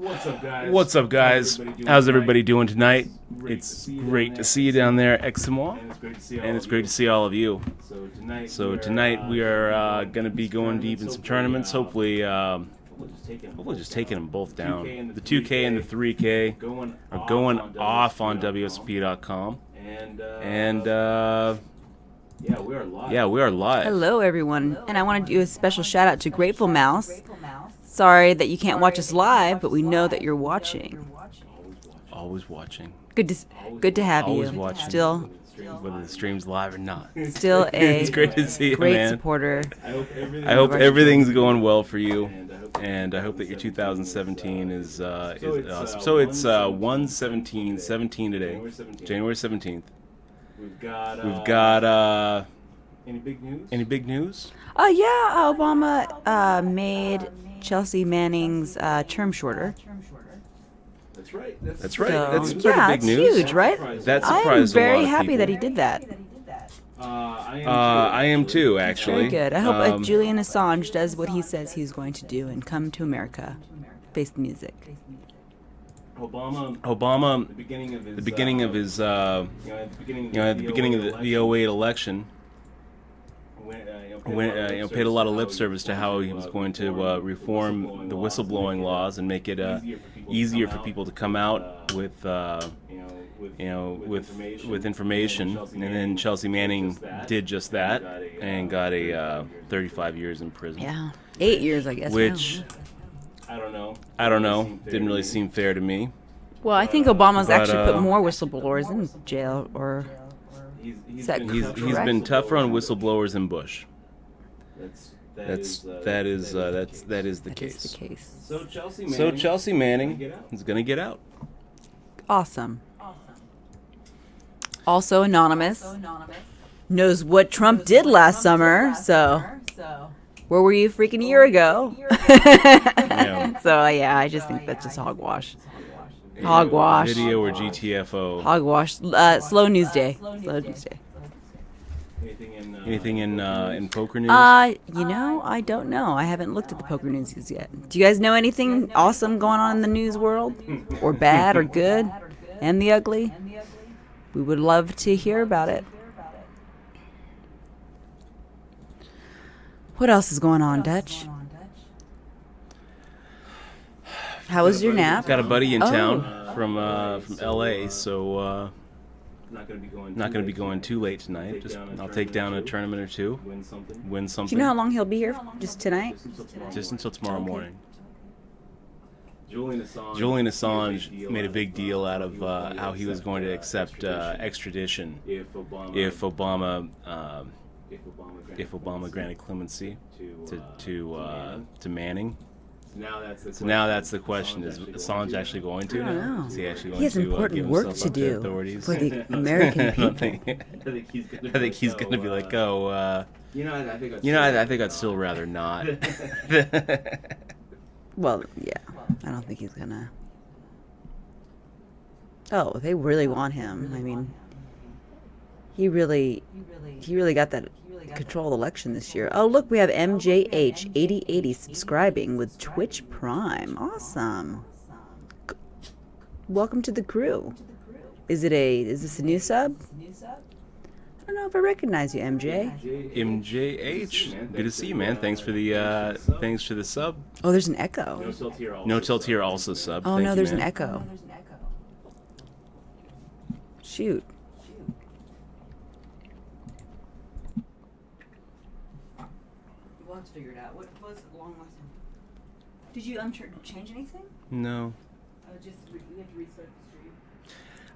What's up, guys? How's everybody doing tonight? It's great to see you down there, Eximois, and it's great to see all of you. So tonight we are going to be going deep in some tournaments. Hopefully just taking them both down. The 2K and the 3K are going off on WSP.com, and yeah, we are live. Hello, everyone, and I want to do a special shout out to Grateful Mouse. Sorry that you can't watch us live, but we know that you're watching. Always watching. Good to have Always you. watching. Still, Whether the stream's live or not. still a It's great to see you, great man. supporter. I hope everything's going well for you, and I hope that your 2017 is awesome. So it's 1/17/17 today, January 17th. We've got any big news? Yeah, Obama made Chelsea Manning's term shorter. That's right. So, That's pretty yeah, big it's news. huge, right? That I am surprised a lot very of happy people. that he did that. I am too, actually. Very good. I hope Julian Assange does what he says he's going to do and come to America, face the music. Obama, the beginning of his, at the beginning of the 08 election, paid a lot of lip service to how he was going to reform the whistleblowing laws and make it easier for people to come out with information. And then Chelsea Manning did just that and got a 35 years in prison. Yeah, 8 years, I guess. Which now. I don't know. Didn't really seem fair to me. Well, I think Obama's actually put more whistleblowers in jail, or is that He's correct? been tougher on whistleblowers than Bush. That is the case. So Chelsea Manning is gonna get out. Awesome. Also anonymous. Knows what Trump did last summer, so where were you freaking a year ago? Yeah. So yeah, I just think that's just hogwash. Hogwash. Video or GTFO. Hogwash. Slow news day. Slow news day. Anything in poker news? I don't know. I haven't looked at the poker news yet. Do you guys know anything awesome going on in the news world? Or bad or good? And the ugly? We would love to hear about it. What else is going on, Dutch? How was your nap? Got a buddy in town from LA, so not gonna be going too late tonight. I'll take down a tournament or two, win something. Do you know how long he'll be here? Just tonight? Just until tomorrow morning. Julian Assange made a big deal out of how he was going to accept extradition if Obama granted clemency to Manning. So now that's the question: is Assange actually going to? I don't know. Is he actually going He has to important give work himself to up to do authorities? for the American people. I think he's going to be like, oh, I think I'd still rather not. Well, yeah. I don't think he's gonna. Oh, they really want him. I mean, he really got that control election this year. Oh, look, we have MJH 8080 subscribing with Twitch Prime. Awesome. Welcome to the crew. Is this a new sub? I don't know if I recognize you, MJ. MJH, good to see you, man. Thanks for the sub. Oh, there's an echo. No Tilt here also sub. Oh Thank no, you, there's man. an echo. Shoot. We'll have to figure it out. What was the long last time? Did you change anything? No. We have to restart the stream.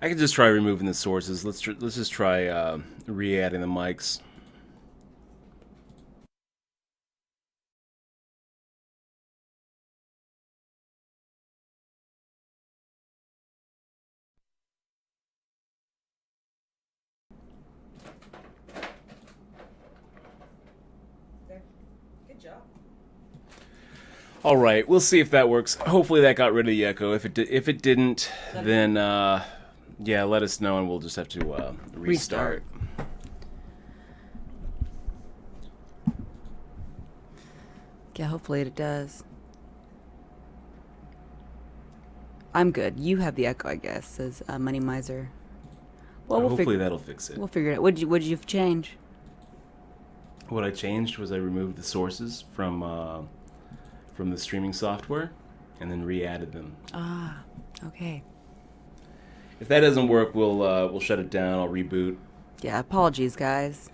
I could just try removing the sources. Let's just try re-adding the mics. Good job. All right, we'll see if that works. Hopefully that got rid of the echo. If it didn't, then yeah, let us know and we'll just have to restart. Yeah, hopefully it does. I'm good. You have the echo, I guess, says Money Miser. Well, Hopefully that'll fix it. We'll figure it out. What'd you change? What I changed was I removed the sources from the streaming software, and then re-added them. Ah, okay. If that doesn't work, we'll shut it down. I'll reboot. Yeah, apologies, guys.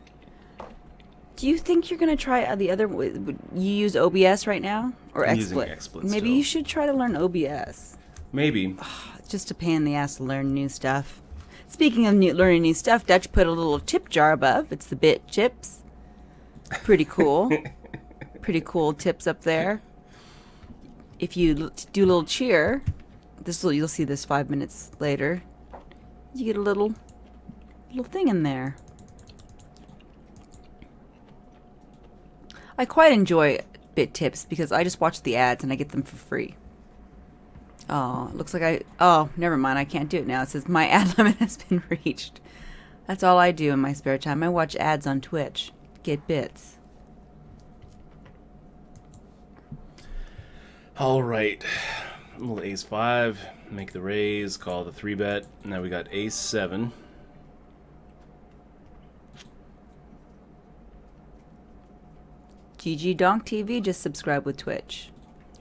Do you think you're gonna try the other? You use OBS right now or I'm XSplit? using XSplit Maybe still. you should try to learn OBS. Maybe. It's just a pain in the ass to learn new stuff. Speaking of learning new stuff, Dutch put a little tip jar above. It's the Bit Chips. Pretty cool. Pretty cool tips up there. If you do a little cheer, you'll see this 5 minutes later. You get a little thing in there. I quite enjoy Bit Tips because I just watch the ads and I get them for free. Oh, it looks like oh, never mind. I can't do it now. It says my ad limit has been reached. That's all I do in my spare time. I watch ads on Twitch. Get bits. All right. A little ace 5. Make the raise. Call the 3-bet. Now we got ace 7. GG Donk TV just subscribed with Twitch.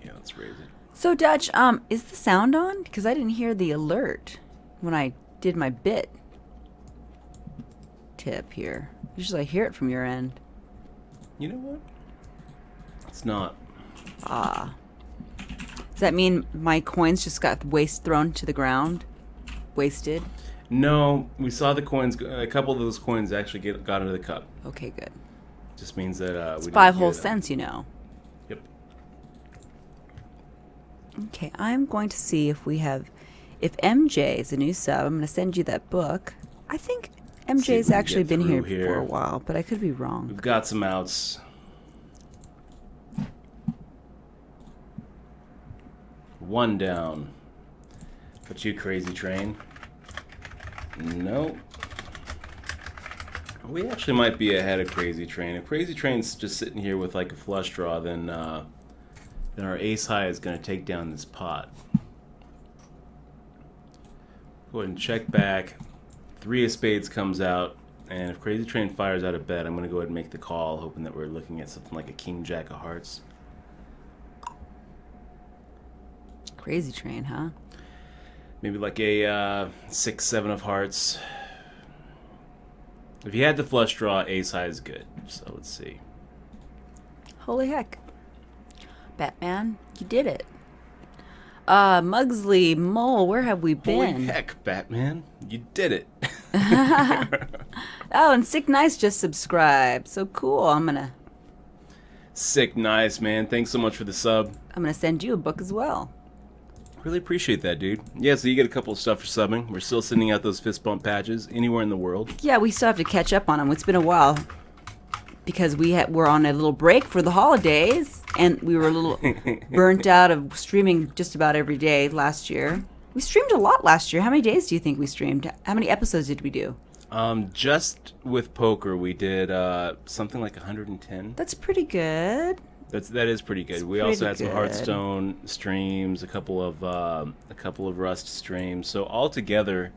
Yeah, let's raise it. So Dutch, is the sound on? Because I didn't hear the alert when I did my bit tip here. Usually I hear it from your end. You know what? It's not. Ah. Does that mean my coins just got thrown to the ground? Wasted? No, we saw the coins. A couple of those coins actually got into the cup. Okay, good. Just means that It's we 5 didn't whole hear them. cents, you know. Yep. Okay, I'm going to see if MJ is a new sub. I'm going to send you that book. I think See if MJ's we can actually get been through here for a while, but I could be wrong. We've got some outs. One down. But you crazy train. Nope. We actually might be ahead of Crazy Train. If Crazy Train's just sitting here with like a flush draw, then our ace high is going to take down this pot. Go ahead and check back. 3 of spades comes out, and if Crazy Train fires out a bet, I'm going to go ahead and make the call, hoping that we're looking at something like a King Jack of Hearts. Crazy Train, huh? Maybe like a 6-7 of hearts. If you had the flush draw, ace high is good. So let's see. Holy heck. Batman, you did it. Mugsley, Mole, where have we been? Holy heck, Batman. You did it. Oh, and Sick Nice just subscribed. So cool. I'm gonna Sick, nice, man. Thanks so much for the sub. send you a book as well. Really appreciate that, dude. Yeah, so you get a couple of stuff for subbing. We're still sending out those fist bump patches anywhere in the world. Yeah, we still have to catch up on them. It's been a while because we're on a little break for the holidays, and we were a little burnt out of streaming just about every day last year. We streamed a lot last year. How many days do you think we streamed? How many episodes did we do? Just with poker, we did something like 110. That's pretty good. That is pretty good. It's We also pretty had some good. Hearthstone streams, a couple of Rust streams. So altogether,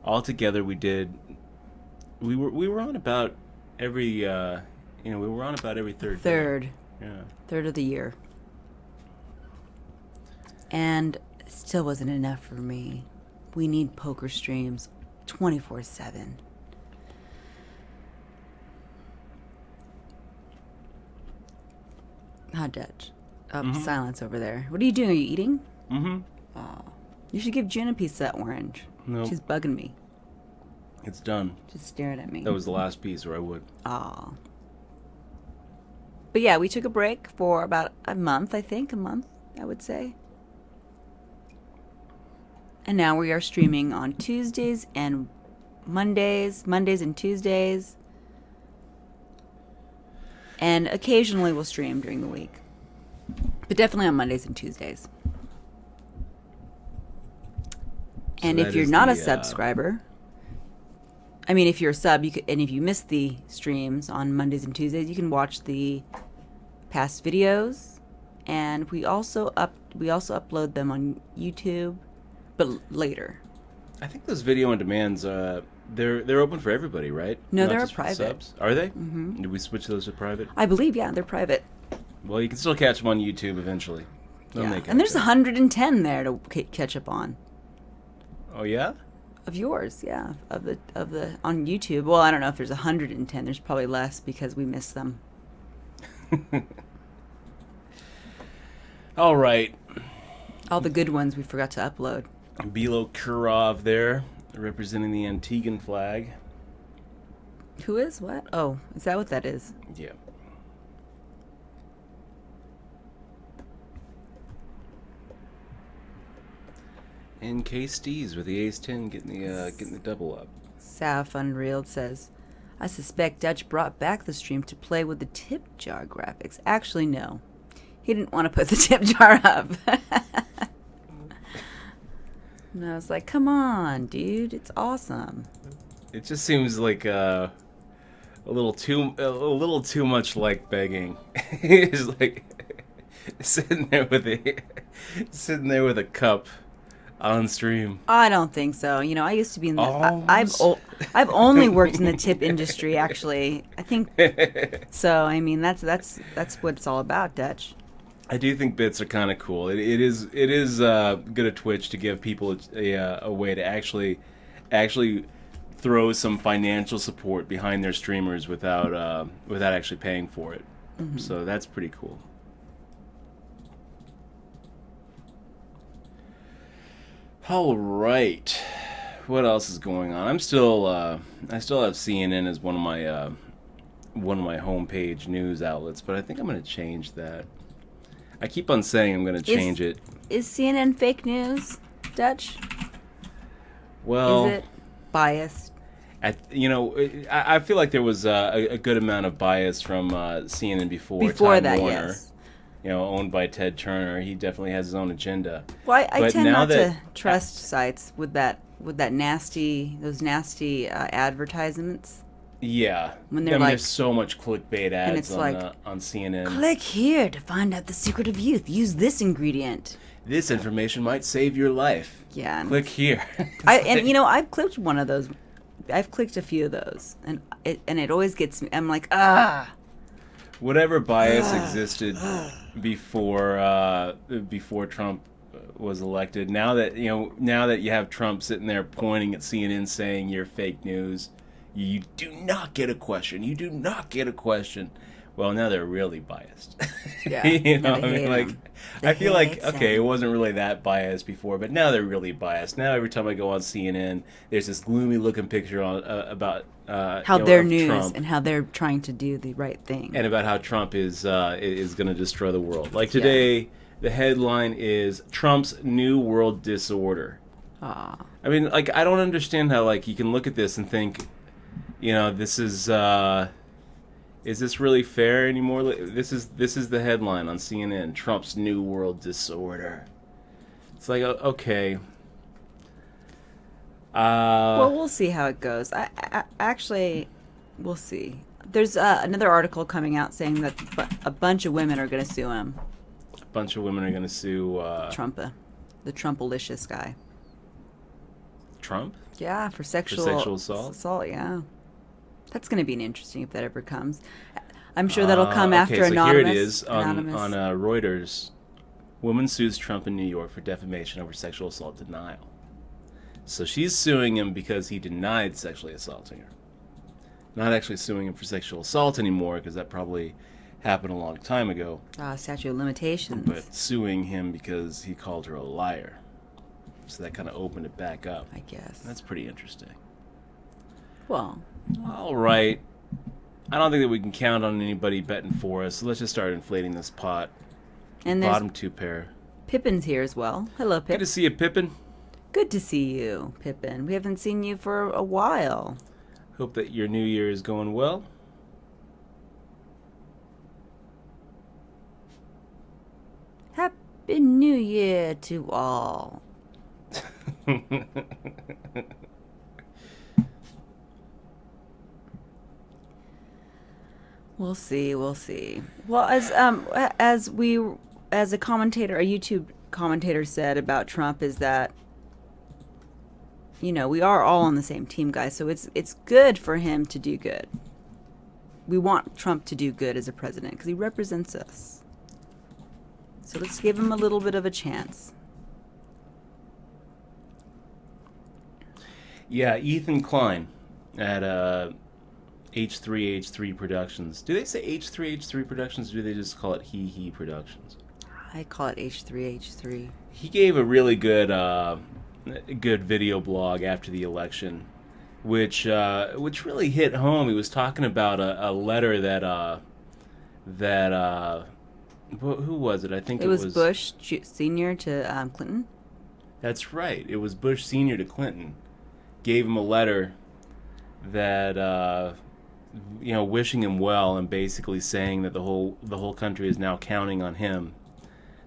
we did. We were on about every we were on about every third. Third Yeah. of the year, and it still wasn't enough for me. We need poker streams 24/7. How Dutch? Silence over there. What are you doing? Are you eating? Mm-hmm. You should give June a piece of that orange. No, She's bugging me. it's done. Just staring at me. That was the last piece, or I would. Aw. But yeah, we took a break for about a month, I think. A month, I would say. And now we are streaming on Tuesdays and Mondays and Tuesdays. And occasionally we'll stream during the week. But definitely on Mondays and Tuesdays. And that if you're is not a the, subscriber, I mean, if you're a sub, you could, and if you miss the streams on Mondays and Tuesdays, you can watch the past videos, and we also upload them on YouTube but later. I think those video on demands, they're open for everybody, right? No, Not they're just for private. subs. Are they? Mm-hmm. Did we switch those to private? I believe, yeah, they're private. Well, you can still catch them on YouTube eventually. They'll Yeah, make it and there's okay. 110 there to catch up on. Oh yeah. Of yours, yeah, of the on YouTube. Well, I don't know if there's 110. There's probably less because we missed them. All right. All the good ones we forgot to upload. Bilo Kurov there, representing the Antiguan flag. Who is what? Oh, is that what that is? Yeah. NK Steez with the ace-10 getting the double up. Saf Unreal says, I suspect Dutch brought back the stream to play with the tip jar graphics. Actually, no. He didn't want to put the tip jar up. And I was like, come on, dude. It's awesome. It just seems like a little too much like begging. He's like sitting there with a cup on stream. I don't think so. You know, I used to be in the. Almost. I've only worked in the tip industry, actually. I think so. I mean, that's what it's all about, Dutch. I do think bits are kind of cool. It is good at Twitch to give people a way to actually throw some financial support behind their streamers without actually paying for it. Mm-hmm. So that's pretty cool. All right, what else is going on? I still have CNN as one of my homepage news outlets, but I think I'm going to change that. I keep on saying I'm going to change it. Is CNN fake news, Dutch? Well, is it biased? I feel like there was a good amount of bias from CNN before Time that, Warner, yes. Owned by Ted Turner. He definitely has his own agenda. Well, I tend not to that trust sites with those nasty advertisements. Yeah, when they're like, there's so much clickbait ads on CNN. Click here to find out the secret of youth. Use this ingredient. This information might save your life. Yeah. Click here. I've clicked one of those. I've clicked a few of those, and it always gets me. I'm like, ah. Whatever bias existed before Trump was elected. Now that you have Trump sitting there pointing at CNN saying you're fake news. You do not get a question. You do not get a question. Well, now they're really biased. Yeah. I feel like, okay, it wasn't really that biased before, but now they're really biased. Now every time I go on CNN, there's this gloomy looking picture on about how their news Trump, and how they're trying to do the right thing, and about how Trump is going to destroy the world. Like today, the headline is Trump's New World Disorder. Ah. I mean, like, I don't understand how you can look at this and think, this is this really fair anymore? This is the headline on CNN: Trump's New World Disorder. It's like, okay. Well, we'll see how it goes. I actually, we'll see. There's another article coming out saying that a bunch of women are going to sue him. A bunch of women are going to sue Trump, the Trumpalicious guy. Trump? Yeah, for sexual assault, yeah. That's going to be interesting if that ever comes. I'm sure that'll come after Anonymous. Here it is on Reuters. Woman sues Trump in New York for defamation over sexual assault denial. So she's suing him because he denied sexually assaulting her. Not actually suing him for sexual assault anymore, because that probably happened a long time ago. Statute of limitations. But suing him because he called her a liar. So that kind of opened it back up. I guess. That's pretty interesting. Well. All right. I don't think that we can count on anybody betting for us, so let's just start inflating this pot. And bottom two pair. Pippin's here as well. Hello, Pip. Good to see you, Pippin. Good to see you, Pippin. We haven't seen you for a while. Hope that your new year is going well. Happy New Year to all. We'll see. Well, as a commentator, a YouTube commentator said about Trump, is that we are all on the same team, guys. So it's good for him to do good. We want Trump to do good as a president because he represents us. So let's give him a little bit of a chance. Yeah, Ethan Klein at H3H3 Productions. Do they say H3H3 Productions, or do they just call it He Productions? I call it H3H3. He gave a really good video blog after the election, which really hit home. He was talking about a letter that who was it? I think it was Bush Sr. to Clinton. That's right. It was Bush Sr. to Clinton. Gave him a letter that wishing him well and basically saying that the whole country is now counting on him,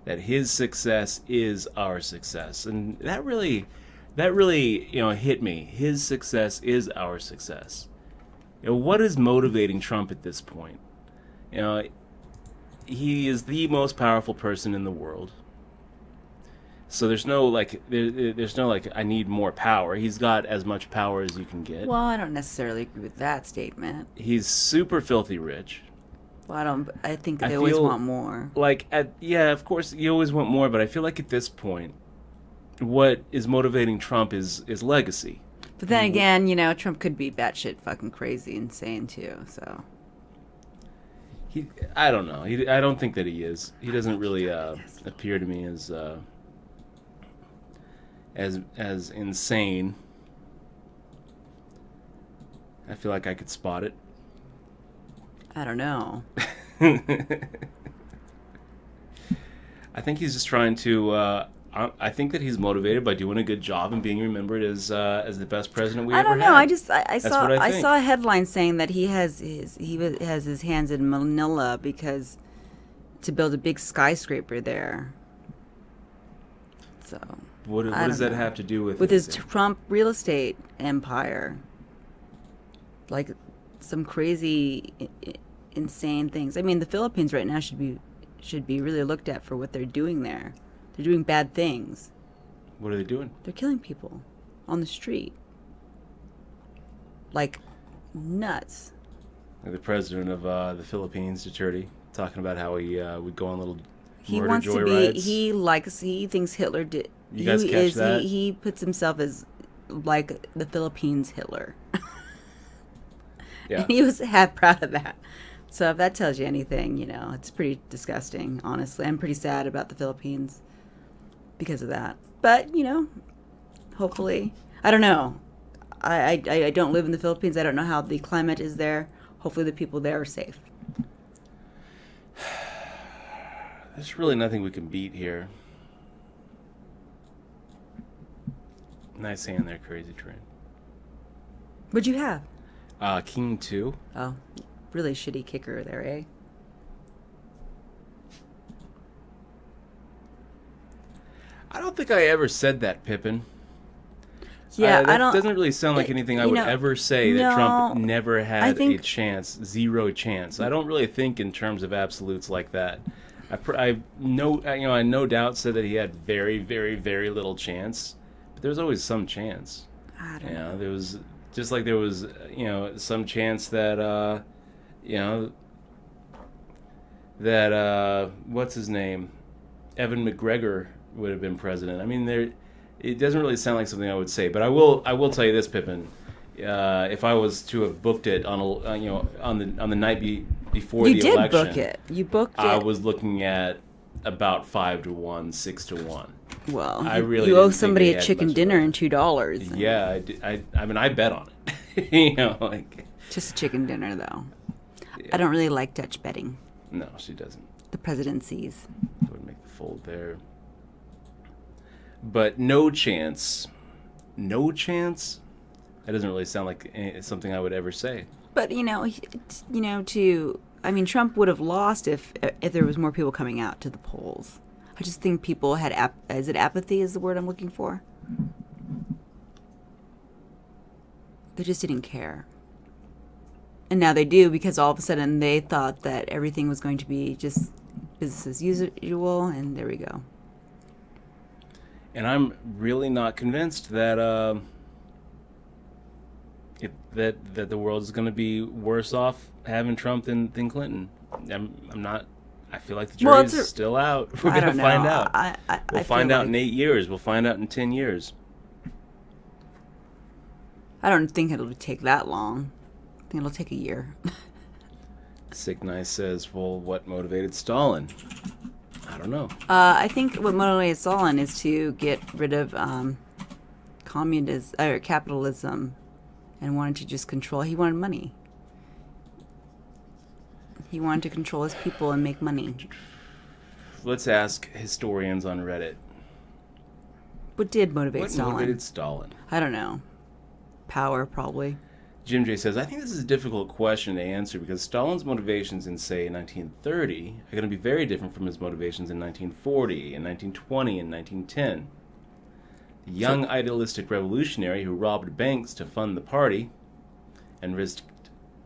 that his success is our success. And that really hit me. His success is our success. What is motivating Trump at this point? He is the most powerful person in the world. So there's no I need more power. He's got as much power as you can get. Well, I don't necessarily agree with that statement. He's super filthy rich. Well, I think they always want more. Of course you always want more, but I feel like at this point, what is motivating Trump is legacy. But then again, Trump could be batshit fucking crazy insane too. So I don't know. I don't think that he is. He doesn't really appear to me as insane. I feel like I could spot it. I don't know. I think he's just trying to. I think that he's motivated by doing a good job and being remembered as the best president we ever had. I don't know. I saw a headline saying that he has his hands in Manila because to build a big skyscraper there. So what does that have to do with his Trump real estate empire? Like some crazy, insane things. I mean, the Philippines right now should be really looked at for what they're doing there. They're doing bad things. What are they doing? They're killing people on the street. Like nuts. Like the president of the Philippines, Duterte, talking about how he would go on little he murder wants to joyrides. he thinks Hitler did. You guys catch that? He puts himself as like the Philippines Hitler. Yeah. And he was half proud of that. So if that tells you anything, it's pretty disgusting, honestly. I'm pretty sad about the Philippines because of that. But, hopefully, I don't know. I don't live in the Philippines. I don't know how the climate is there. Hopefully the people there are safe. There's really nothing we can beat here. Nice hand there, Crazy Train. What'd you have? King 2. Oh, really shitty kicker there, eh? I don't think I ever said that, Pippin. Yeah, that doesn't really sound like anything I would ever say, that Trump never had a chance, zero chance. I don't really think in terms of absolutes like that. I no doubt said that he had very, very, very little chance, but there was always some chance. I don't know. There was just like there was, some chance that, what's his name, Evan McGregor would have been president. I mean, it doesn't really sound like something I would say, but I will tell you this, Pippin. If I was to have booked it on the night before the election, you did book it. You booked it. I was looking at about 5-1, 6-1. Well, I really you owe somebody a had chicken much dinner of it. and $2. Yeah, I mean, I bet on it. Just a chicken dinner, though. Yeah. I don't really like Dutch betting. No, she doesn't. The presidencies. I would make the fold there. But no chance. No chance? That doesn't really sound like something I would ever say. But, Trump would have lost if there was more people coming out to the polls. I just think people had, is it apathy is the word I'm looking for? They just didn't care. And now they do, because all of a sudden they thought that everything was going to be just business as usual, and there we go. And I'm really not convinced that that the world is going to be worse off having Trump than Clinton. I'm not. I feel like the jury's still out. We're going to find out. We'll find out in 8 years. We'll find out in 10 years. I don't think it'll take that long. I think it'll take a year. Sick Nice says, well, what motivated Stalin? I don't know. I think what motivated Stalin is to get rid of communism or capitalism, and wanted to just control. He wanted money. He wanted to control his people and make money. Let's ask historians on Reddit. What did motivate Stalin? What motivated Stalin? I don't know. Power, probably. Jim J says, I think this is a difficult question to answer because Stalin's motivations in, say, 1930 are going to be very different from his motivations in 1940, and 1920, and 1910. The young, idealistic revolutionary who robbed banks to fund the party and risked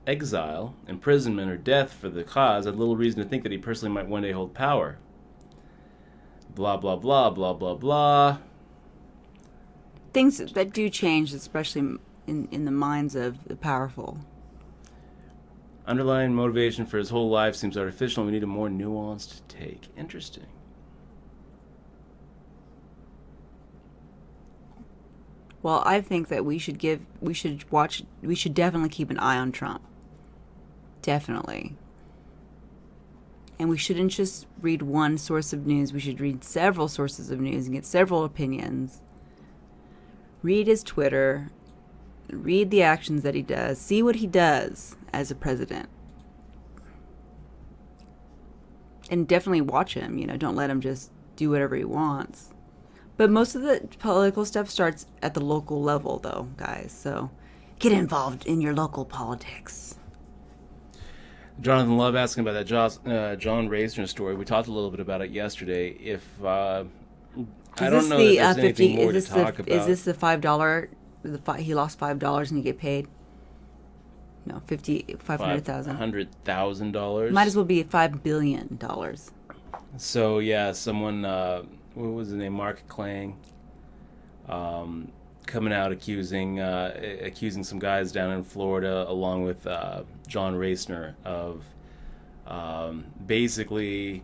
exile, imprisonment, or death for the cause had little reason to think that he personally might one day hold power. Blah, blah, blah, blah, blah, blah. Things that do change, especially in the minds of the powerful. Underlying motivation for his whole life seems artificial. We need a more nuanced take. Interesting. Well, I think that we should definitely keep an eye on Trump. Definitely. And we shouldn't just read one source of news. We should read several sources of news and get several opinions. Read his Twitter. Read the actions that he does. See what he does as a president. And definitely watch him. Don't let him just do whatever he wants. But most of the political stuff starts at the local level, though, guys. So get involved in your local politics. Jonathan Love asking about that John Reisner story. We talked a little bit about it yesterday. If I don't know if there's anything more to talk about. Is this the $5? He lost $5 and you get paid? No, $500,000. $500,000. Might as well be $5 billion. So yeah, someone, what was his name, Mark Klang, coming out accusing some guys down in Florida, along with John Reisner, of basically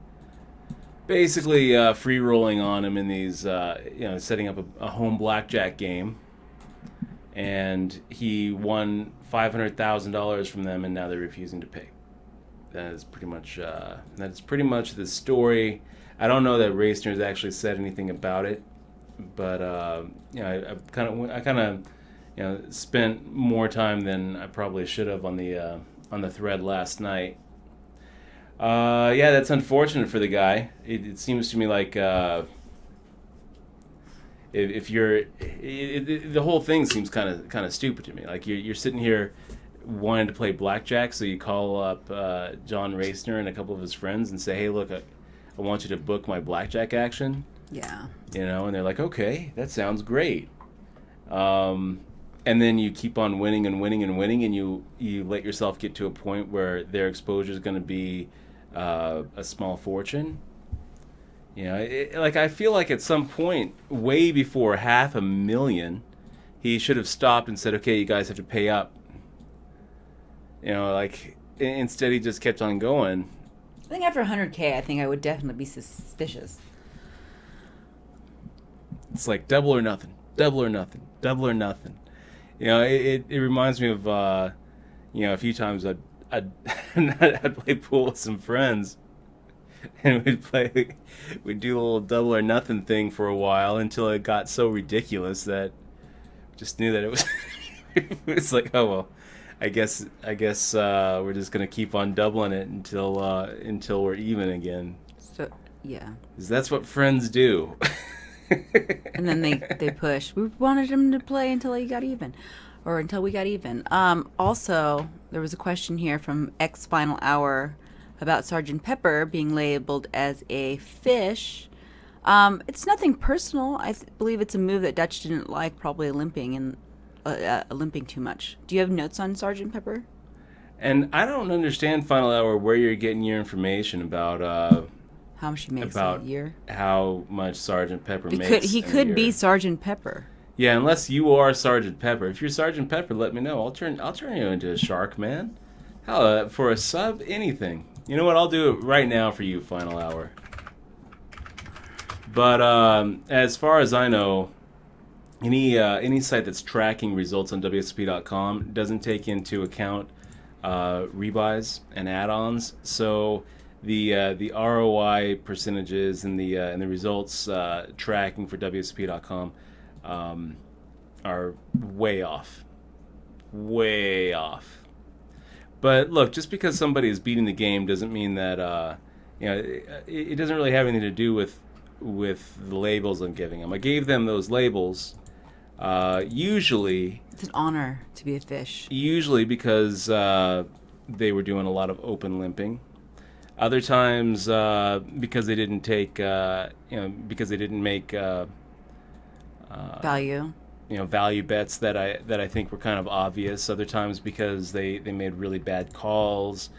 free rolling on him in these, setting up a home blackjack game. And he won $500,000 from them, and now they're refusing to pay. That is pretty much the story. I don't know that Reisner has actually said anything about it, but I kind of spent more time than I probably should have on the thread last night. Yeah, that's unfortunate for the guy. It seems to me like. If you're, the whole thing seems kind of stupid to me. Like you're sitting here wanting to play blackjack, so you call up John Reisner and a couple of his friends and say, "Hey, look, I want you to book my blackjack action." Yeah. And they're like, "Okay, that sounds great." And then you keep on winning and winning and winning, and you let yourself get to a point where their exposure is going to be a small fortune. I feel like at some point, way before $500,000, he should have stopped and said, "Okay, you guys have to pay up." Instead he just kept on going. I think after $100K, I think I would definitely be suspicious. It's like double or nothing, double or nothing, double or nothing. It reminds me of a few times I'd play pool with some friends. And we'd do a little double or nothing thing for a while until it got so ridiculous that just knew that it was it was like, oh well, I guess we're just gonna keep on doubling it until we're even again. So yeah, 'cause that's what friends do. And then they push. We wanted him to play until he got even, or until we got even. Also, there was a question here from X Final Hour about Sergeant Pepper being labeled as a fish. It's nothing personal. I believe it's a move that Dutch didn't like, probably limping too much. Do you have notes on Sergeant Pepper? And I don't understand, Final Hour, where you're getting your information about how much he makes a year. How much Sergeant Pepper makes. He could be Sergeant Pepper. Yeah, unless you are Sergeant Pepper. If you're Sergeant Pepper, let me know. I'll turn you into a shark, man. Hell, for a sub, anything. You know what? I'll do it right now for you, Final Hour. But as far as I know, any site that's tracking results on WSP.com doesn't take into account rebuys and add-ons. So the ROI percentages and the results tracking for WSP.com are way off. Way off. But look, just because somebody is beating the game doesn't mean that it doesn't really have anything to do with the labels I'm giving them. I gave them those labels usually. It's an honor to be a fish. Usually because they were doing a lot of open limping. Other times because they didn't take because they didn't make Value. Value bets that I think were kind of obvious. Other times because they made really bad calls.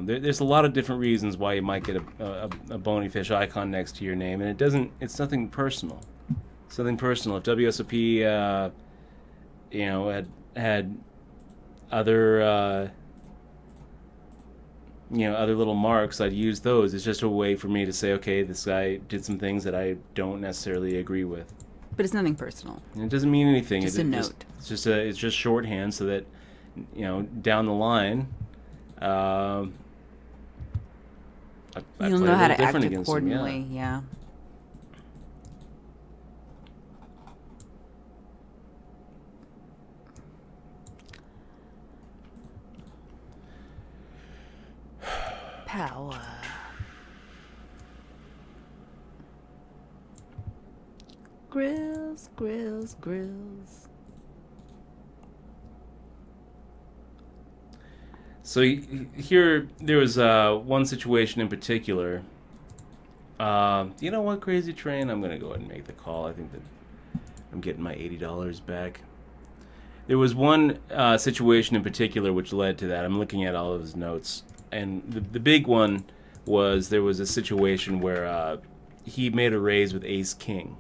There's a lot of different reasons why you might get a bony fish icon next to your name, and it's nothing personal. It's nothing personal. If WSOP had other other little marks, I'd use those. It's just a way for me to say, okay, this guy did some things that I don't necessarily agree with. But it's nothing personal. And it doesn't mean anything. Just a note. It's just shorthand so that down the line, I you'll play know a how little to act different against them, accordingly. Yeah. Power. Grills, grills, grills. So here, there was one situation in particular. You know what, Crazy Train? I'm going to go ahead and make the call. I think that I'm getting my $80 back. There was one situation in particular which led to that. I'm looking at all of his notes. And the big one was there was a situation where he made a raise with Ace-King.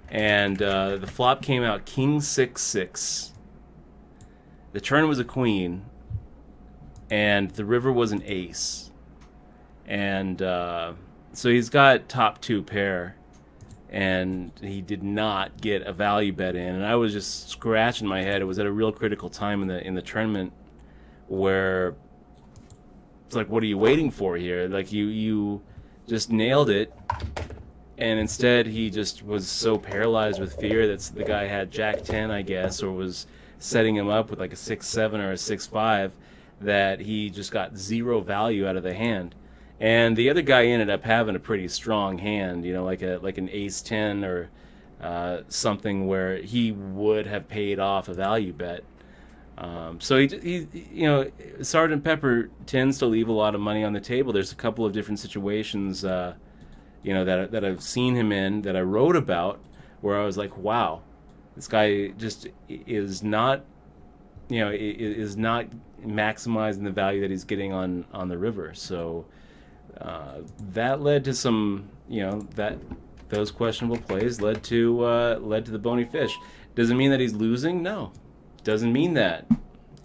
And the flop came out King 6-6. The turn was a queen. And the river was an ace. And so he's got top two pair. And he did not get a value bet in. And I was just scratching my head. It was at a real critical time in the tournament where it's like, what are you waiting for here? Like, you just nailed it. And instead, he just was so paralyzed with fear that the guy had Jack 10, I guess, or was setting him up with like a 6-7 or a 6-5, that he just got zero value out of the hand. And the other guy ended up having a pretty strong hand, like an Ace 10 or something where he would have paid off a value bet. So he Sergeant Pepper tends to leave a lot of money on the table. There's a couple of different situations, that I've seen him in, that I wrote about, where I was like, wow, this guy just is not, is not maximizing the value that he's getting on the river. So that led to some, those questionable plays led to the bony fish. Doesn't mean that he's losing. No, doesn't mean that.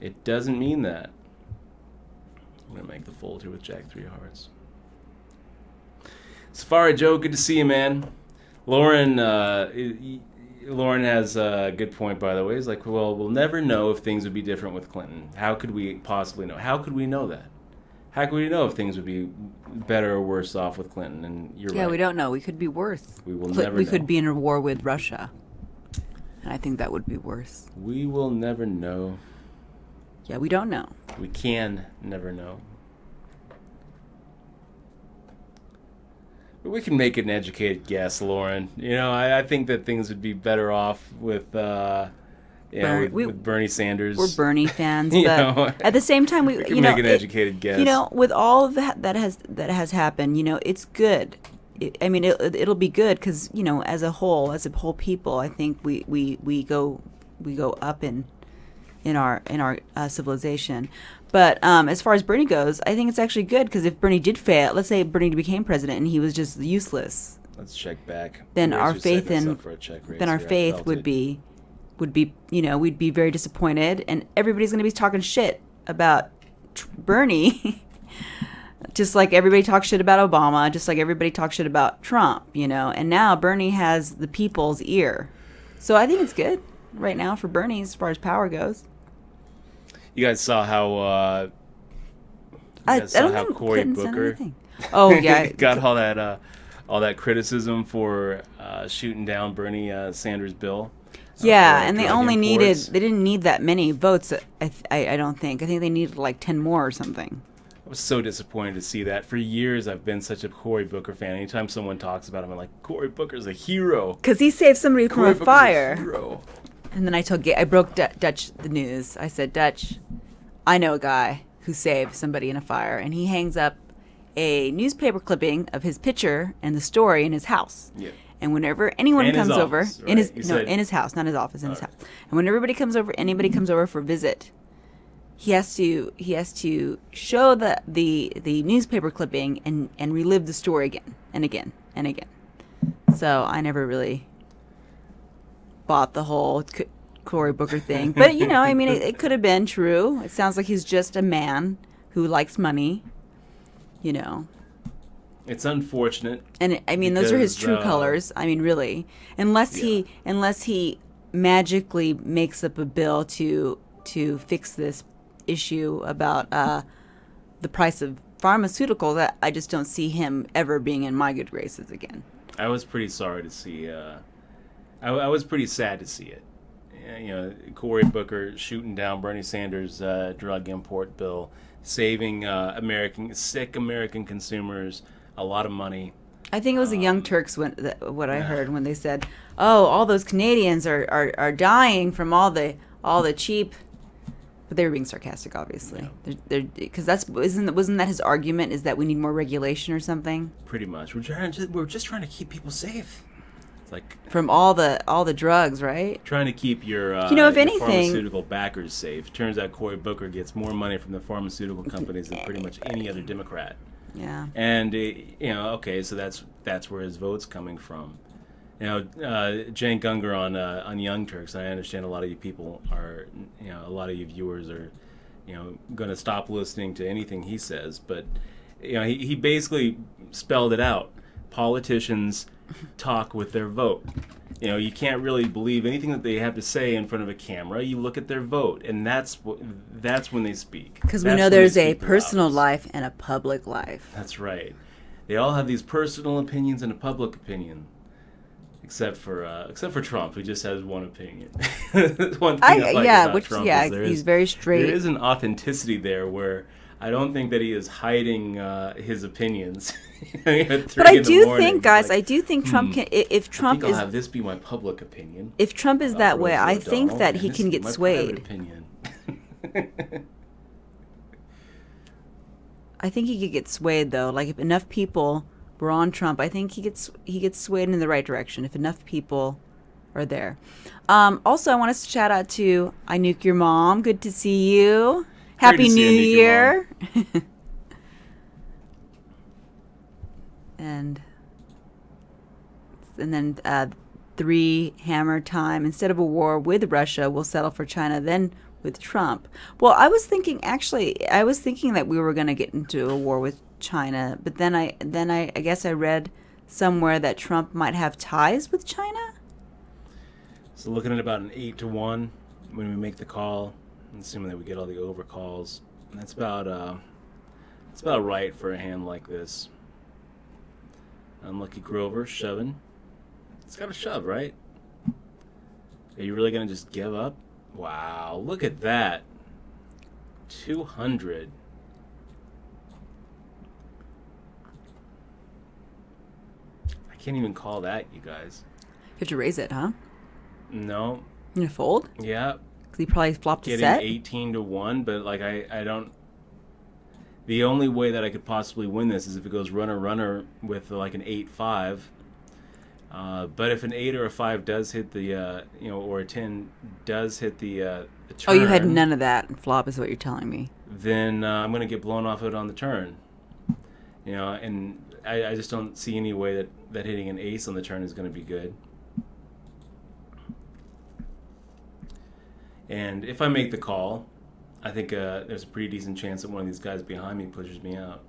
It doesn't mean that. I'm gonna make the fold here with Jack 3 of hearts. Safari Joe, good to see you, man. Lauren has a good point, by the way. He's like, well, we'll never know if things would be different with Clinton. How could we possibly know? How could we know that? How could we know if things would be better or worse off with Clinton? And you're right. Yeah, we don't know. We could be worse. We will never know. We could be in a war with Russia. And I think that would be worse. We will never know. Yeah, we don't know. We can never know. But we can make an educated guess, Lauren. I think that things would be better off with with Bernie Sanders. We're Bernie fans, but at the same time, we can make an educated guess. With all of that has happened, it's good. It'll be good because as a whole people, I think we go up in our civilization. But as far as Bernie goes, I think it's actually good because if Bernie did fail, let's say Bernie became president and he was just useless, Let's check back. then our Razor's faith setting us in up for a check raise then our here. I faith felt would it. be we'd be very disappointed, and everybody's going to be talking shit about Bernie. Just like everybody talks shit about Obama, just like everybody talks shit about Trump, and now Bernie has the people's ear. So I think it's good right now for Bernie as far as power goes. You guys saw how I don't think Cory Clinton said Booker anything. Oh yeah, got all that criticism for shooting down Bernie Sanders' bill. Yeah, for and they drug only imports. they didn't need that many votes. I don't think. I think they needed like 10 more or something. I was so disappointed to see that. For years, I've been such a Cory Booker fan. Anytime someone talks about him, I'm like, Cory Booker's a hero. Because he saved somebody from Cory a Booker's fire. a hero. And then I broke Dutch the news. I said, Dutch, I know a guy who saved somebody in a fire, and he hangs up a newspaper clipping of his picture and the story in his house. Yeah. And whenever anyone In his comes over, office, in his right? You said- in his house, not his office, in his house. And when anybody comes over for a visit, he has to show the newspaper clipping and relive the story again and again and again. So I never really bought the whole Cory Booker thing, but I mean, it could have been true. It sounds like he's just a man who likes money, It's unfortunate. And I mean, those are his Because, true colors. I mean, really, unless he magically makes up a bill to fix this issue about the price of pharmaceuticals, I just don't see him ever being in my good graces again. I was pretty sorry to see. I was pretty sad to see it. Cory Booker shooting down Bernie Sanders' drug import bill, saving sick American consumers a lot of money. I think it was the Young Turks what I heard when they said, "Oh, all those Canadians are dying from all the cheap." But they were being sarcastic, obviously. Because wasn't that his argument? Is that we need more regulation or something? Pretty much, we're just trying to keep people safe. It's like From all the drugs, right? trying to keep your if your anything- pharmaceutical backers safe. Turns out Cory Booker gets more money from the pharmaceutical companies than pretty much any other Democrat. Yeah. And okay, so that's where his vote's coming from. Cenk Unger on Young Turks. I understand a lot of you people are, a lot of you viewers are, going to stop listening to anything he says. But he basically spelled it out. Politicians talk with their vote. You can't really believe anything that they have to say in front of a camera. You look at their vote, and that's when they speak. Because we That's know when they there's a speak the personal loudest. life and a public life. That's right. They all have these personal opinions and a public opinion, except for Trump, who just has one opinion. One thing I like about Trump is he's very straight. There is an authenticity there where I don't think that he is hiding his opinions. But I do think, guys, I do think Trump can. If Trump I think is, I'll have this be my public opinion. if Trump is that way, I think that he can get my swayed. private opinion. I think he could get swayed though. Like if enough people were on Trump, I think he gets swayed in the right direction if enough people are there. Also, I want us to shout out to I Nuke Your Mom. Good to see you. Happy to see New you, Nuke Your Year. and then 3 hammer time. Instead of a war with Russia, we'll settle for China, then with Trump. Well, I was thinking that we were going to get into a war with China, but then I guess I read somewhere that Trump might have ties with China. So looking at about an 8-1 when we make the call, assuming that we get all the overcalls. That's about right for a hand like this. Unlucky Grover shoving. It's got to shove, right? Are you really gonna just give up? Wow, look at that. 200. I can't even call that, you guys. You have to raise it, huh? No. You gonna fold? Yeah. Because he probably flopped a Getting set. 18-1, but like I don't. The only way that I could possibly win this is if it goes runner with like an 8-5. But if an 8 or a 5 does hit the or a 10 does hit the turn. Oh, you had none of that flop, is what you're telling me. Then I'm going to get blown off it on the turn. And I just don't see any way that hitting an ace on the turn is going to be good. And if I make the call, I think there's a pretty decent chance that one of these guys behind me pushes me out.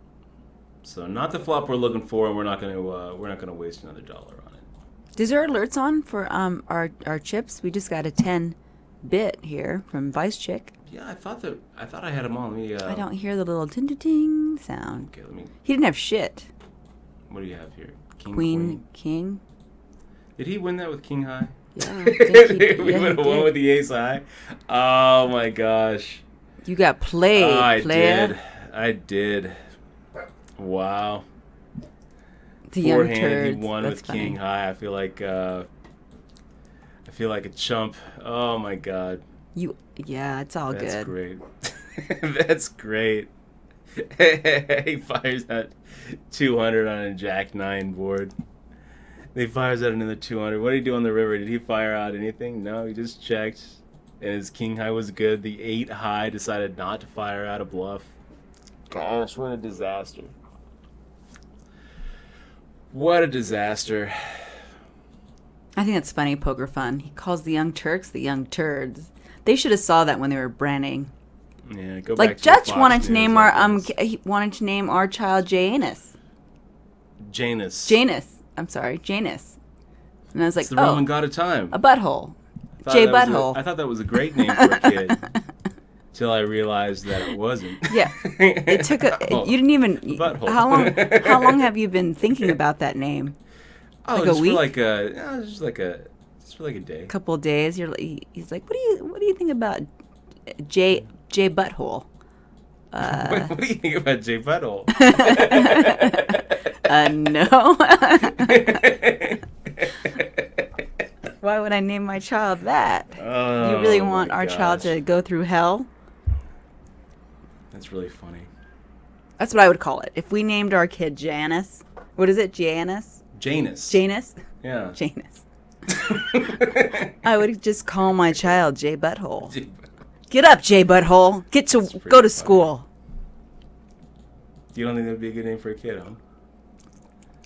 So not the flop we're looking for, and we're not going to waste another dollar on it. Is there alerts on for our chips? We just got a 10-bit here from Vice Chick. Yeah, I thought I had them on. Let me. I don't hear the little ting sound. Okay, let me. He didn't have shit. What do you have here? King, Queen, King. Did he win that with King High? Yeah, I think he, We yeah, would have he won did. with the Ace High. Oh my gosh. You got played, I player. did. Wow. The young Forehand, turds. he won That's with King High. I feel like a chump. Oh my god. Yeah, it's all That's good. great. That's great. He fires out 200 on a Jack 9 board. He fires out another 200. What did he do on the river? Did he fire out anything? No, he just checked. And his King High was good. The 8 high decided not to fire out a bluff. Gosh, what a disaster. What a disaster. I think that's funny, Poker Fun. He calls the Young Turks the Young Turds. They should have saw that when they were branding. Yeah, go back Like to Judge Fox wanted to News name our articles. he wanted to name our child Janus. Janus. I'm sorry, Janus. And I was like, It's the Roman oh, god of time. a butthole. I J thought that was Butthole. I thought that was a great name for a kid. Till I realized that it wasn't. Yeah, it took a. You didn't even. Butthole. How long have you been thinking about that name? Oh, Like a just week? for like a, just for like a day. A couple of days. He's like, what do you think about J Butthole? What do you think about J Butthole? No. Why would I name my child that? Oh, You really want my our child gosh. to go through hell? That's really funny. That's what I would call it. If we named our kid Janus, what is it? Janus? Janus. Janus? Yeah. Janus. I would just call my child J Butthole. J- Get up, J Butthole. pretty Go to funny. school. You don't think that'd be a good name for a kid, huh?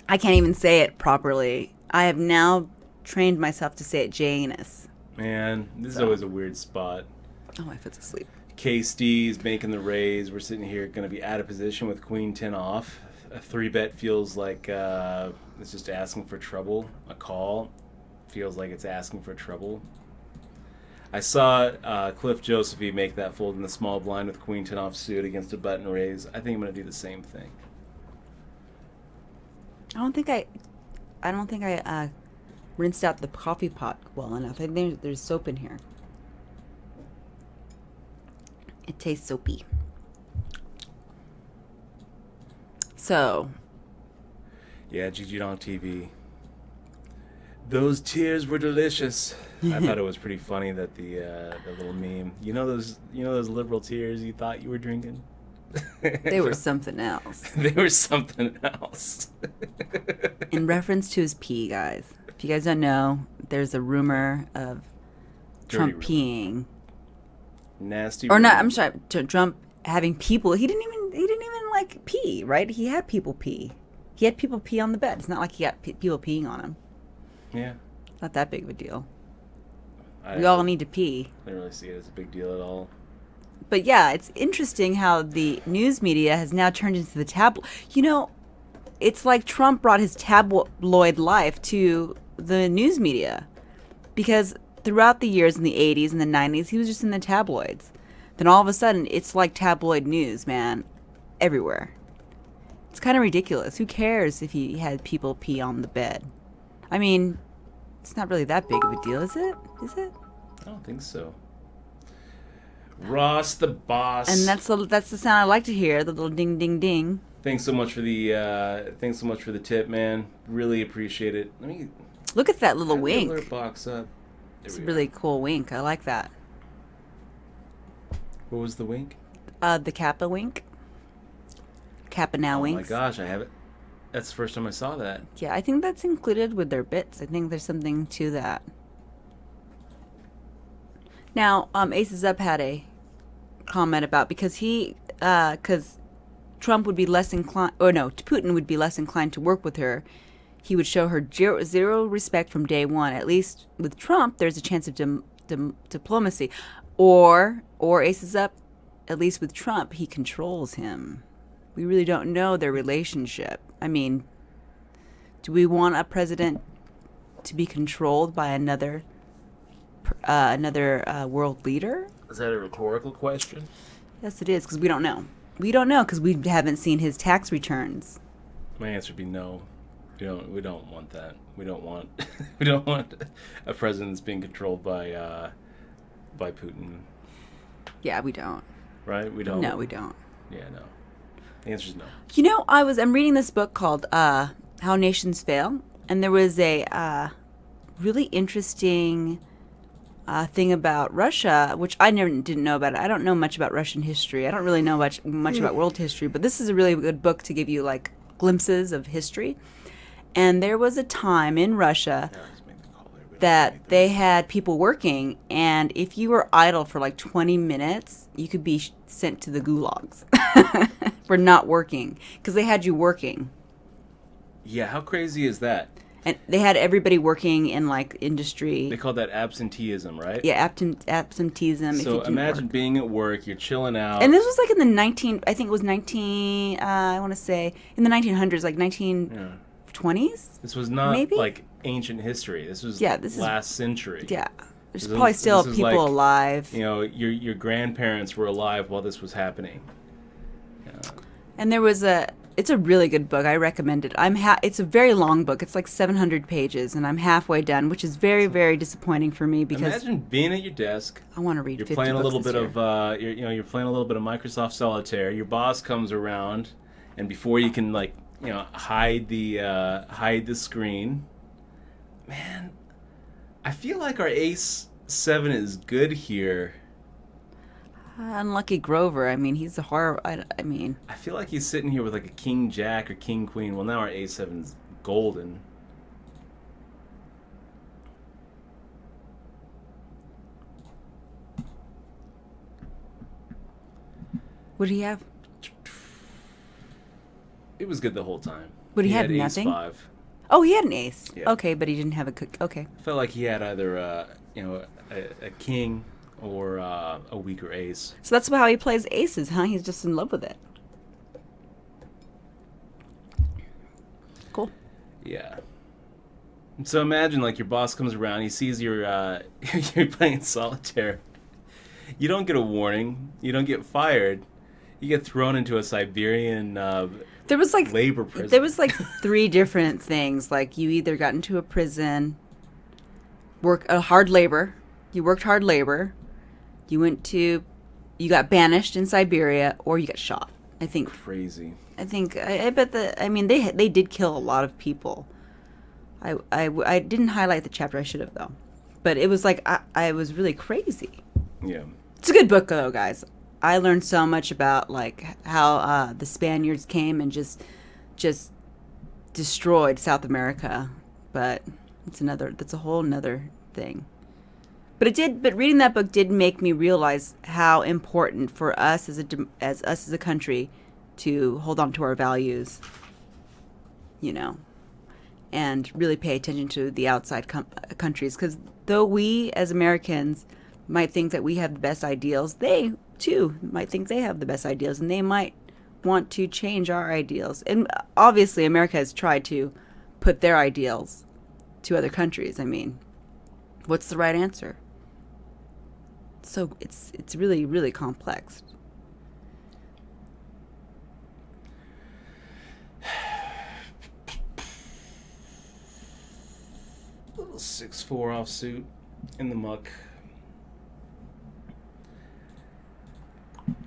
I can't even say it properly. I have now trained myself to say it Janus. Man, this is So. always a weird spot. Oh, my foot's asleep. KST's making the raise. We're sitting here going to be out of position with Queen 10 off. A 3-bet feels like it's just asking for trouble. A call feels like it's asking for trouble. I saw Cliff Josephine make that fold in the small blind with Queen 10 off suit against a button raise. I think I'm going to do the same thing. I don't think I rinsed out the coffee pot well enough. I think there's soap in here. It tastes soapy. So, Yeah, GG on TV. Those tears were delicious. I thought it was pretty funny that the little meme. You know those liberal tears you thought you were drinking? they were something else. They were something else. In reference to his pee, guys. If you guys don't know, there's a rumor of Dirty Trump rumor. peeing. Nasty. Or not, rumor. I'm sorry, Trump having people. He didn't even like pee, right? He had people pee. He had people pee on the bed. It's not like he got people peeing on him. Yeah. Not that big of a deal. I We all need to pee. didn't really see it as a big deal at all. But yeah, it's interesting how the news media has now turned into the tabloid. You know, it's like Trump brought his tabloid life to the news media. Because throughout the years in the 80s and the 90s, he was just in the tabloids. Then all of a sudden, it's like tabloid news, man, everywhere. It's kind of ridiculous. Who cares if he had people pee on the bed? I mean, it's not really that big of a deal, is it? Is it? I don't think so. Ross the boss. And that's the sound I like to hear, the little ding ding ding. Thanks so much for the tip, man. Really appreciate it. Let me Look at that little have the wink. alert box up. There It's a we really go. cool wink. I like that. What was the wink? The Kappa wink. Kappa now Oh my winks. gosh, I have it. That's the first time I saw that. Yeah, I think that's included with their bits. I think there's something to that. Now, Aces Up had a comment about because Trump would be less inclined, or no, Putin would be less inclined to work with her. he would show her zero respect from day one. At least with Trump, there's a chance of diplomacy, or aces up. At least with Trump, he controls him. We really don't know their relationship. I mean, do we want a president to be controlled by another world leader? Is that a rhetorical question? Yes, it is, because we don't know. We don't know because we haven't seen his tax returns. My answer would be no. We don't want that. We don't want we don't want a president that's being controlled by Putin. Yeah, we don't. Right? We don't. No, we don't. Yeah, no. The answer is no. You know, I'm reading this book called How Nations Fail, and there was a really interesting thing about Russia, which I didn't know about. I don't know much about Russian history. I don't really know much about world history, but this is a really good book to give you like glimpses of history. And there was a time in Russia that they had people working, and if you were idle for like 20 minutes, you could be sent to the gulags for not working, because they had you working. Yeah, how crazy is that? And they had everybody working in like industry. They call that absenteeism, right? Yeah, absenteeism. So imagine being at work, you're chilling out. And this was like in the I want to say in the 1900s, like 1920s? This was not maybe? like ancient history. This was last century. Yeah. There's probably still people like, alive. You know, your grandparents were alive while this was happening. And there was it's a really good book. I recommend it. It's a very long book. It's like 700 pages, and I'm halfway done, which is very, very disappointing for me because imagine being at your desk. I want to read. You're 50 playing a little books bit of you're playing a little bit of Microsoft Solitaire. Your boss comes around, and before you can hide the screen, man, I feel like our Ace 7 is good here. Unlucky Grover. I mean, he's a horror. I mean, I feel like he's sitting here with like a King Jack or King Queen. Well, now our A7's golden. What did he have? It was good the whole time. But he had nothing. Ace 5. Oh, he had an ace. Yeah. Okay, but he didn't have a cook. Okay. I felt like he had either a king or a weaker ace. So that's how he plays aces, huh? He's just in love with it. Cool. Yeah. So imagine like your boss comes around, he sees you're playing solitaire. You don't get a warning. You don't get fired. You get thrown into a Siberian there was like labor prison. There was like 3 different things. Like you either got into a prison, hard labor. You worked hard labor. You got banished in Siberia, or you got shot. I think. Crazy. I bet they did kill a lot of people. I didn't highlight the chapter. I should have though, but it was like I was really crazy. Yeah. It's a good book though, guys. I learned so much about like how the Spaniards came and just destroyed South America, but that's a whole nother thing. But reading that book did make me realize how important for us as a country to hold on to our values, and really pay attention to the outside countries. Because though we as Americans might think that we have the best ideals, they too might think they have the best ideals, and they might want to change our ideals. And obviously, America has tried to put their ideals to other countries. I mean, what's the right answer? So it's really, really complex. Little 6'4" offsuit in the muck.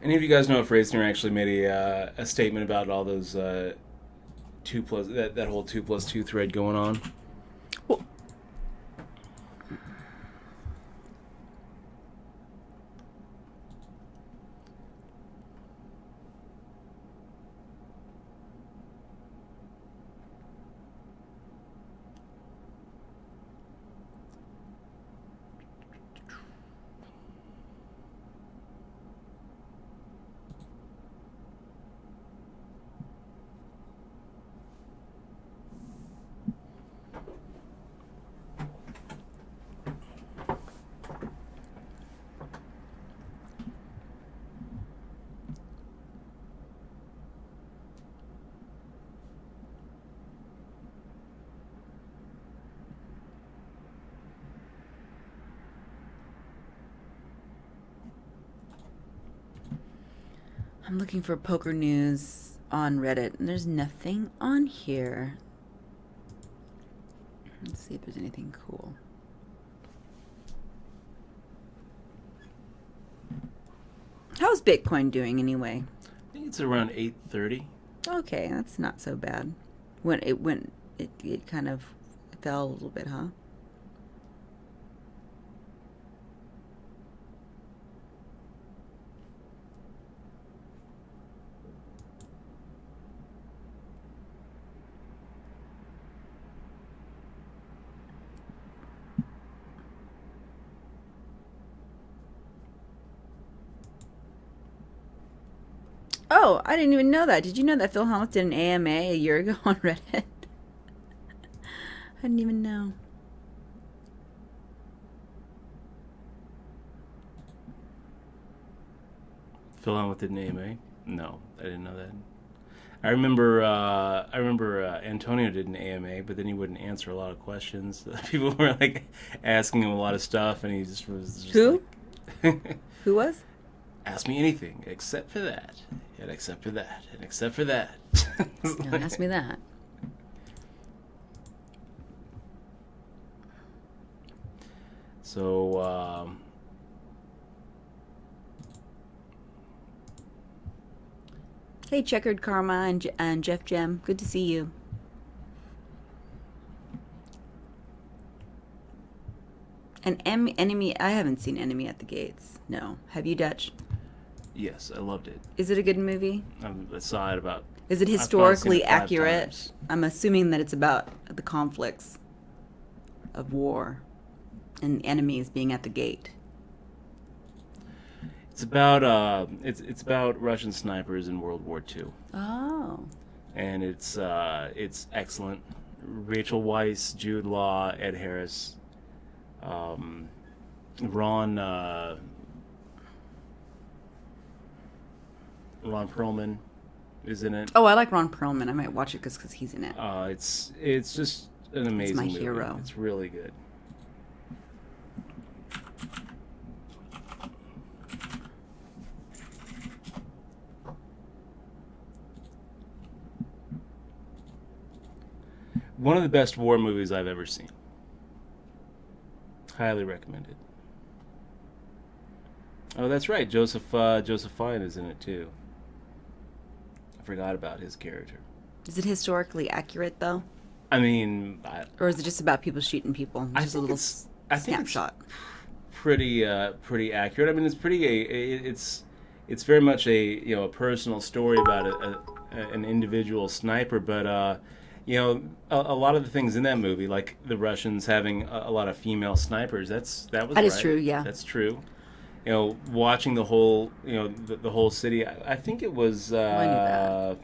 Any of you guys know if Reisner actually made a statement about all those 2+ that whole 2+2 thread going on? Well, I'm looking for poker news on Reddit, and there's nothing on here. Let's see if there's anything cool. How's Bitcoin doing anyway? I think it's around 8:30. Okay, that's not so bad. It kind of fell a little bit, huh? Oh, I didn't even know that. Did you know that Phil Hellmuth did an AMA a year ago on Reddit? I didn't even know. Phil Hellmuth did an AMA? No, I didn't know that. I remember Antonio did an AMA, but then he wouldn't answer a lot of questions. People were like asking him a lot of stuff, and he just was just Who? like, Who was? ask me anything except for that, and except for that, and except for that. Don't ask me that. So, Hey, Checkered Karma and Jeff Gem. Good to see you. Enemy. I haven't seen Enemy at the Gates. No. Have you, Dutch? yes, I loved it. Is it a good movie? I saw it about. Is it I've probably seen historically it 5 accurate? times. I'm assuming that it's about the conflicts of war and enemies being at the gate. It's about it's about Russian snipers in World War II, Oh. and it's excellent. Rachel Weisz, Jude Law, Ed Harris, Ron Perlman is in it. Oh, I like Ron Perlman. I might watch it because he's in it. It's just an amazing my movie. hero. It's really good. One of the best war movies I've ever seen. Highly recommended. Oh, that's right. Joseph Fiennes is in it too. I forgot about his character. Is it historically accurate though, I mean, or is it just about people shooting people? I Just a think little I think it's snapshot. pretty accurate. I mean, it's very much a personal story about an individual sniper, but a lot of the things in that movie, like the Russians having a lot of female snipers, that was That is right. true, yeah. That's true. Watching the whole the whole city. I think it was I knew that.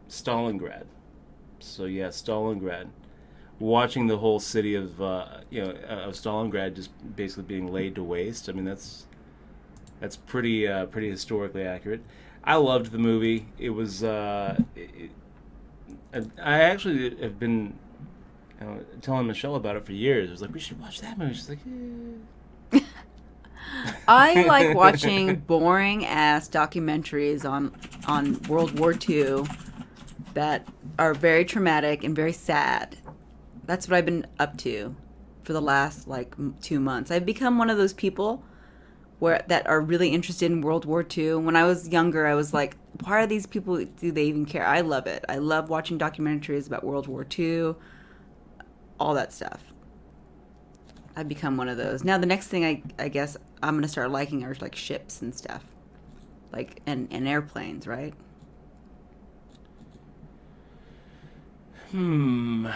Stalingrad. So yeah, Stalingrad. Watching the whole city of of Stalingrad just basically being laid to waste. I mean, that's pretty historically accurate. I loved the movie. It was I actually have been telling Michelle about it for years. I was like, we should watch that movie. She's like, I like watching boring ass documentaries on World War II that are very traumatic and very sad. That's what I've been up to for the last 2 months. I've become one of those people that are really interested in World War II. When I was younger, I was like, why are these people, do they even care? I love it. I love watching documentaries about World War II, all that stuff. I've become one of those. Now the next thing I guess I'm going to start liking are like ships and stuff. And airplanes, right? Oh.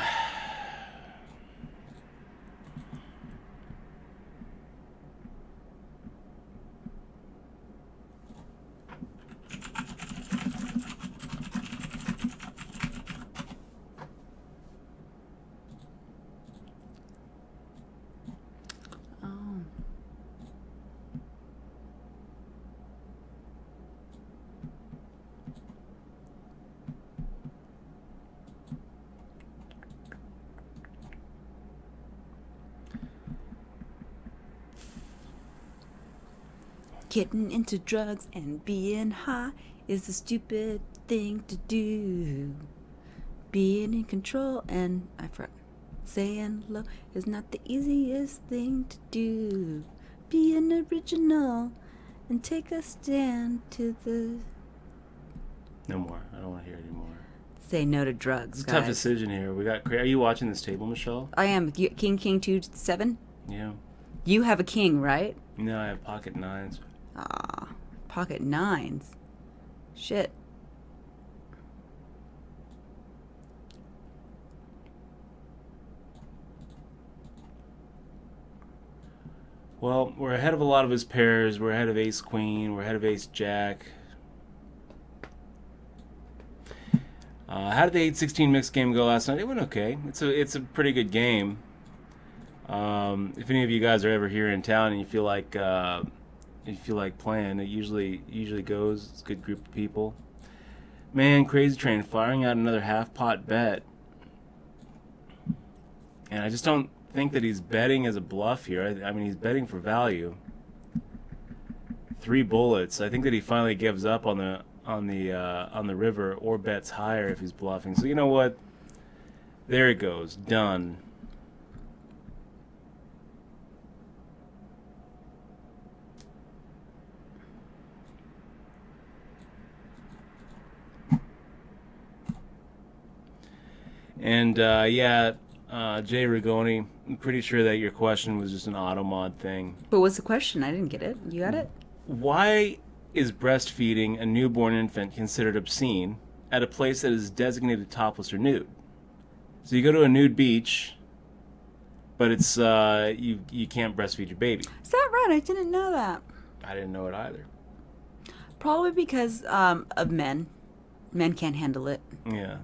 Getting into drugs and being high is a stupid thing to do. Being in control and saying low is not the easiest thing to do. Be an original and take a stand to the... No more. I don't want to hear it anymore. Say no to drugs, It's a guys. tough decision here. Are you watching this table, Michelle? I am. King 2-7? Yeah. You have a king, right? No, I have pocket nines. Ah, pocket nines. Shit. Well, we're ahead of a lot of his pairs. We're ahead of ace queen. We're ahead of ace jack. How did the 8-16 mixed game go last night? It went okay. It's a pretty good game. If any of you guys are ever here in town and you feel like playing, it usually goes. It's a good group of people. Man, Crazy Train firing out another half pot bet, and I just don't think that he's betting as a bluff here. I mean, he's betting for value. 3 bullets. I think that he finally gives up on the river or bets higher if he's bluffing. So you know what? There it goes. Done. And Jay Rigoni, I'm pretty sure that your question was just an auto mod thing. But what's the question? I didn't get it. You got it? Why is breastfeeding a newborn infant considered obscene at a place that is designated topless or nude? So you go to a nude beach, but it's you can't breastfeed your baby. Is that right? I didn't know that. I didn't know it either. Probably because of men. Men can't handle it. Yeah.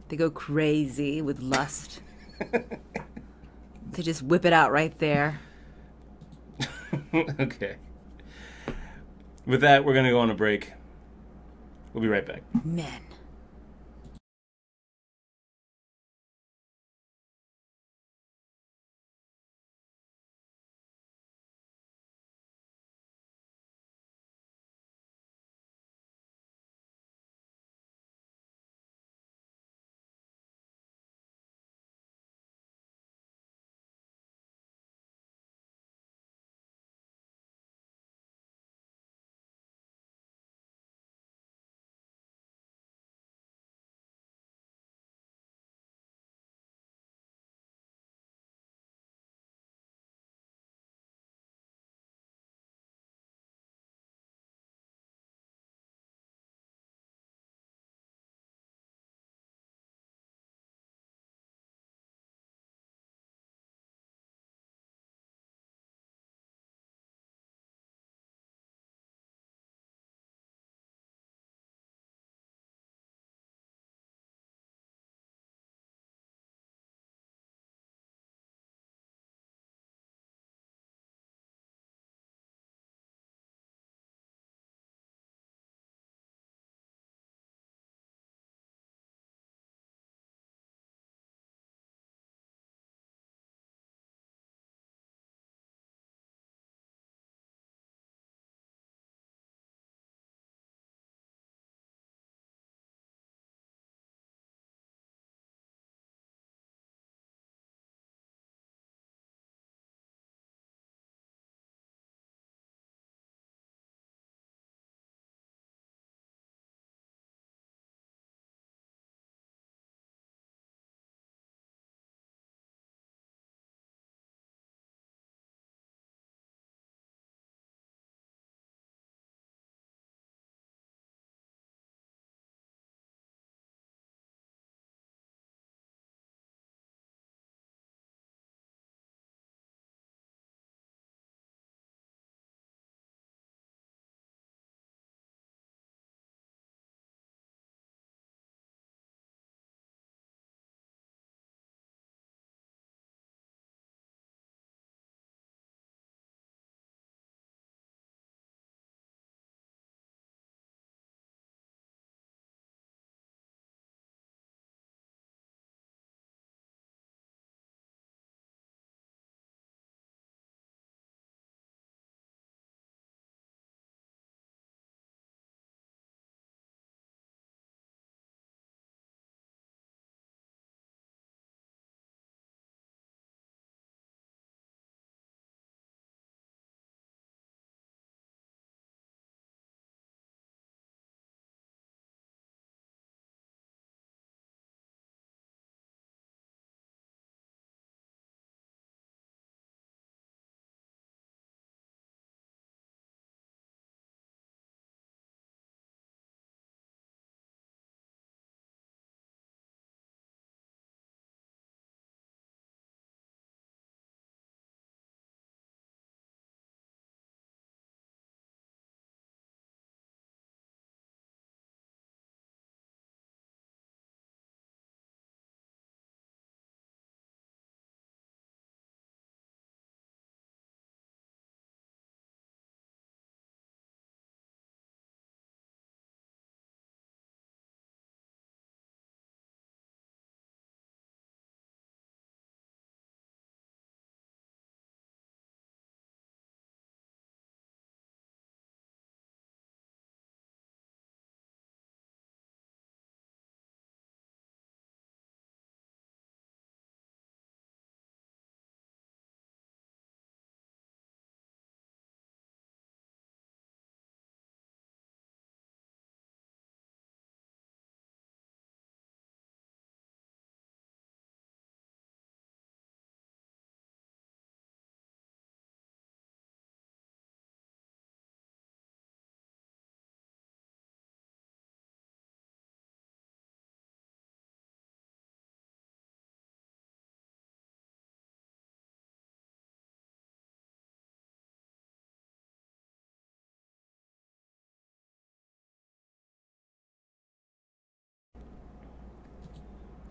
They go crazy with lust. They just whip it out right there. Okay. With that, we're going to go on a break. We'll be right back. Men.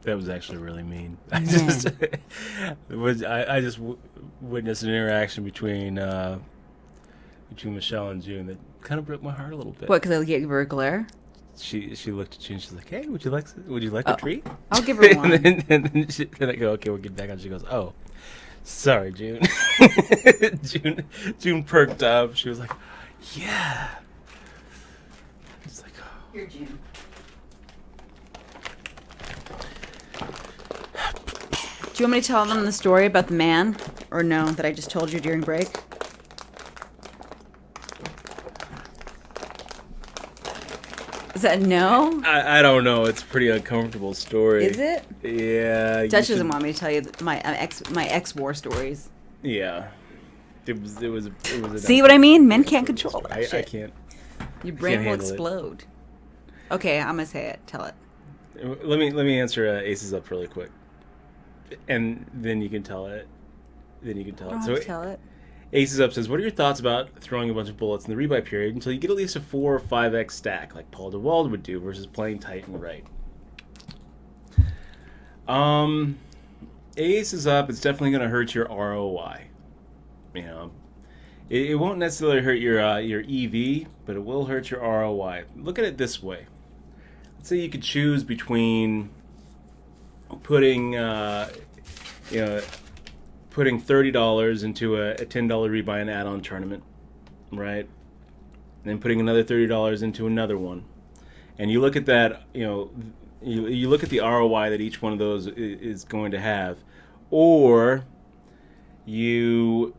That was actually really mean. Man. I just witnessed an interaction between Michelle and June that kind of broke my heart a little bit. What? Because I gave her a glare. She looked at you and she's like, "Hey, would you like a treat?" I'll give her one. and then I go, "Okay, we'll get back on." She goes, "Oh, sorry, June." June perked up. She was like, "Yeah." It's like, oh. Here, June. Do you want me to tell them the story about the man, or no? That I just told you during break. Is that no? I don't know. It's a pretty uncomfortable story. Is it? Yeah. Dutch doesn't want me to tell you my ex war stories. Yeah. It was a See what I mean? Men can't control that I shit. can't. Your brain will handle it. explode. Okay, I'm gonna say it. Tell it. Let me answer Aces Up really quick, and then you can tell it. So Tell it. Aces Up says, "What are your thoughts about throwing a bunch of bullets in the rebuy period until you get at least a 4 or 5x stack, like Paul DeWald would do, versus playing tight and right?" Aces Up, it's definitely going to hurt your ROI. You know, it won't necessarily hurt your EV, but it will hurt your ROI. Look at it this way. Let's say you could choose between putting putting $30 into a $10 rebuy and add-on tournament, right? And then putting another $30 into another one. And you look at that, you look at the ROI that each one of those is going to have. Or you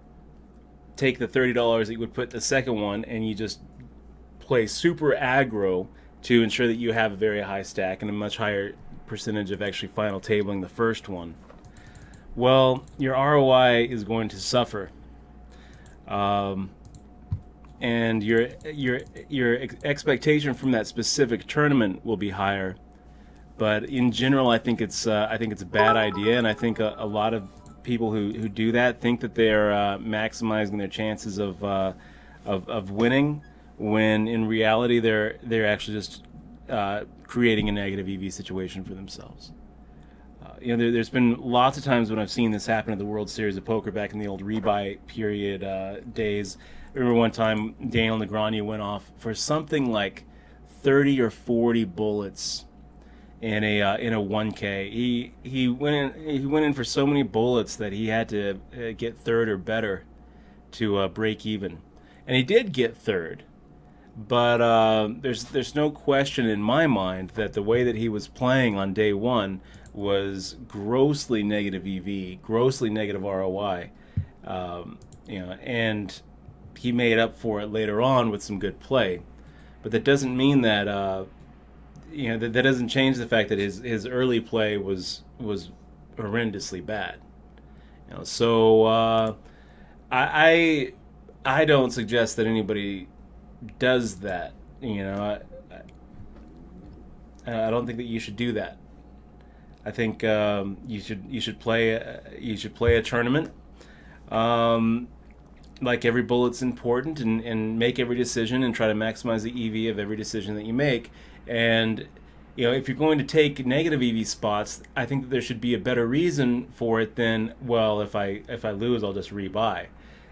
take the $30 that you would put in the second one and you just play super aggro to ensure that you have a very high stack and a much higher percentage of actually final tabling the first one. Well, your ROI is going to suffer, and your expectation from that specific tournament will be higher. But in general, I think it's a bad idea, and I think a lot of people who do that think that they're maximizing their chances of winning, when in reality they're actually just creating a negative EV situation for themselves. There's been lots of times when I've seen this happen at the World Series of Poker back in the old rebuy period days. I remember one time Daniel Negreanu went off for something like 30 or 40 bullets in a 1K. He went in for so many bullets that he had to get third or better to break even, and he did get third. But there's no question in my mind that the way that he was playing on day one was grossly negative EV, grossly negative ROI, and he made up for it later on with some good play. But that doesn't mean that that doesn't change the fact that his early play was horrendously bad. So I don't suggest that anybody does that. I don't think that you should do that. I think you should play a tournament. Like every bullet's important, and make every decision and try to maximize the EV of every decision that you make. And if you're going to take negative EV spots, I think that there should be a better reason for it than, well, if I lose, I'll just rebuy.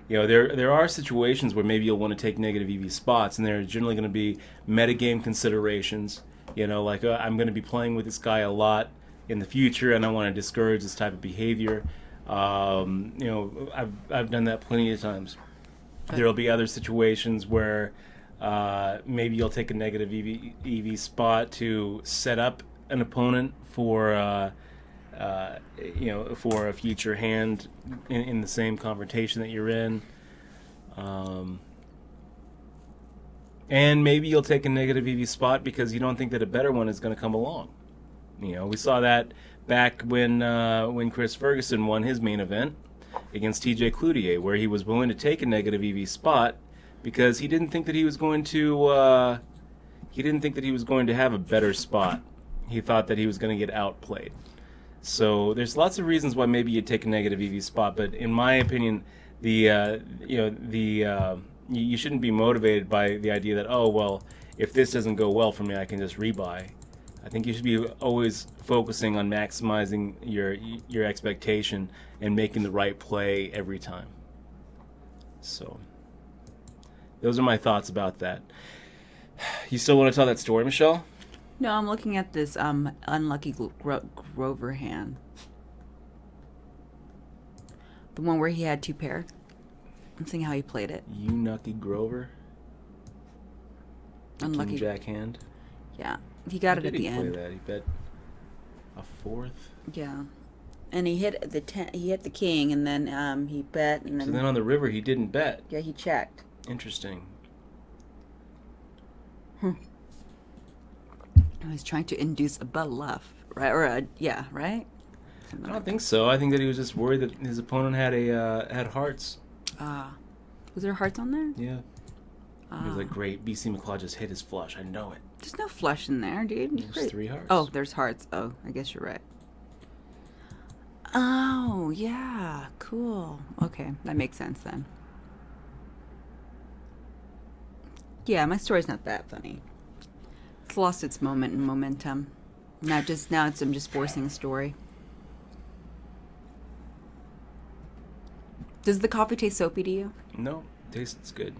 There are situations where maybe you'll want to take negative EV spots, and there are generally going to be metagame considerations. Like I'm going to be playing with this guy a lot in the future, and I want to discourage this type of behavior. I've done that plenty of times. There'll be other situations where maybe you'll take a negative EV spot to set up an opponent for for a future hand in the same confrontation that you're in. And maybe you'll take a negative EV spot because you don't think that a better one is going to come along. We saw that back when Chris Ferguson won his main event against TJ Cloutier, where he was willing to take a negative EV spot because he didn't think that he was going to have a better spot. He thought that he was going to get outplayed. So there's lots of reasons why maybe you'd take a negative EV spot, but in my opinion, you shouldn't be motivated by the idea that, oh well, if this doesn't go well for me, I can just rebuy. I think you should be always focusing on maximizing your expectation and making the right play every time. So, those are my thoughts about that. You still want to tell that story, Michelle? No, I'm looking at this unlucky Grover hand. The one where he had two pair. I'm seeing how he played it. Unlucky Grover. Unlucky King Jack hand. Yeah, he got it at the Play end. that? He bet a fourth. Yeah, and he hit the he hit the king, and then he bet, and So then on the river he didn't bet. yeah, he checked. Interesting. I was trying to induce a bluff, right? Or a yeah, right? I don't think so. I think that he was just worried that his opponent had hearts. Was there hearts on there? Yeah. He was like, great, BC McClaw just hit his flush. I know it. There's no flush in there, dude. There's 3 hearts. Oh, there's hearts. Oh, I guess you're right. Oh, yeah. Cool. Okay, that makes sense then. Yeah, my story's not that funny. It's lost its moment and momentum. I'm just forcing a story. Does the coffee taste soapy to you? No, tastes good.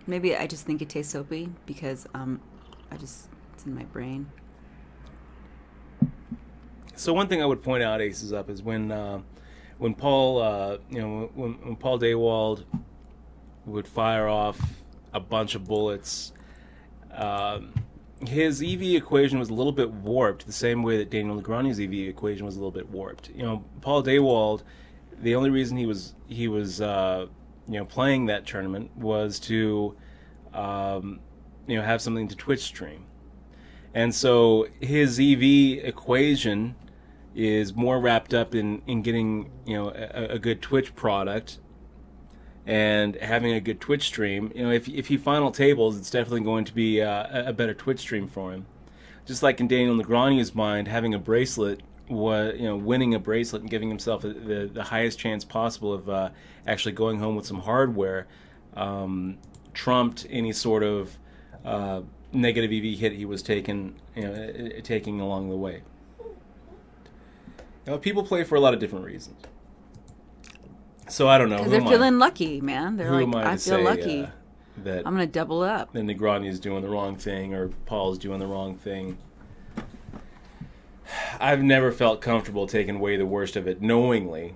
Maybe I just think it tastes soapy because it's in my brain. So one thing I would point out, Aces Up, is when Paul, when Paul Daywald would fire off a bunch of bullets, his EV equation was a little bit warped, the same way that Daniel Negreanu's EV equation was a little bit warped. Paul Daywald, the only reason he was playing that tournament was to have something to Twitch stream. And so his EV equation is more wrapped up in getting a good Twitch product and having a good Twitch stream. If he final tables, it's definitely going to be a better Twitch stream for him. Just like in Daniel Negreanu's mind, having a bracelet winning a bracelet and giving himself the highest chance possible of actually going home with some hardware trumped any sort of negative EV hit he was taking along the way. People play for a lot of different reasons. So I don't know. Because they're feeling lucky, man. They're like, I feel lucky. That I'm going to double up. Then Negreanu's doing the wrong thing or Paul's doing the wrong thing. I've never felt comfortable taking away the worst of it knowingly,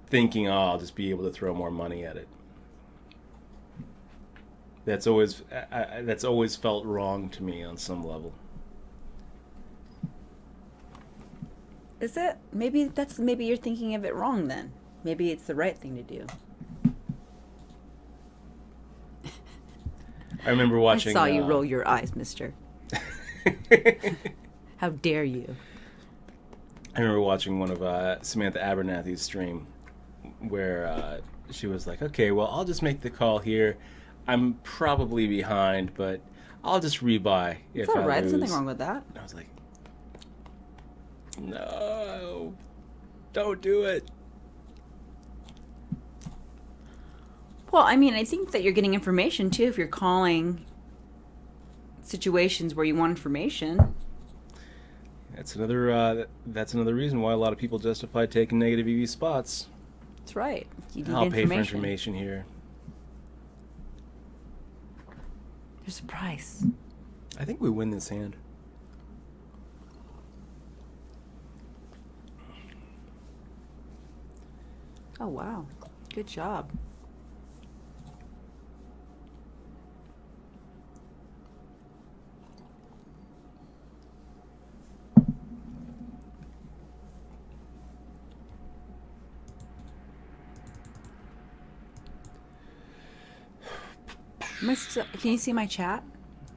thinking, I'll just be able to throw more money at it. That's always felt wrong to me on some level. Is it? Maybe you're thinking of it wrong then. Maybe it's the right thing to do. I remember watching... I saw you roll your eyes, mister. How dare you? I remember watching one of Samantha Abernathy's stream where she was like, okay, well, I'll just make the call here. I'm probably behind, but I'll just rebuy if I lose. It's all right. There's nothing wrong with that. And I was like, no, don't do it. Well, I mean, I think that you're getting information, too, if you're calling situations where you want information. That's another reason why a lot of people justify taking negative EV spots. That's right. You need I'll pay for information here. There's a price. I think we win this hand. Oh, wow. Good job. Can you see my chat?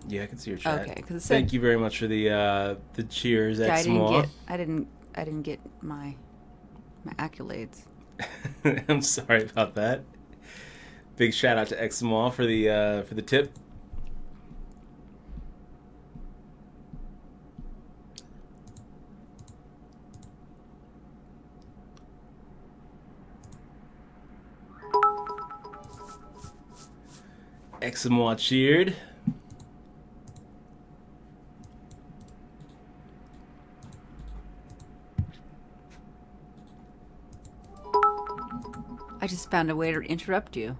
Yeah, I can see your chat. Okay, because thank you very much for the cheers. Yeah, I didn't get my accolades. I'm sorry about that. Big shout out to Examol for the tip. Examol cheered. I just found a way to interrupt you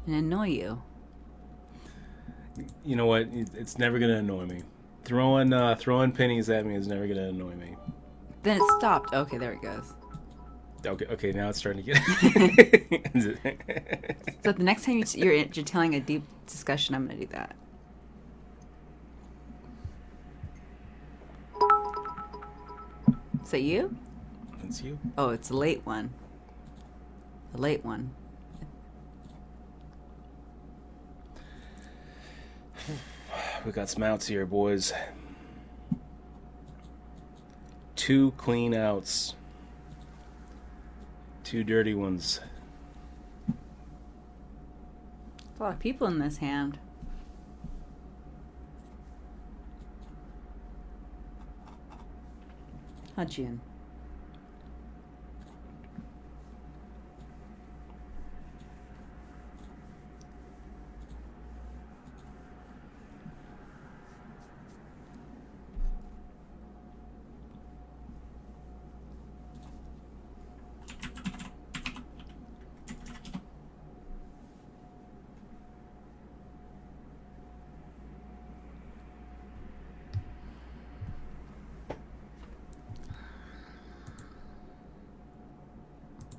and annoy you. You know what? It's never gonna annoy me. Throwing pennies at me is never gonna annoy me. Then it stopped. Okay, there it goes. Okay, now it's starting to get. So the next time you're telling a deep discussion, I'm going to do that. Is that you? It's you. Oh, it's a late one. A late one. We got some outs here, boys. 2 clean outs. 2 dirty ones. There's a lot of people in this hand. Hutchin.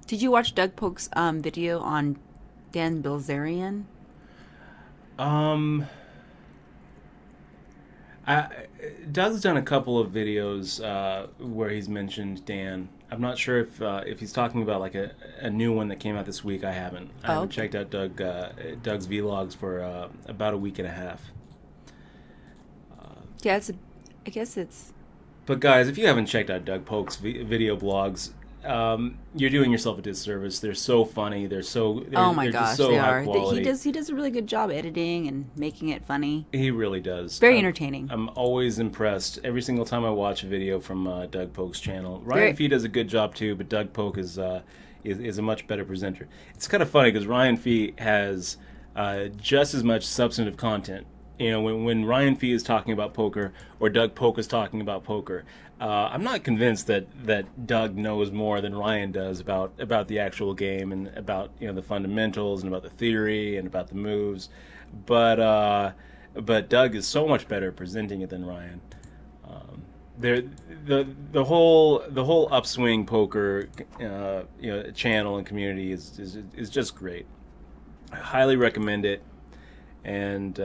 Did you watch Doug Polk's video on Dan Bilzerian? Doug's done a couple of videos where he's mentioned Dan. I'm not sure if he's talking about like a new one that came out this week. I haven't checked out Doug's vlogs for about a week and a half. Yeah, I guess it's. But guys, if you haven't checked out Doug Polk's video blogs, you're doing yourself a disservice. They're so funny. Oh my gosh, just so they high are. quality. He does a really good job editing and making it funny. He really does. Very entertaining. I'm always impressed every single time I watch a video from Doug Polk's channel. Ryan Fee does a good job too, but Doug Polk is a much better presenter. It's kind of funny because Ryan Fee has just as much substantive content. You know, when Ryan Fee is talking about poker or Doug Polk is talking about poker, I'm not convinced that Doug knows more than Ryan does about the actual game and about the fundamentals and about the theory and about the moves, but Doug is so much better presenting it than Ryan. The whole Upswing Poker channel and community is just great. I highly recommend it, and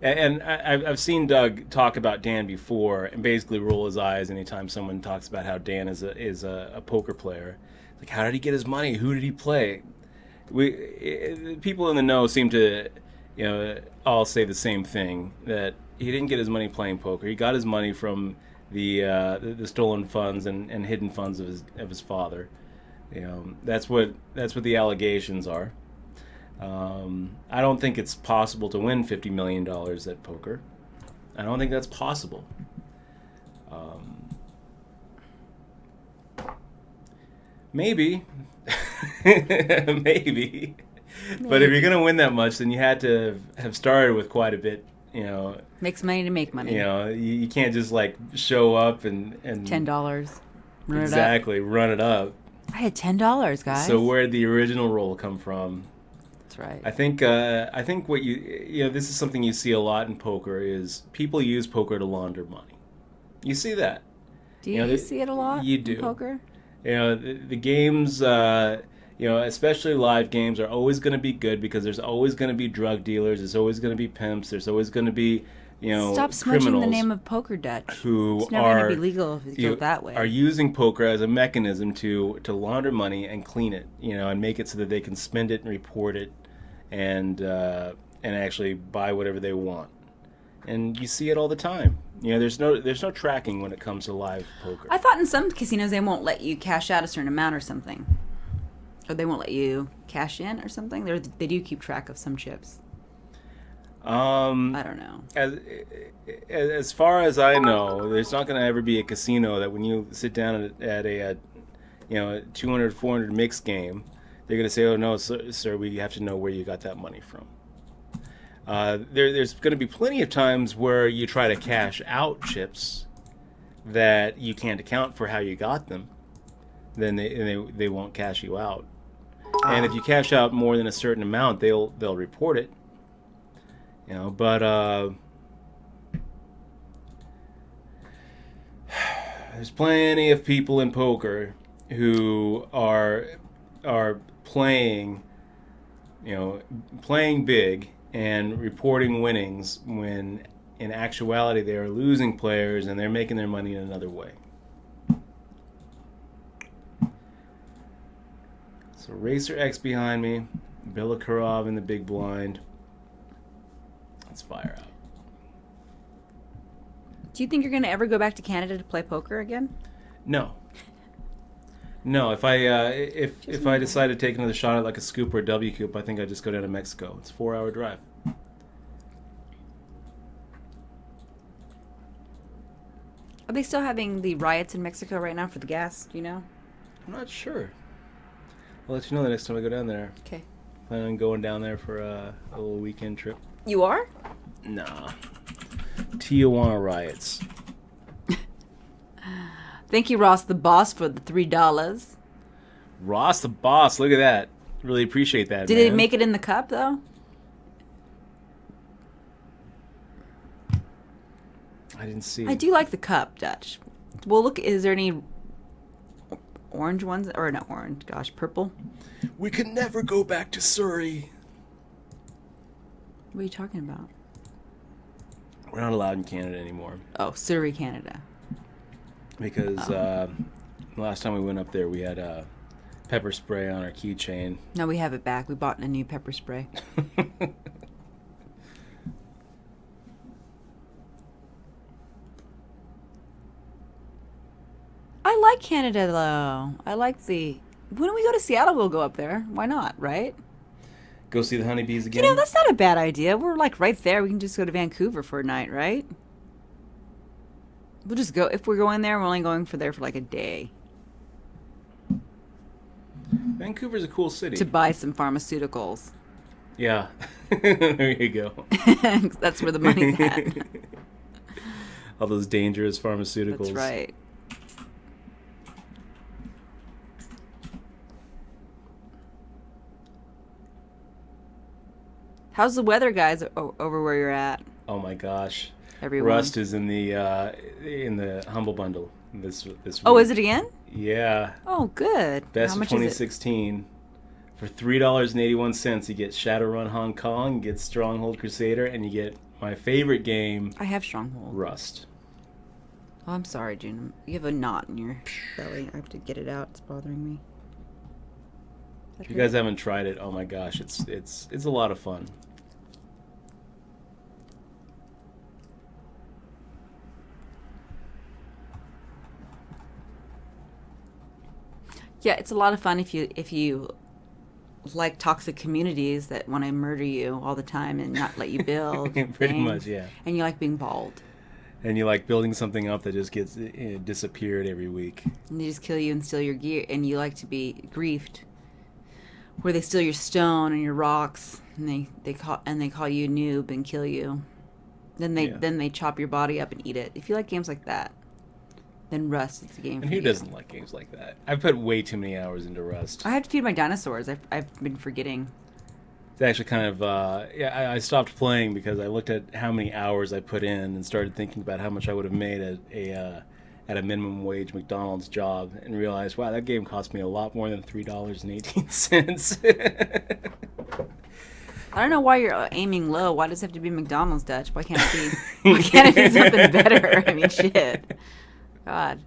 I've seen Doug talk about Dan before and basically roll his eyes anytime someone talks about how Dan is a poker player. Like, how did he get his money? Who did he play? People in the know seem to, all say the same thing, that he didn't get his money playing poker. He got his money from the stolen funds and hidden funds of his father. That's what the allegations are. I don't think it's possible to win $50 million at poker. I don't think that's possible. Maybe. Maybe. But if you're going to win that much, then you had to have started with quite a bit, Makes money to make money. You can't just like show up and $10. Run it up. I had $10, guys. So where'd the original roll come from? That's right. I think what this is something you see a lot in poker is people use poker to launder money. You see that. Do you see it a lot? You do. In poker? The games, especially live games, are always going to be good because there's always going to be drug dealers, there's always going to be pimps, there's always going to be Stop smudging criminals the name of poker, Dutch. Who it's never going to be legal if you go that way. Are using poker as a mechanism to launder money and clean it, and make it so that they can spend it and report it, and actually buy whatever they want. And you see it all the time. There's no tracking when it comes to live poker. I thought in some casinos they won't let you cash out a certain amount or something, or they won't let you cash in or something. They do keep track of some chips. I don't know. As far as I know, there's not going to ever be a casino that when you sit down at a 200, 400 mixed game, they're going to say, "Oh no, sir, we have to know where you got that money from." There's going to be plenty of times where you try to cash out chips that you can't account for how you got them. then they won't cash you out. And if you cash out more than a certain amount, they'll report it. But there's plenty of people in poker who are playing, playing big and reporting winnings when in actuality they are losing players and they're making their money in another way. So Racer X behind me, Bilakarov in the big blind. Let's fire out. Do you think you're going to ever go back to Canada to play poker again? No. If I decide to take another shot at like a scoop or a W coop, I think I just go down to Mexico. It's a 4-hour drive. Are they still having the riots in Mexico right now for the gas? Do you know? I'm not sure. I'll let you know the next time I go down there. Okay. Plan on going down there for a little weekend trip. You are? Nah. Tijuana riots. Thank you, Ross the Boss, for the $3. Ross the Boss, look at that. Really appreciate that, Did man. they make it in the cup, though? I didn't see. I do like the cup, Dutch. Well, look, is there any orange ones? Or not orange, gosh, purple? We can never go back to Surrey. What are you talking about? We're not allowed in Canada anymore. Oh, Surrey, Canada. Because last time we went up there, we had pepper spray on our keychain. No, we have it back. We bought a new pepper spray. I like Canada, though. I like the... When we go to Seattle, we'll go up there. Why not, right? Go see the honeybees again? You know, that's not a bad idea. We're like right there. We can just go to Vancouver for a night, right? We'll just go. If we're going there, we're only going for like a day. Vancouver's a cool city. To buy some pharmaceuticals. Yeah. There you go. That's where the money's at. All those dangerous pharmaceuticals. That's right. How's the weather, guys, over where you're at? Oh my gosh. Everyone. Rust is in the Humble Bundle this week. Oh, is it again? Yeah. Oh, good. Best How of much 2016. For $3.81, you get Shadowrun Hong Kong, you get Stronghold Crusader, and you get my favorite game, I have Stronghold. Rust. Oh, I'm sorry, June. You have a knot in your belly. I have to get it out. It's bothering me. If you guys haven't tried it, oh my gosh, it's a lot of fun. Yeah, it's a lot of fun if you like toxic communities that want to murder you all the time and not let you build. Pretty things. much, yeah. And you like being bald. And you like building something up that just gets disappeared every week. And they just kill you and steal your gear. And you like to be griefed, where they steal your stone and your rocks, and they call you a noob and kill you. Then they chop your body up and eat it. If you like games like that, then Rust is the game for you. And who doesn't like games like that? I've put way too many hours into Rust. I have to feed my dinosaurs. I've been forgetting. It's actually kind of I stopped playing because I looked at how many hours I put in and started thinking about how much I would have made at a minimum wage McDonald's job, and realized, wow, that game cost me a lot more than $3.18. I don't know why you're aiming low. Why does it have to be McDonald's, Dutch? Why can't it be something better? I mean, shit. God.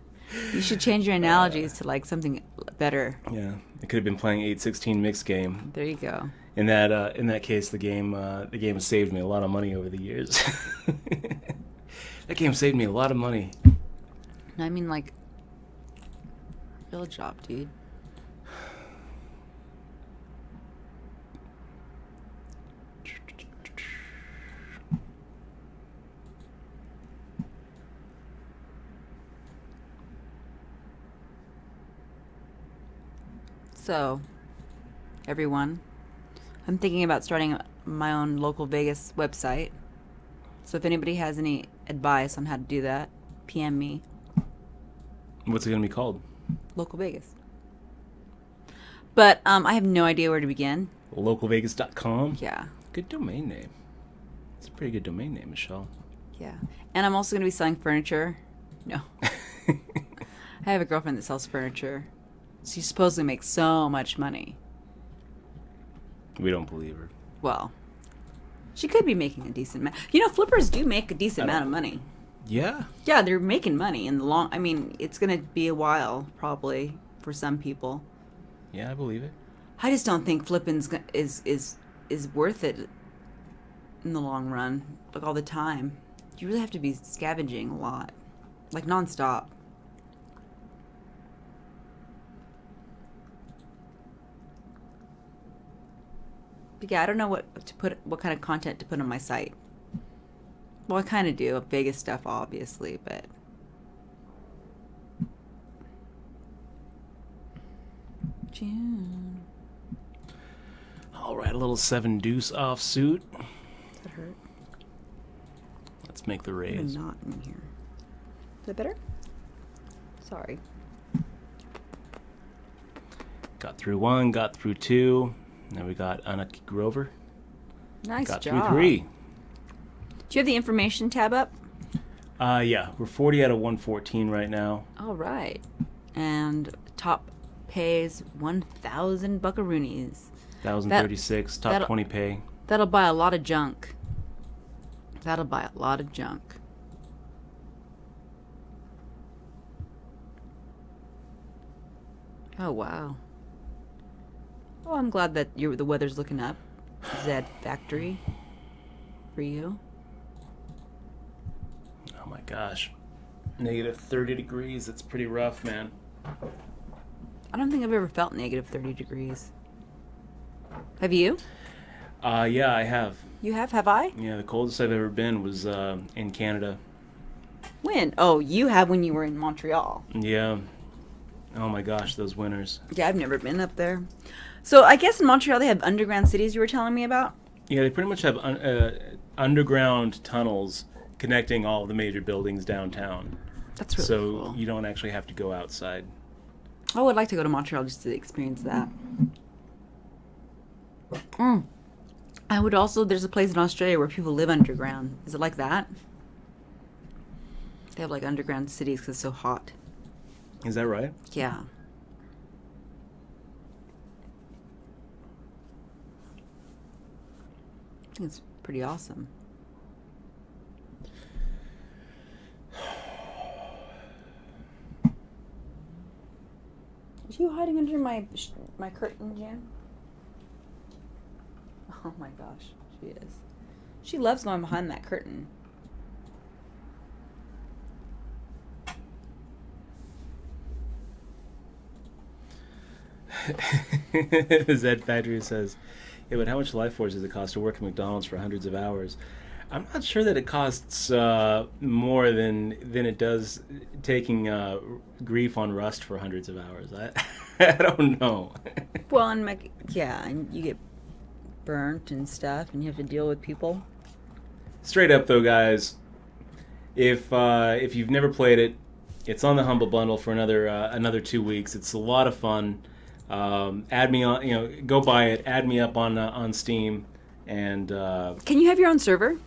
You should change your analogies to like something better. Yeah, I could have been playing 8/16 mixed game. There you go. In that case, the game saved me a lot of money over the years. That game saved me a lot of money. No, I mean like real job, dude. So, everyone, I'm thinking about starting my own local Vegas website. So if anybody has any advice on how to do that, PM me. What's it going to be called? Local Vegas. But I have no idea where to begin. Localvegas.com. Yeah. Good domain name. It's a pretty good domain name, Michelle. Yeah. And I'm also going to be selling furniture. No. I have a girlfriend that sells furniture. She supposedly makes so much money. We don't believe her. Well, she could be making a decent amount. Flippers do make a decent amount of money. Yeah. Yeah, they're making money in the long... I mean, it's going to be a while, probably, for some people. Yeah, I believe it. I just don't think flipping's is worth it in the long run, like all the time. You really have to be scavenging a lot, like nonstop. But yeah, I don't know what kind of content to put on my site. Well, I kind of do Vegas stuff, obviously, but. June. All right, a little 7 deuce offsuit. Does that hurt? Let's make the There's raise. a knot in here. Is that better? Sorry. Got through 1, got through 2. Now we got Unlucky Grover. Nice Got job. through 3. Do you have the information tab up? Yeah, we're 40 out of 114 right now. All right. And top pays 1,000 buckaroonies. 1,036, top that'll- 20 pay. That'll buy a lot of junk. That'll buy a lot of junk. Oh, wow. Oh, I'm glad that the weather's looking up. Zed Factory. For you. Oh my gosh. Negative 30 degrees. That's pretty rough, man. I don't think I've ever felt negative 30 degrees. Have you? Yeah, I have. You have I? Yeah, the coldest I've ever been was in Canada. When? Oh, you have when you were in Montreal. Yeah. Oh my gosh, those winters. Yeah, I've never been up there. So I guess in Montreal they have underground cities you were telling me about? Yeah, they pretty much have underground tunnels connecting all the major buildings downtown. That's really So cool. you don't actually have to go outside. I would like to go to Montreal just to experience that. I would also, there's a place in Australia where people live underground. Is it like that? They have like underground cities because it's so hot. Is that right? Yeah. I think it's pretty awesome. Is you hiding under my curtain, Jan? Oh my gosh, she is. She loves going behind that curtain. Zed Factory says, yeah, but how much life force does it cost to work at McDonald's for hundreds of hours? I'm not sure that it costs more than it does taking grief on Rust for hundreds of hours. I don't know. Well, and and you get burnt and stuff, and you have to deal with people. Straight up though, guys, if you've never played it, it's on the Humble Bundle for another 2 weeks. It's a lot of fun. Add me on, go buy it. Add me up on Steam, and Can you have your own server?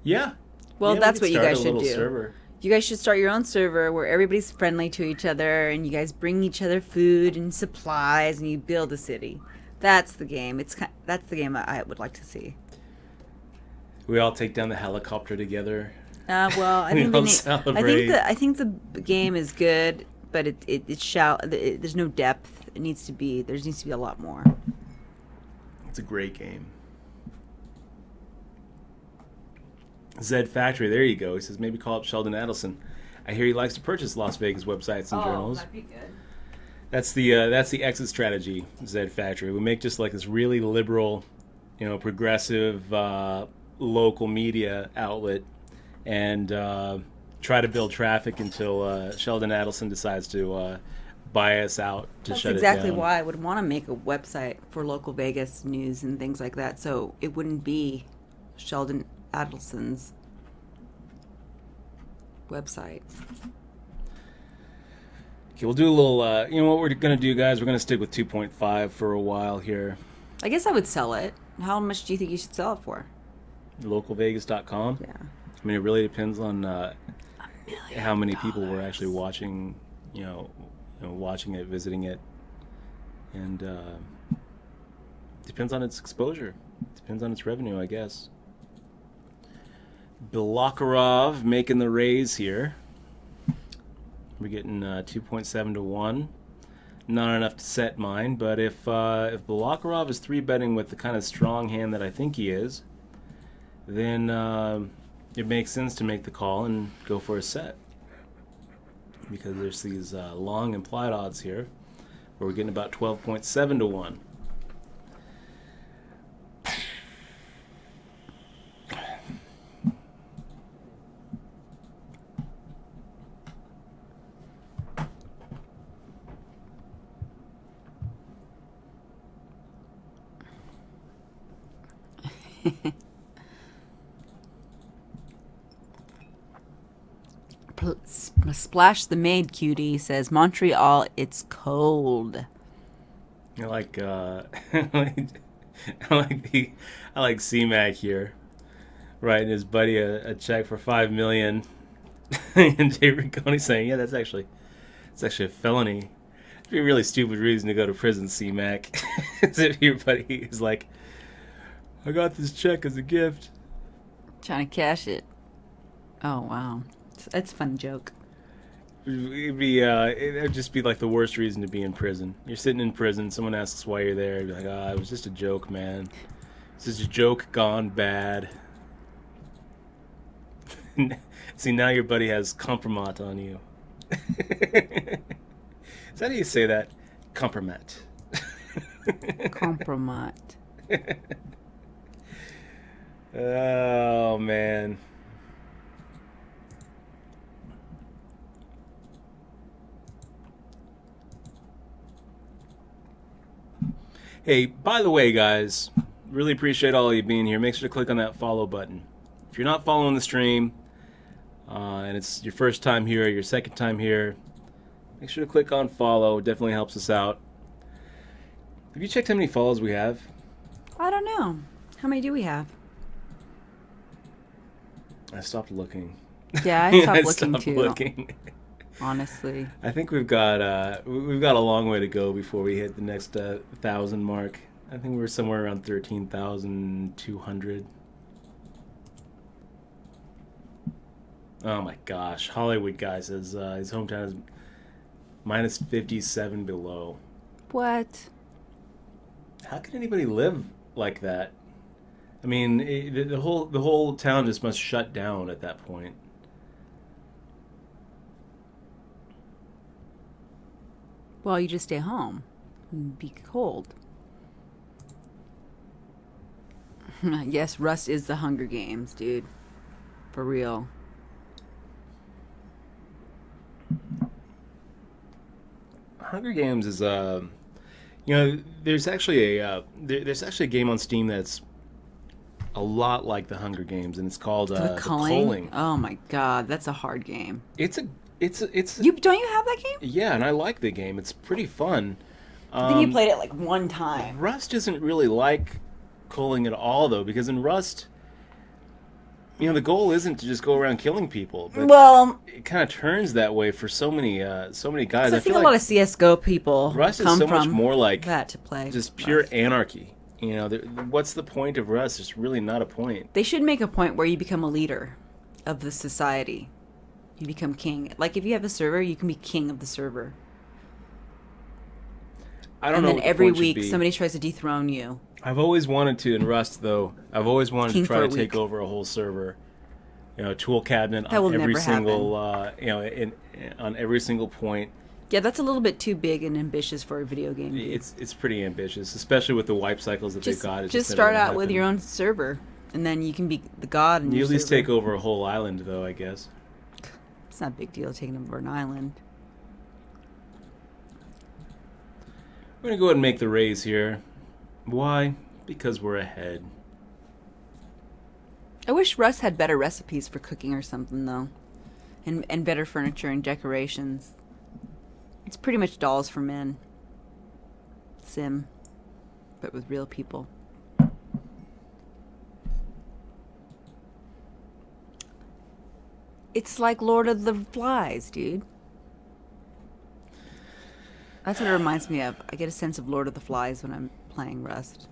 yeah. Well, Yeah, we that's could what you start guys a should little do. server. You guys should start your own server where everybody's friendly to each other, and you guys bring each other food and supplies, and you build a city. That's the game. That's the game I would like to see. We all take down the helicopter together. Well, I We think all I celebrate. think the game is good, but there's no depth. There needs to be a lot more. It's a great game. Zed Factory, there you go. He says maybe call up Sheldon Adelson. I hear he likes to purchase Las Vegas websites and journals. That'd be good. That's the exit strategy, Zed Factory. We make just like this really liberal, progressive local media outlet, and try to build traffic until Sheldon Adelson decides to buy us out to That's shut exactly it down. why I would want to make a website for local Vegas news and things like that, so it wouldn't be Sheldon Adelson's website. Okay, we'll do a little. You know what we're gonna do, guys? We're gonna stick with 2.5 for a while here. I guess I would sell it. How much do you think you should sell it for? Localvegas.com. Yeah. I mean, it really depends on how many people were actually watching. Watching it, visiting it, and depends on its exposure. Depends on its revenue, I guess. Bilakharov making the raise here. We're getting 2.7 to 1. Not enough to set mine, but if Bilakharov is 3-betting with the kind of strong hand that I think he is, then it makes sense to make the call and go for a set. Because there's these long implied odds here, where we're getting about 12.7 to 1. Splash the Maid Cutie says, Montreal, it's cold. I like I like C-Mac here, writing his buddy a check for $5 million, and Jay Riccone saying, "Yeah, it's actually a felony. It'd be a really stupid reason to go to prison, C-Mac." As if your buddy is like, "I got this check as a gift." Trying to cash it. Oh, wow. That's a fun joke. It'd just be like the worst reason to be in prison. You're sitting in prison, someone asks why you're there, you're like, it was just a joke, man. It's just a joke gone bad. See, now your buddy has compromat on you. Is that how you say that? Compromat. Compromat. Oh, man. Hey, by the way, guys, really appreciate all of you being here. Make sure to click on that follow button. If you're not following the stream, and it's your first time here or your second time here, make sure to click on follow. It definitely helps us out. Have you checked how many follows we have? I don't know. How many do we have? I stopped looking. Yeah, I stopped I looking stopped too. looking. Honestly. I think we've got a long way to go before we hit the next 1,000 mark. I think we're somewhere around 13,200. Oh my gosh, Hollywood guy says his hometown is minus 57 below. What? How can anybody live like that? I mean, the whole town just must shut down at that point. Well, you just stay home and be cold. Yes, Rust is the Hunger Games, dude. For real. Hunger Games is there's actually a game on Steam that's a lot like the Hunger Games, and it's called The Culling. Oh my god, that's a hard game. It's You don't you have that game? Yeah, and I like the game. It's pretty fun. I think you played it like one time. Rust isn't really like Culling at all, though, because in Rust, the goal isn't to just go around killing people. But well, it kind of turns that way for so many guys. I think a lot of CS:GO people Rust is come so from much more like that to play. Just pure Rust. anarchy. What's the point of Rust? There's really not a point. They should make a point where you become a leader of the society. You become king. Like if you have a server, you can be king of the server. I don't know. And then every week somebody tries to dethrone you. I've always wanted to in Rust, though. I've always wanted King to try for to a take week. over a whole server. Tool cabinet That will on every never single, on every single point. Yeah, that's a little bit too big and ambitious for a video game. It's pretty ambitious, especially with the wipe cycles that they've got. Just start out with your own server, and then you can be the god. In You your at least server. take over a whole island, though, I guess. It's not a big deal taking over an island. We're gonna go ahead and make the raise here. Why? Because we're ahead. I wish Russ had better recipes for cooking or something, though. And better furniture and decorations. It's pretty much Dolls for Men. Sim, but with real people. It's like Lord of the Flies, dude. That's what it reminds me of. I get a sense of Lord of the Flies when I'm playing Rust.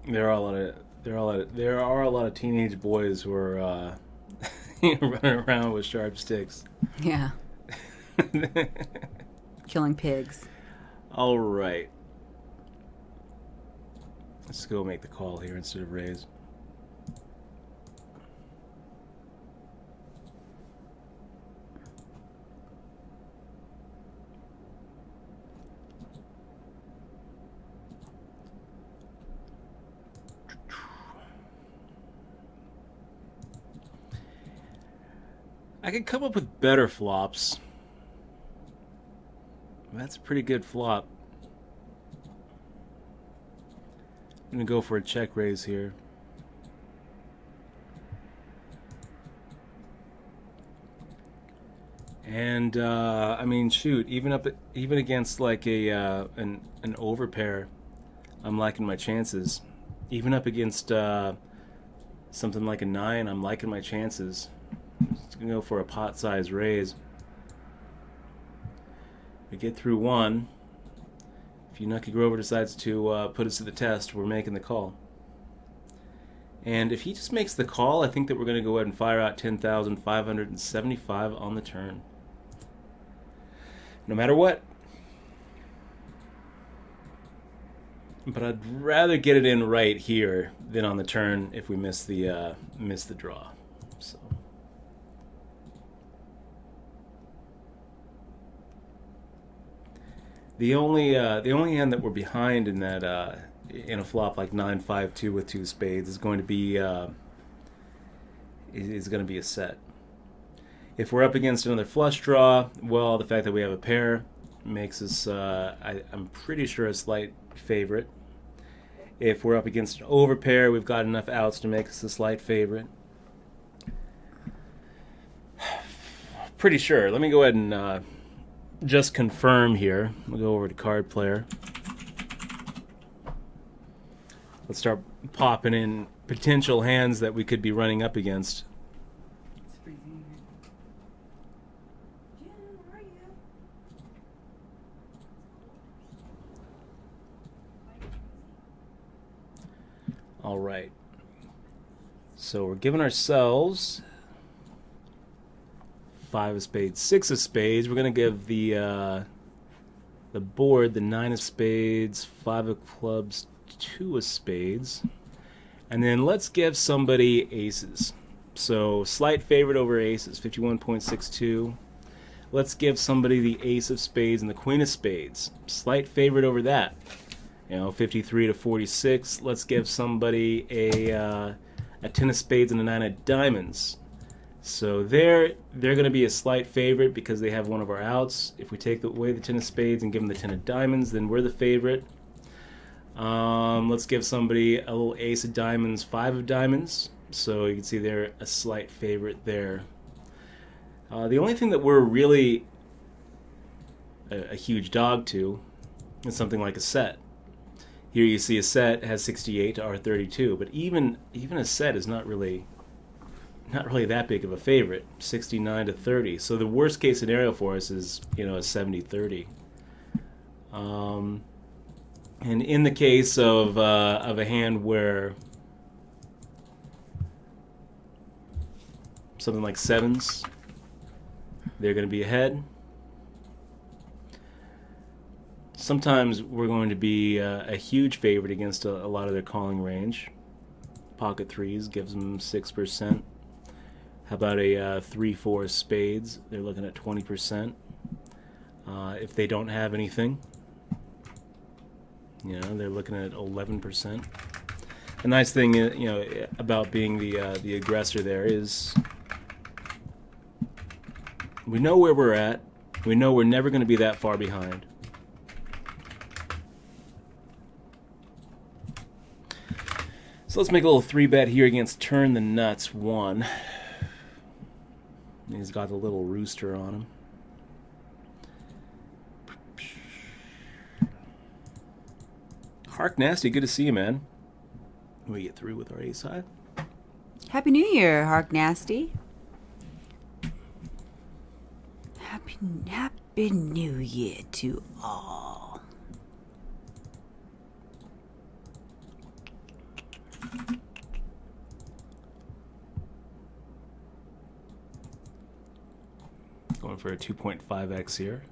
There are a lot of teenage boys who are running around with sharp sticks. Yeah. Killing pigs. All right. Let's go make the call here instead of raise. I could come up with better flops. That's a pretty good flop. I'm going to go for a check raise here. And I mean, shoot, even against like an overpair, I'm liking my chances. Even up against something like a 9, I'm liking my chances. Just gonna go for a pot size raise. We get through one. If Yunuki Grover decides to put us to the test, we're making the call. And if he just makes the call, I think that we're going to go ahead and fire out 10,575 on the turn. No matter what. But I'd rather get it in right here than on the turn if we miss the draw. So. The only hand that we're behind in that in a flop like 9-5-2 with 2 spades is going to be a set. If we're up against another flush draw, well, the fact that we have a pair makes us I'm pretty sure a slight favorite. If we're up against an overpair, we've got enough outs to make us a slight favorite. Pretty sure. Let me go ahead and just confirm here. We'll go over to Card Player. Let's start popping in potential hands that we could be running up against. All right. So we're giving ourselves 5 of spades, 6 of spades. We're going to give the board the 9 of spades, 5 of clubs, 2 of spades. And then let's give somebody aces. So slight favorite over aces, 51.62. Let's give somebody the ace of spades and the queen of spades. Slight favorite over that. 53 to 46. Let's give somebody a 10 of spades and a 9 of diamonds. So they're going to be a slight favorite because they have one of our outs. If we take away the 10 of spades and give them the 10 of diamonds, then we're the favorite. Let's give somebody a little ace of diamonds, 5 of diamonds. So you can see they're a slight favorite there. The only thing that we're really a huge dog to is something like a set. Here you see a set has 68 to R32, but even a set is not really that big of a favorite, 69 to 30. So the worst case scenario for us is a 70-30. And in the case of a hand where something like sevens, they're going to be ahead. Sometimes we're going to be a huge favorite against a lot of their calling range. Pocket threes gives them 6%. How about a 3-4 spades? They're looking at 20%. If they don't have anything, they're looking at 11%. The nice thing, about being the aggressor there is we know where we're at. We know we're never going to be that far behind. So let's make a little 3-bet here against Turn the Nuts 1. He's got the little rooster on him. Hark Nasty, good to see you, man. We get through with our A side. Happy New Year, Hark Nasty. Happy New Year to all. Going for a 2.5x here.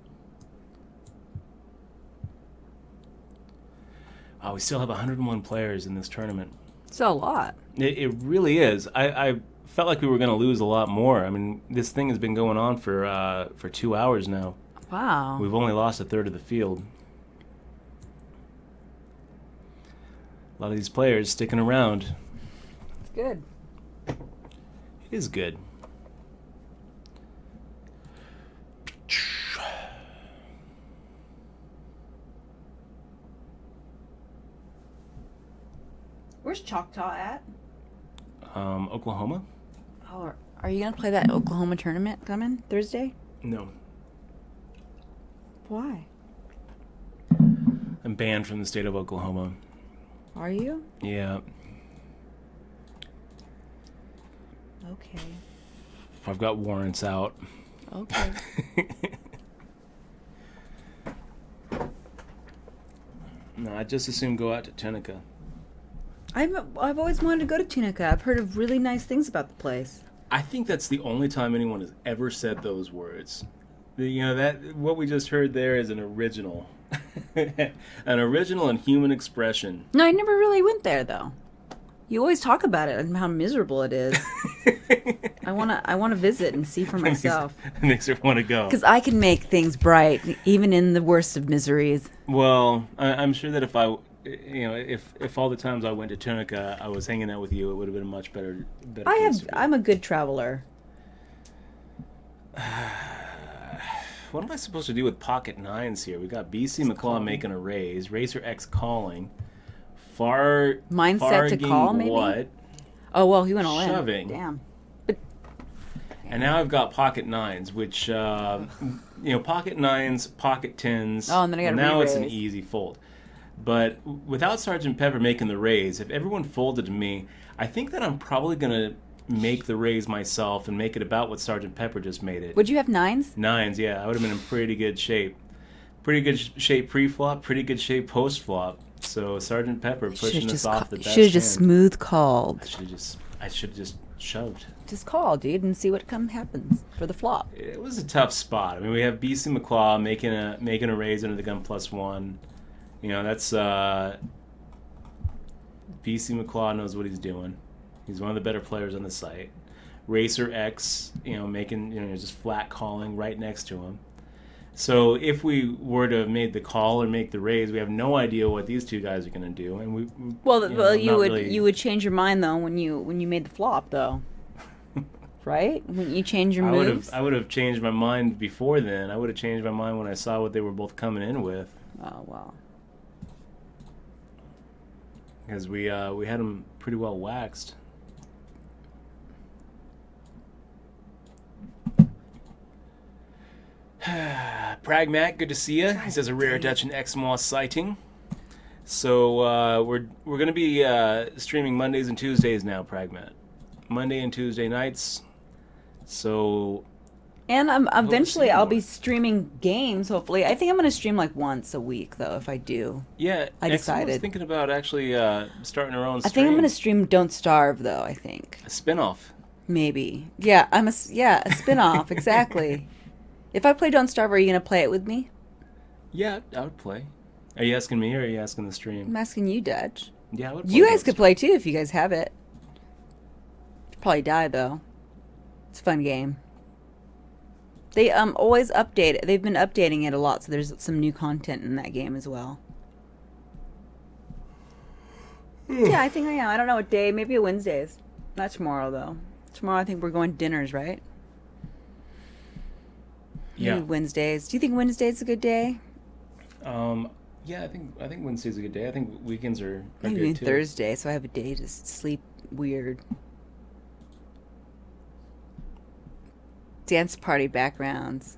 Oh, we still have 101 players in this tournament. It's a lot. It really is. I felt like we were going to lose a lot more. I mean, this thing has been going on for 2 hours now. Wow. We've only lost a third of the field. A lot of these players sticking around. It's good. It is good. Where's Choctaw at? Oklahoma? Oh, are you going to play that Oklahoma tournament coming Thursday? No. Why? I'm banned from the state of Oklahoma. Are you? Yeah. Okay. I've got warrants out. Okay. No, I'd just as soon go out to Tunica. I've always wanted to go to Tunica. I've heard of really nice things about the place. I think that's the only time anyone has ever said those words. That what we just heard there is an original. An original and human expression. No, I never really went there though. You always talk about it and how miserable it is. I wanna visit and see for myself. It makes her want to go. Because I can make things bright, even in the worst of miseries. Well, I'm sure that if all the times I went to Tunica, I was hanging out with you, it would have been a much better. I'm a good traveler. What am I supposed to do with pocket nines here? We got BC McClaw making a raise, Racer X calling, Mindset to call, maybe? What? Oh, well, he went all Shoving. in. Damn. And now I've got pocket nines, which, pocket nines, pocket tens. Oh, and then I got now it's an re-raise. easy fold. But without Sergeant Pepper making the raise, if everyone folded to me, I think that I'm probably going to make the raise myself and make it about what Sergeant Pepper just made it. Would you have nines? Nines, yeah. I would have been in pretty good shape. Pretty good shape pre-flop, pretty good shape post-flop. So Sergeant Pepper pushing us off the best Should have just hand. smooth called. I should have just shoved. Just call, dude, and see what happens for the flop. It was a tough spot. I mean, we have BC McClaw making a raise under the gun +1. That's BC McClaw knows what he's doing. He's one of the better players on the site. Racer X, making just flat calling right next to him. So if we were to have made the call or make the raise, we have no idea what these two guys are going to do, and you would change your mind though when you made the flop though, right? When you change your moves. I would have changed my mind before then. I would have changed my mind when I saw what they were both coming in with. Oh wow. Because we had them pretty well waxed. Pragmat, good to see you. He says a rare Dutch and Exmoor sighting. So we're going to be streaming Mondays and Tuesdays now, Pragmat. Monday and Tuesday nights. So. And eventually I'll be streaming games. Hopefully, I think I'm going to stream like once a week though. If I do. Yeah, I decided. was thinking about actually starting our own stream. I think I'm going to stream Don't Starve though. I think a spinoff. Maybe. Yeah, a spinoff exactly. If I play Don't Starve, are you going to play it with me? Yeah, I would play. Are you asking me or are you asking the stream? I'm asking you, Dutch. Yeah, I would play. You guys could play too if you guys have it. Probably die though. It's a fun game. They always update it. They've been updating it a lot, so there's some new content in that game as well. Yeah, I think I am. I don't know what day. Maybe Wednesdays. Not tomorrow though. Tomorrow I think we're going to dinners, right? Yeah. Maybe Wednesdays. Do you think Wednesday's a good day? Yeah, I think Wednesday's a good day. I think weekends are Maybe good too. Thursday, so I have a day to sleep weird. Dance party backgrounds.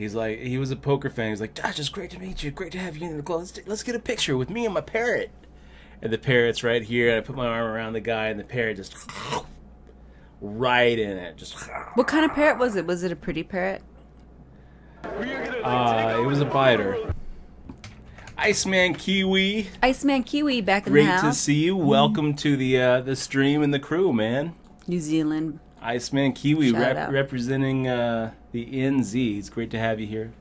he was a poker fan. He's like, Dutch, it's great to meet you. Great to have you in the club. Let's get a picture with me and my parrot. And the parrot's right here. And I put my arm around the guy, and the parrot just right in it. Just. What kind of parrot was it? Was it a pretty parrot? It was a biter. Iceman Kiwi. Iceman Kiwi back in Great the house. to see you. Welcome to the stream and the crew, man. New Zealand. Iceman Kiwi Shout out. representing the NZ. It's great to have you here.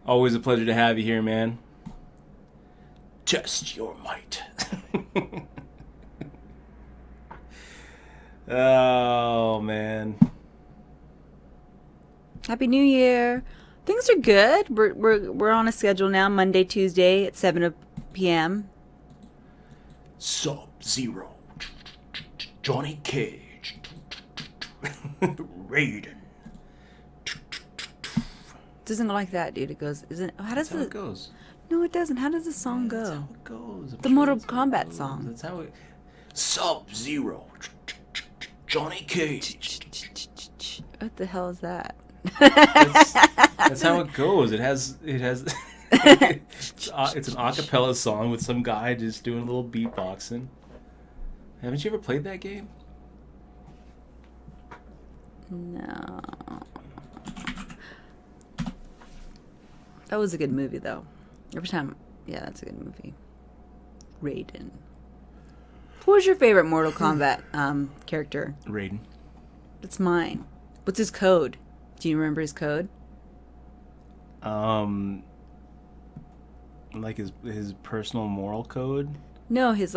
Always a pleasure to have you here, man. Test your might. Oh, man. Happy New Year. Things are good. We're on a schedule now, Monday, Tuesday at 7 p.m. Sub-Zero. Johnny Cage. Raiden. Doesn't go like that, dude. It goes, isn't how does That's how it goes. No, it doesn't. How does the song That's go? how it goes. I'm The sure Mortal that's how it Kombat goes. song. That's how it... Sub-Zero. Johnny Cage. What the hell is that? That's how it goes. It has it's an acapella song with some guy just doing a little beatboxing. Haven't you ever played that game? No. That was a good movie, though. Every time, yeah, that's a good movie. Raiden. Who was your favorite Mortal Kombat character? Raiden. That's mine. What's his code? Do you remember his code? Like his personal moral code. No, his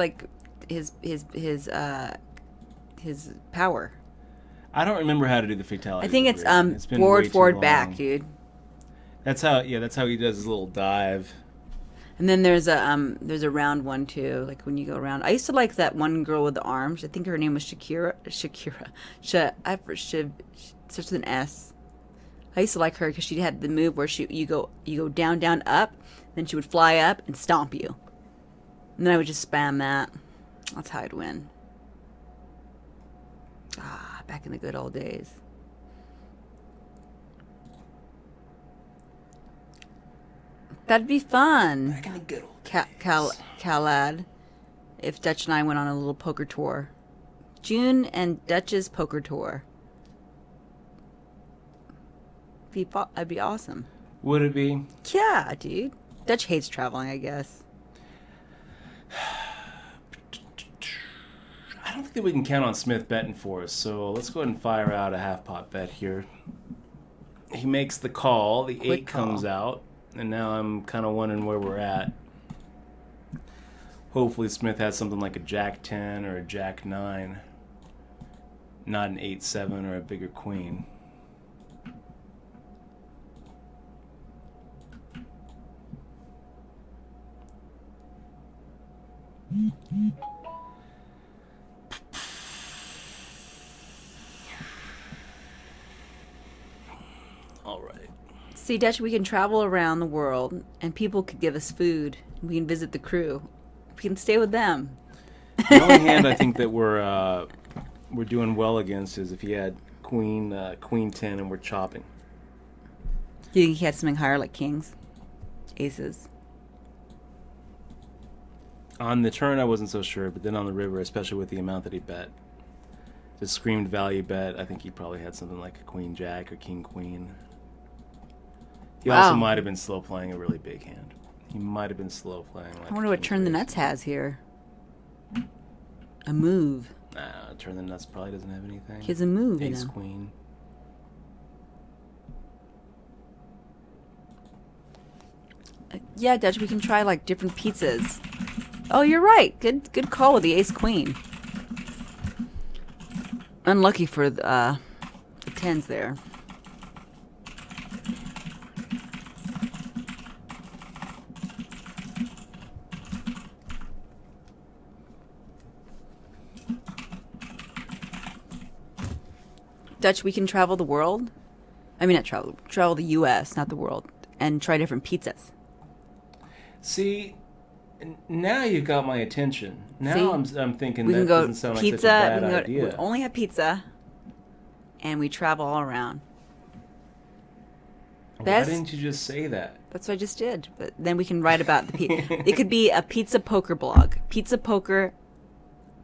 power. I don't remember how to do the fatality. I think it's been way forward, too forward, long. back, dude. That's how he does his little dive. And then there's a round one too, like when you go around. I used to like that one girl with the arms. I think her name was Shakira. Starts with an S. I used to like her because she had the move where you go down, down, up, then she would fly up and stomp you. And then I would just spam that. That's how I'd win. Ah, back in the good old days. That'd be fun. Back in the good old Khalad, if Dutch and I went on a little poker tour. June and Dutch's poker tour. That'd be awesome. Would it be? Yeah, dude. Dutch hates traveling, I guess. I don't think that we can count on Smith betting for us, so let's go ahead and fire out a half-pot bet here. He makes the call, the Quick 8 call. comes out, and now I'm kind of wondering where we're at. Hopefully Smith has something like a Jack 10 or a Jack 9, not an 8-7 or a bigger queen. All right. See, Dutch, we can travel around the world, and people could give us food. We can visit the crew. We can stay with them. The only hand I think that we're doing well against is if he had queen 10 and we're chopping. Do you think he had something higher, like kings, aces? On the turn, I wasn't so sure, but then on the river, especially with the amount that he bet, the screamed value bet, I think he probably had something like a queen jack or king queen. He also Wow. might have been slow playing a really big hand. He might have been slow playing. Like I wonder what turn the nuts has here. A move. Nah, turn the nuts probably doesn't have anything. He has a move, you Ace know. queen. Yeah, Dutch, we can try like different pizzas. Oh, you're right. Good call with the ace queen. Unlucky for the tens there. Dutch, we can travel the world. I mean, not travel the U.S., not the world, and try different pizzas. See, now you've got my attention. Now See? I'm thinking We that can go doesn't sound pizza. like such a bad We idea. only have pizza, and we travel all around. Why Best. didn't you just say that? That's what I just did. But then we can write about it could be a pizza poker blog, pizza poker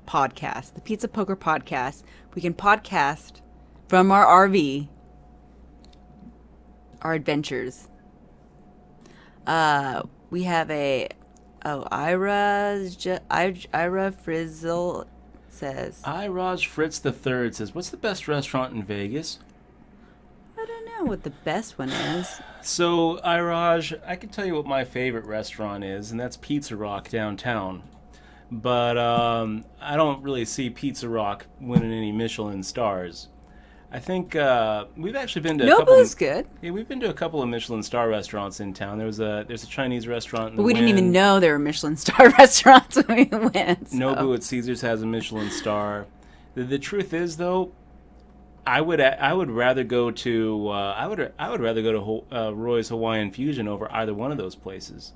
podcast, the pizza poker podcast. We can podcast from our RV, our adventures. We have Ira Frizzle says, Raj Fritz the Third says, "What's the best restaurant in Vegas?" I don't know what the best one is. So, Iraj, I can tell you what my favorite restaurant is, and that's Pizza Rock downtown. But I don't really see Pizza Rock winning any Michelin stars. I think we've actually been to a couple. Nobu's good. Yeah, we've been to a couple of Michelin star restaurants in town. There's a Chinese restaurant in But the we didn't Wynn. even know there were Michelin star restaurants when we went. So. Nobu at Caesars has a Michelin star. The truth is, though, I would rather go to Roy's Hawaiian Fusion over either one of those places.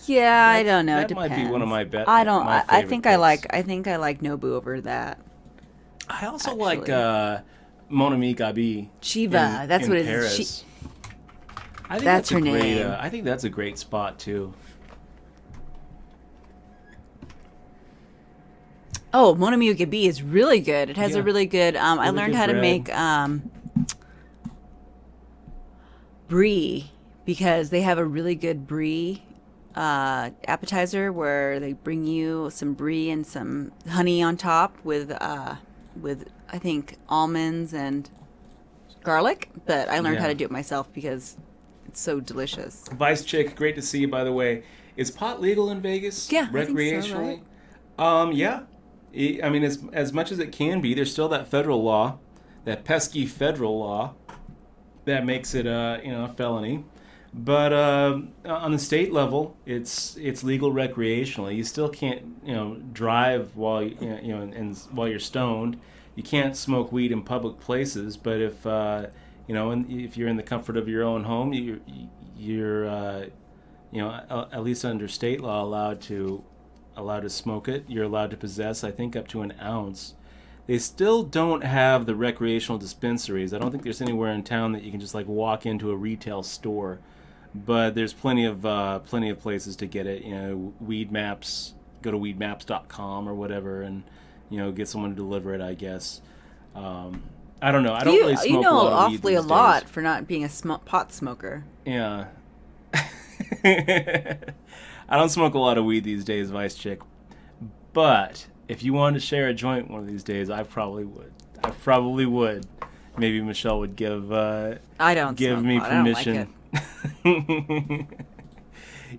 Yeah, I don't know. That It might depends. be one of my bet. I don't. my I favorite think picks. I think I like Nobu over that. I also actually. like Mon Ami Gabi. Shiva. in- That's in what it Paris. is. I think That's a her great, name. I think that's a great spot too. Oh, Monami Ugabi is really good. It has Yeah. a really good. I Really learned good how to bread. make brie because they have a really good brie appetizer where they bring you some brie and some honey on top with I think almonds and garlic. But I learned how Yeah. to do it myself because it's so delicious. Vice Chick, great to see you. By the way, is pot legal in Vegas? Yeah, I think so, recreationally. right? Yeah. I mean, as much as it can be, there's still that federal law, that pesky federal law, that makes it a felony. But on the state level, it's legal recreationally. You still can't drive while and while you're stoned. You can't smoke weed in public places. But if and if you're in the comfort of your own home, you're at least under state law allowed to smoke it. You're allowed to possess, I think, up to an ounce. They still don't have the recreational dispensaries. I don't think there's anywhere in town that you can just like walk into a retail store. But there's plenty of places to get it. Weed Maps. Go to weedmaps.com or whatever, and get someone to deliver it. I guess. I don't know. I don't really smoke You know a lot of weed awfully a these lot days. for not being a pot smoker. Yeah. I don't smoke a lot of weed these days, Vice Chick. But if you wanted to share a joint one of these days, I probably would. Maybe Michelle would give I don't give smoke me pot. I don't like permission. it.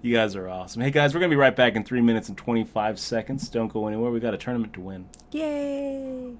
You guys are awesome. Hey guys, we're gonna be right back in 3 minutes and 25 seconds. Don't go anywhere. We got a tournament to win. Yay!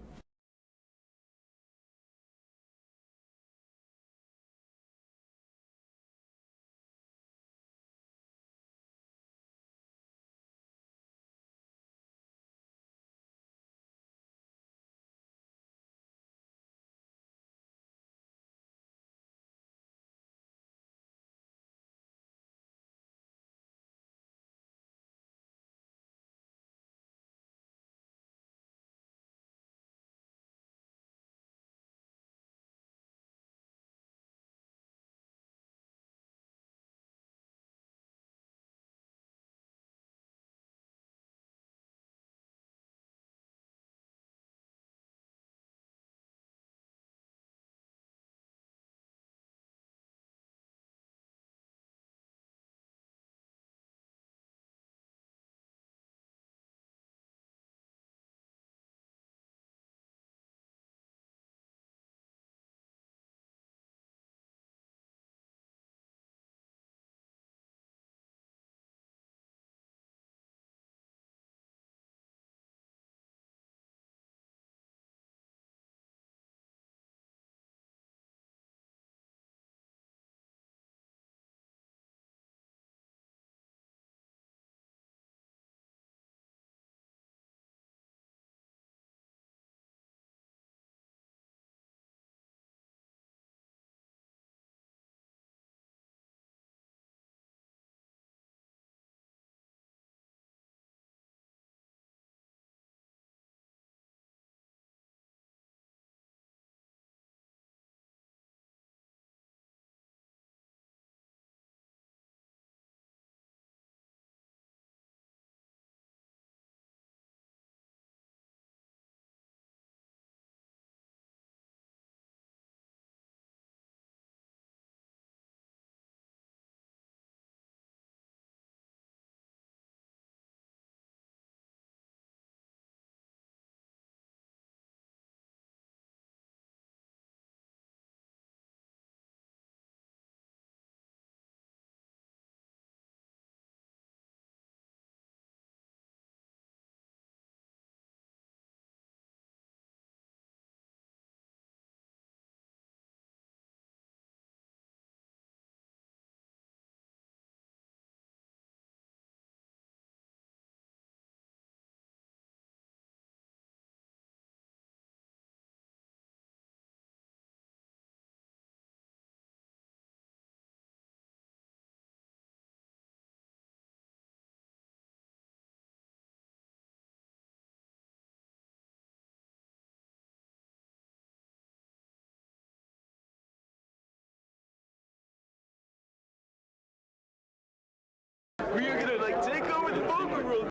We are gonna like take over the poker world.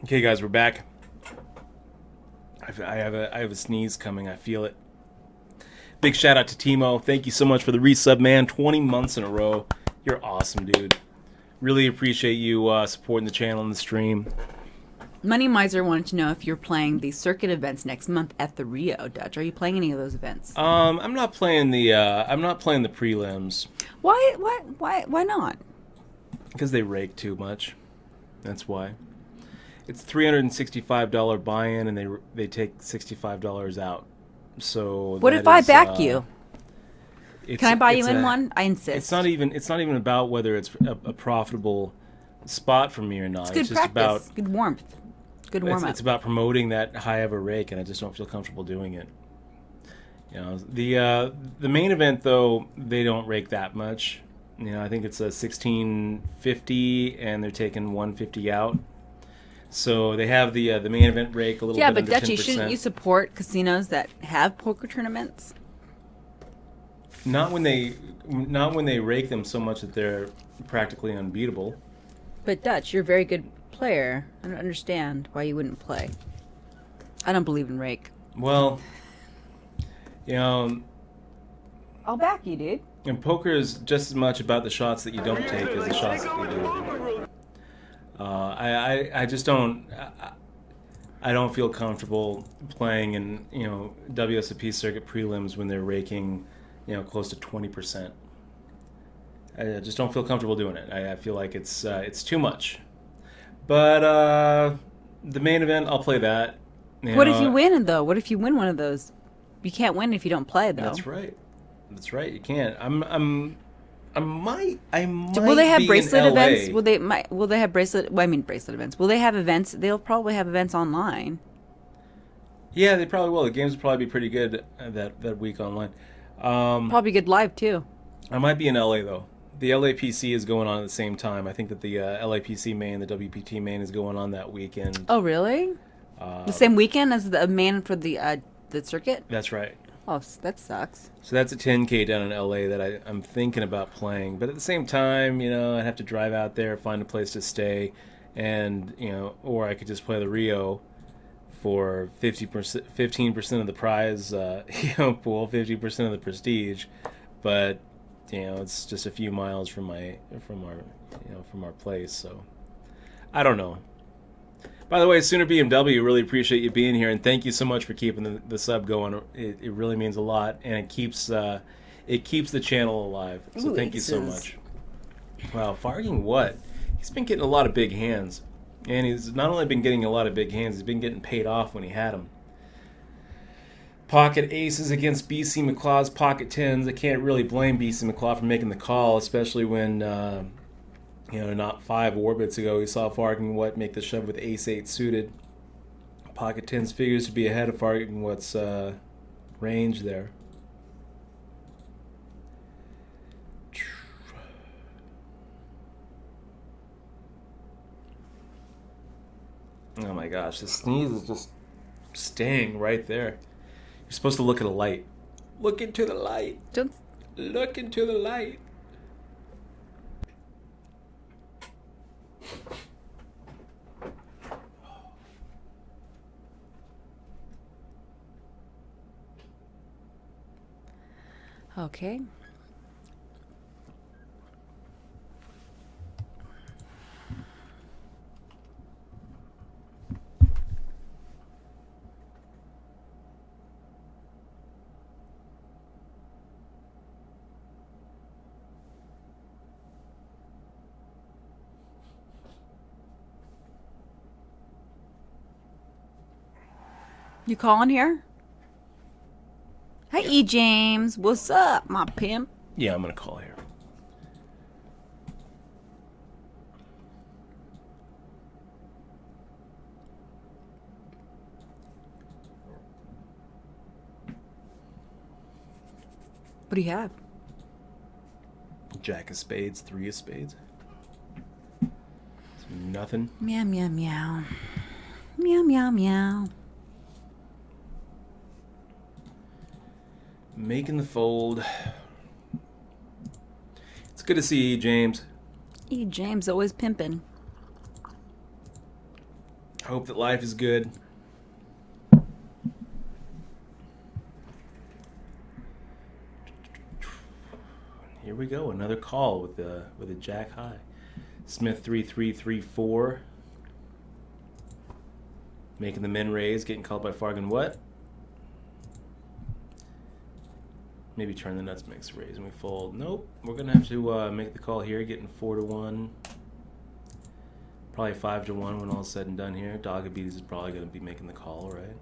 Okay, guys, we're back. I have a sneeze coming. I feel it. Big shout out to Timo. Thank you so much for the resub, man. 20 months in a row. You're awesome, dude. Really appreciate you supporting the channel and the stream. Money Miser wanted to know if you're playing the circuit events next month at the Rio, Dutch. Are you playing any of those events? I'm not playing the prelims. Why not? Because they rake too much. That's why. It's $365 buy-in, and they take $65 out. So what if I back you? Can I buy you in one? I insist. It's not even about whether it's a profitable spot for me or not. It's good just practice. About good warmth. Good warm up. It's about promoting that high ever rake, and I just don't feel comfortable doing it. You know, the main event though, they don't rake that much. You know, I think it's a 1650, and they're taking 150 out. So they have the main event rake a little bit under 10%. Yeah, but Dutchy, shouldn't you support casinos that have poker tournaments? Not when they rake them so much that they're practically unbeatable. But Dutch, you're a very good player. I don't understand why you wouldn't play. I don't believe in rake. Well, you know, I'll back you, dude. And poker is just as much about the shots that you don't take as the shots that you do. I just don't. I don't feel comfortable playing in WSOP circuit prelims when they're raking close to 20%. I just don't feel comfortable doing it. I feel like it's too much. But the main event, I'll play that. What if you win though? What if you win one of those? You can't win if you don't play though. That's right. That's right. You can't. I might. Will they have bracelet events? Will they have bracelet? Well, I mean bracelet events. Will they have events? They'll probably have events online. Yeah, they probably will. The games will probably be pretty good that week online. Probably good live too. I might be in LA though. The LAPC is going on at the same time. I think that the LAPC main, the WPT main, is going on that weekend. Oh, really? The same weekend as the main for the circuit? That's right. Oh, that sucks. So that's a 10K down in LA that I'm thinking about playing. But at the same time, I'd have to drive out there, find a place to stay, and or I could just play the Rio for 15% of the prize pool, 50% of the prestige. But it's just a few miles from our place, so I don't know. By the way, Sooner BMW, really appreciate you being here, and thank you so much for keeping the sub going. It really means a lot, and it keeps the channel alive. So thank you so much. Wow, Farking what? He's been getting a lot of big hands, and he's not only been getting a lot of big hands, he's been getting paid off when he had them. Pocket aces against BC McClaw's pocket tens. I can't really blame BC McClaw for making the call, especially when not 5 orbits ago, we saw Farking What make the shove with ace-8 suited. Pocket tens figures to be ahead of Farking What's range there. Oh my gosh, this sneeze is just staying right there. You're supposed to look at a light. Look into the light. Don't look into the light. Okay. You calling here? Hi, E. James. What's up, my pimp? Yeah, I'm gonna call here. What do you have? Jack of spades, 3 of spades. Some nothing. Meow, meow, meow. Meow, meow, meow. Making the fold. It's good to see you, James. E. James always pimping. Hope that life is good. Here we go, another call with a jack high. Smith 3334. Making the min raise, getting called by Fargan. What? Maybe turn the nuts, makes a raise, and we fold. Nope. We're gonna have to make the call here, getting 4-1. Probably 5-1 when all's said and done here. Doggabees is probably gonna be making the call, right?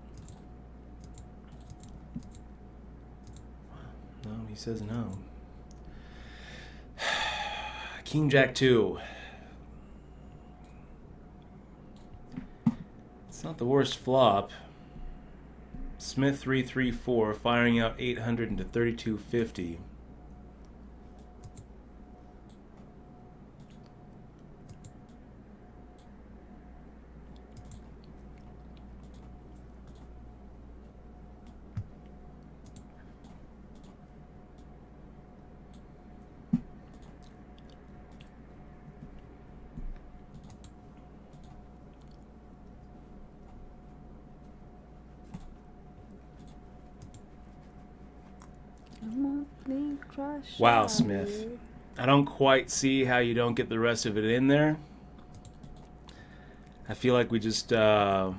No, he says no. King Jack 2. It's not the worst flop. Smith 334 firing out 800 into 3250. Wow, Smith. I don't quite see how you don't get the rest of it in there. I feel like we just saved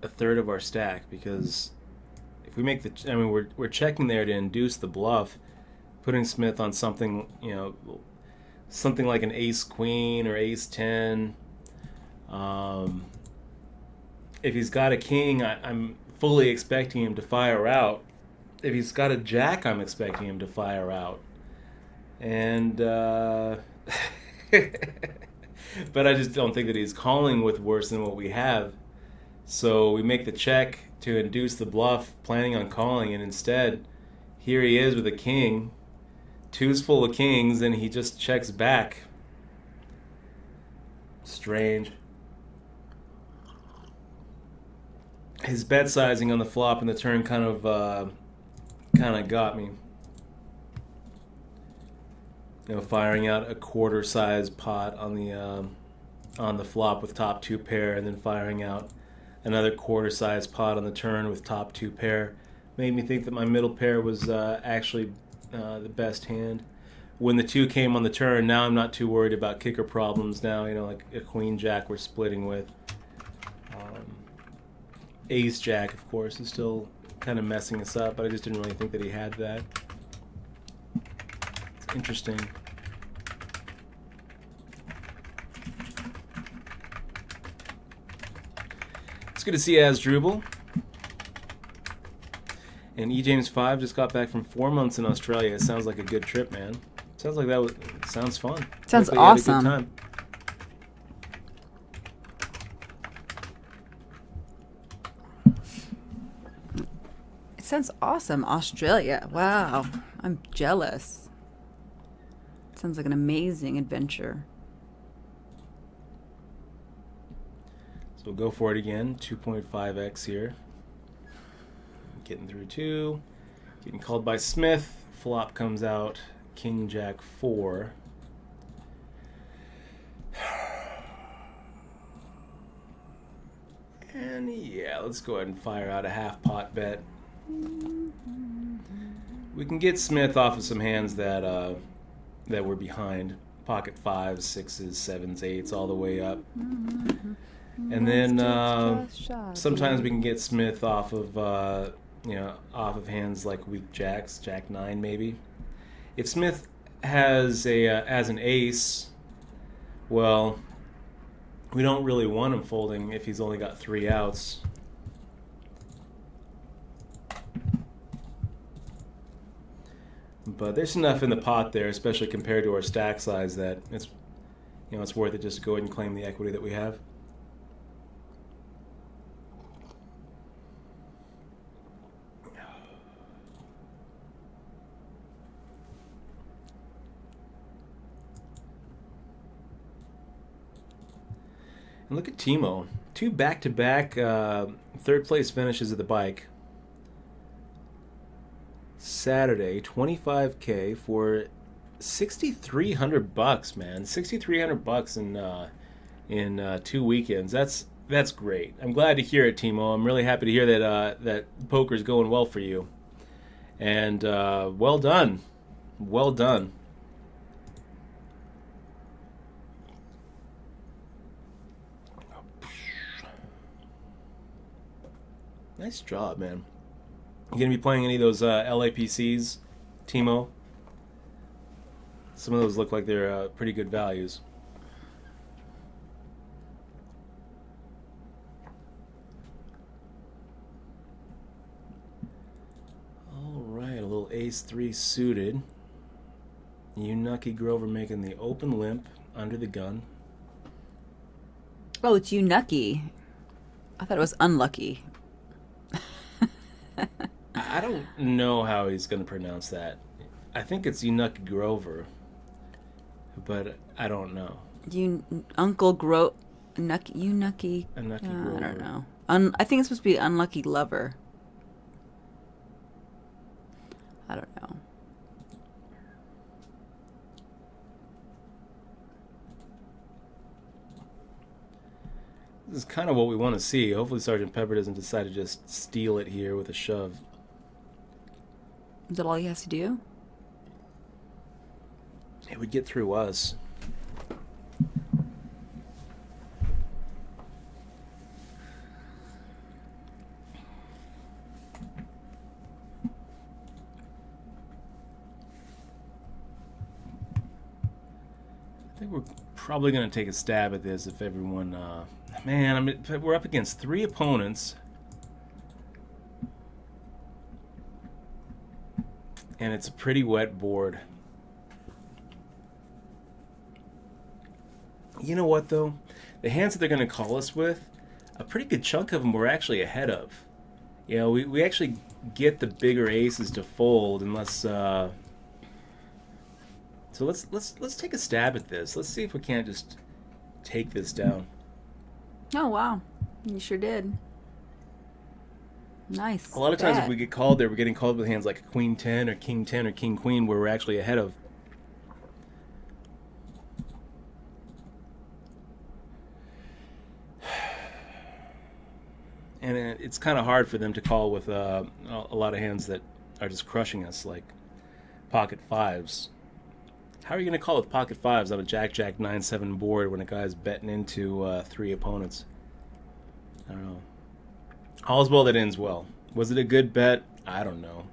a third of our stack, because if we make the, I mean, we're checking there to induce the bluff, putting Smith on something, you know, something like an ace queen or ace 10. If he's got a king, I'm fully expecting him to fire out. If he's got a jack, I'm expecting him to fire out. And but I just don't think that he's calling with worse than what we have. So we make the check to induce the bluff, planning on calling, and instead, here he is with a king. Two's full of kings, and he just checks back. Strange. His bet sizing on the flop and the turn kind of got me. You know, firing out a quarter-size pot on the flop with top 2 pair, and then firing out another quarter-size pot on the turn with top 2 pair, made me think that my middle pair was actually the best hand. When the 2 came on the turn, now I'm not too worried about kicker problems. Now, you know, like a queen jack we're splitting with. Ace jack, of course, is still kind of messing us up, but I just didn't really think that he had that. It's interesting. It's good to see Asdrubal. And E. James 5 just got back from 4 months in Australia. It sounds like a good trip, man. Sounds like that was, sounds fun. Sounds like you had a good awesome. time. It sounds awesome. Australia. Wow. I'm jealous. Sounds like an amazing adventure. So we'll go for it again. 2.5x here. Getting through 2. Getting called by Smith. Flop comes out. King Jack 4. And yeah, let's go ahead and fire out a half pot bet. We can get Smith off of some hands that that we're behind. Pocket 5s, 6s, 7s, 8s, all the way up. And then sometimes we can get Smith off of off of hands like weak jacks, Jack 9 maybe. If Smith has as an ace, well, we don't really want him folding if he's only got 3 outs. But there's enough in the pot there, especially compared to our stack size, that it's worth it just to go ahead and claim the equity that we have. And look at Timo. 2 back-to-back third-place finishes at the bike. Saturday, 25K for $6,300, man. $6,300 in 2 weekends. That's great. I'm glad to hear it, Timo. I'm really happy to hear that that poker's going well for you. And well done. Well done. Nice job, man. You gonna be playing any of those LAPCs, Timo? Some of those look like they're pretty good values. All right, a little ace-3 suited. Unlucky Grover making the open limp under the gun. Oh, it's Unlucky. I thought it was unlucky. I don't know how he's going to pronounce that. I think it's Unlucky Grover, but I don't know. Uncle Unlucky. Unlucky I Grover. don't know. I think it's supposed to be Unlucky Lover. I don't know. This is kind of what we want to see. Hopefully Sergeant Pepper doesn't decide to just steal it here with a shove. Is that all he has to do? It would get through us. I think we're probably going to take a stab at this if everyone... Man, we're up against 3 opponents. And it's a pretty wet board. You know what, though? The hands that they're going to call us with, a pretty good chunk of them we're actually ahead of. You know, we actually get the bigger aces to fold unless... So let's take a stab at this. Let's see if we can't just take this down. Oh, wow. You sure did. Nice. A lot of times if we get called there, we're getting called with hands like Queen 10 or King 10 or King Queen where we're actually ahead of. And it's kind of hard for them to call with a lot of hands that are just crushing us, like pocket 5s. How are you going to call with pocket 5s on a Jack-Jack 9-7 board when a guy's betting into 3 opponents? I don't know. All's well that ends well. Was it a good bet? I don't know.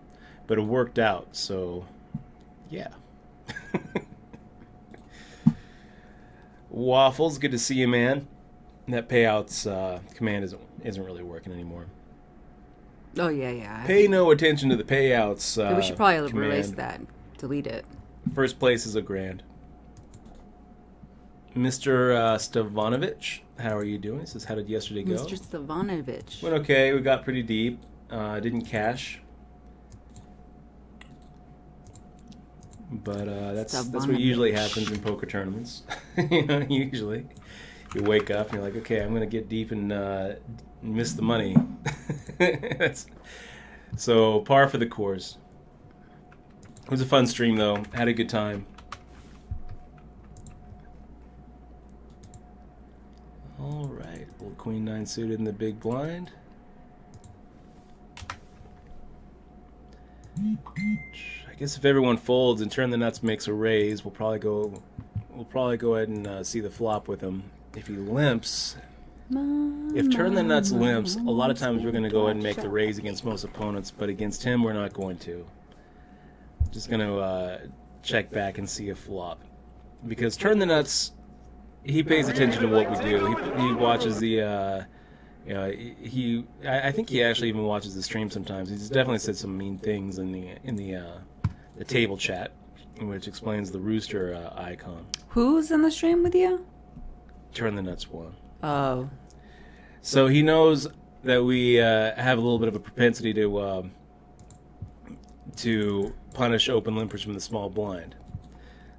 But it worked out, so yeah. Waffles, good to see you, man. That payouts command isn't really working anymore. Oh, yeah. Pay no attention to the payouts We should probably command. erase that. Delete it. First place is a grand. Mr. Stavanovich, how are you doing? He says, how did yesterday go? Mr. Stavanovich. Went okay. We got pretty deep. Didn't cash. But that's what usually happens in poker tournaments. You know, usually. You wake up and you're like, okay, I'm going to get deep and miss the money. So, par for the course. It was a fun stream, though. Had a good time. All right. Little Queen 9 suited in the big blind. I guess if everyone folds and Turn the Nuts makes a raise, we'll probably go ahead and see the flop with him. If he limps, if Turn the Nuts limps, a lot of times we're going to go ahead and make the raise against most opponents, but against him, we're not going to. Just going to check back and see a flop. Because Turn the Nuts, he pays attention to what we do. He watches the, I think he actually even watches the stream sometimes. He's definitely said some mean things in the table chat, which explains the rooster icon. Who's in the stream with you? Turn the Nuts one. Oh. So he knows that we have a little bit of a propensity to punish open limpers from the small blind.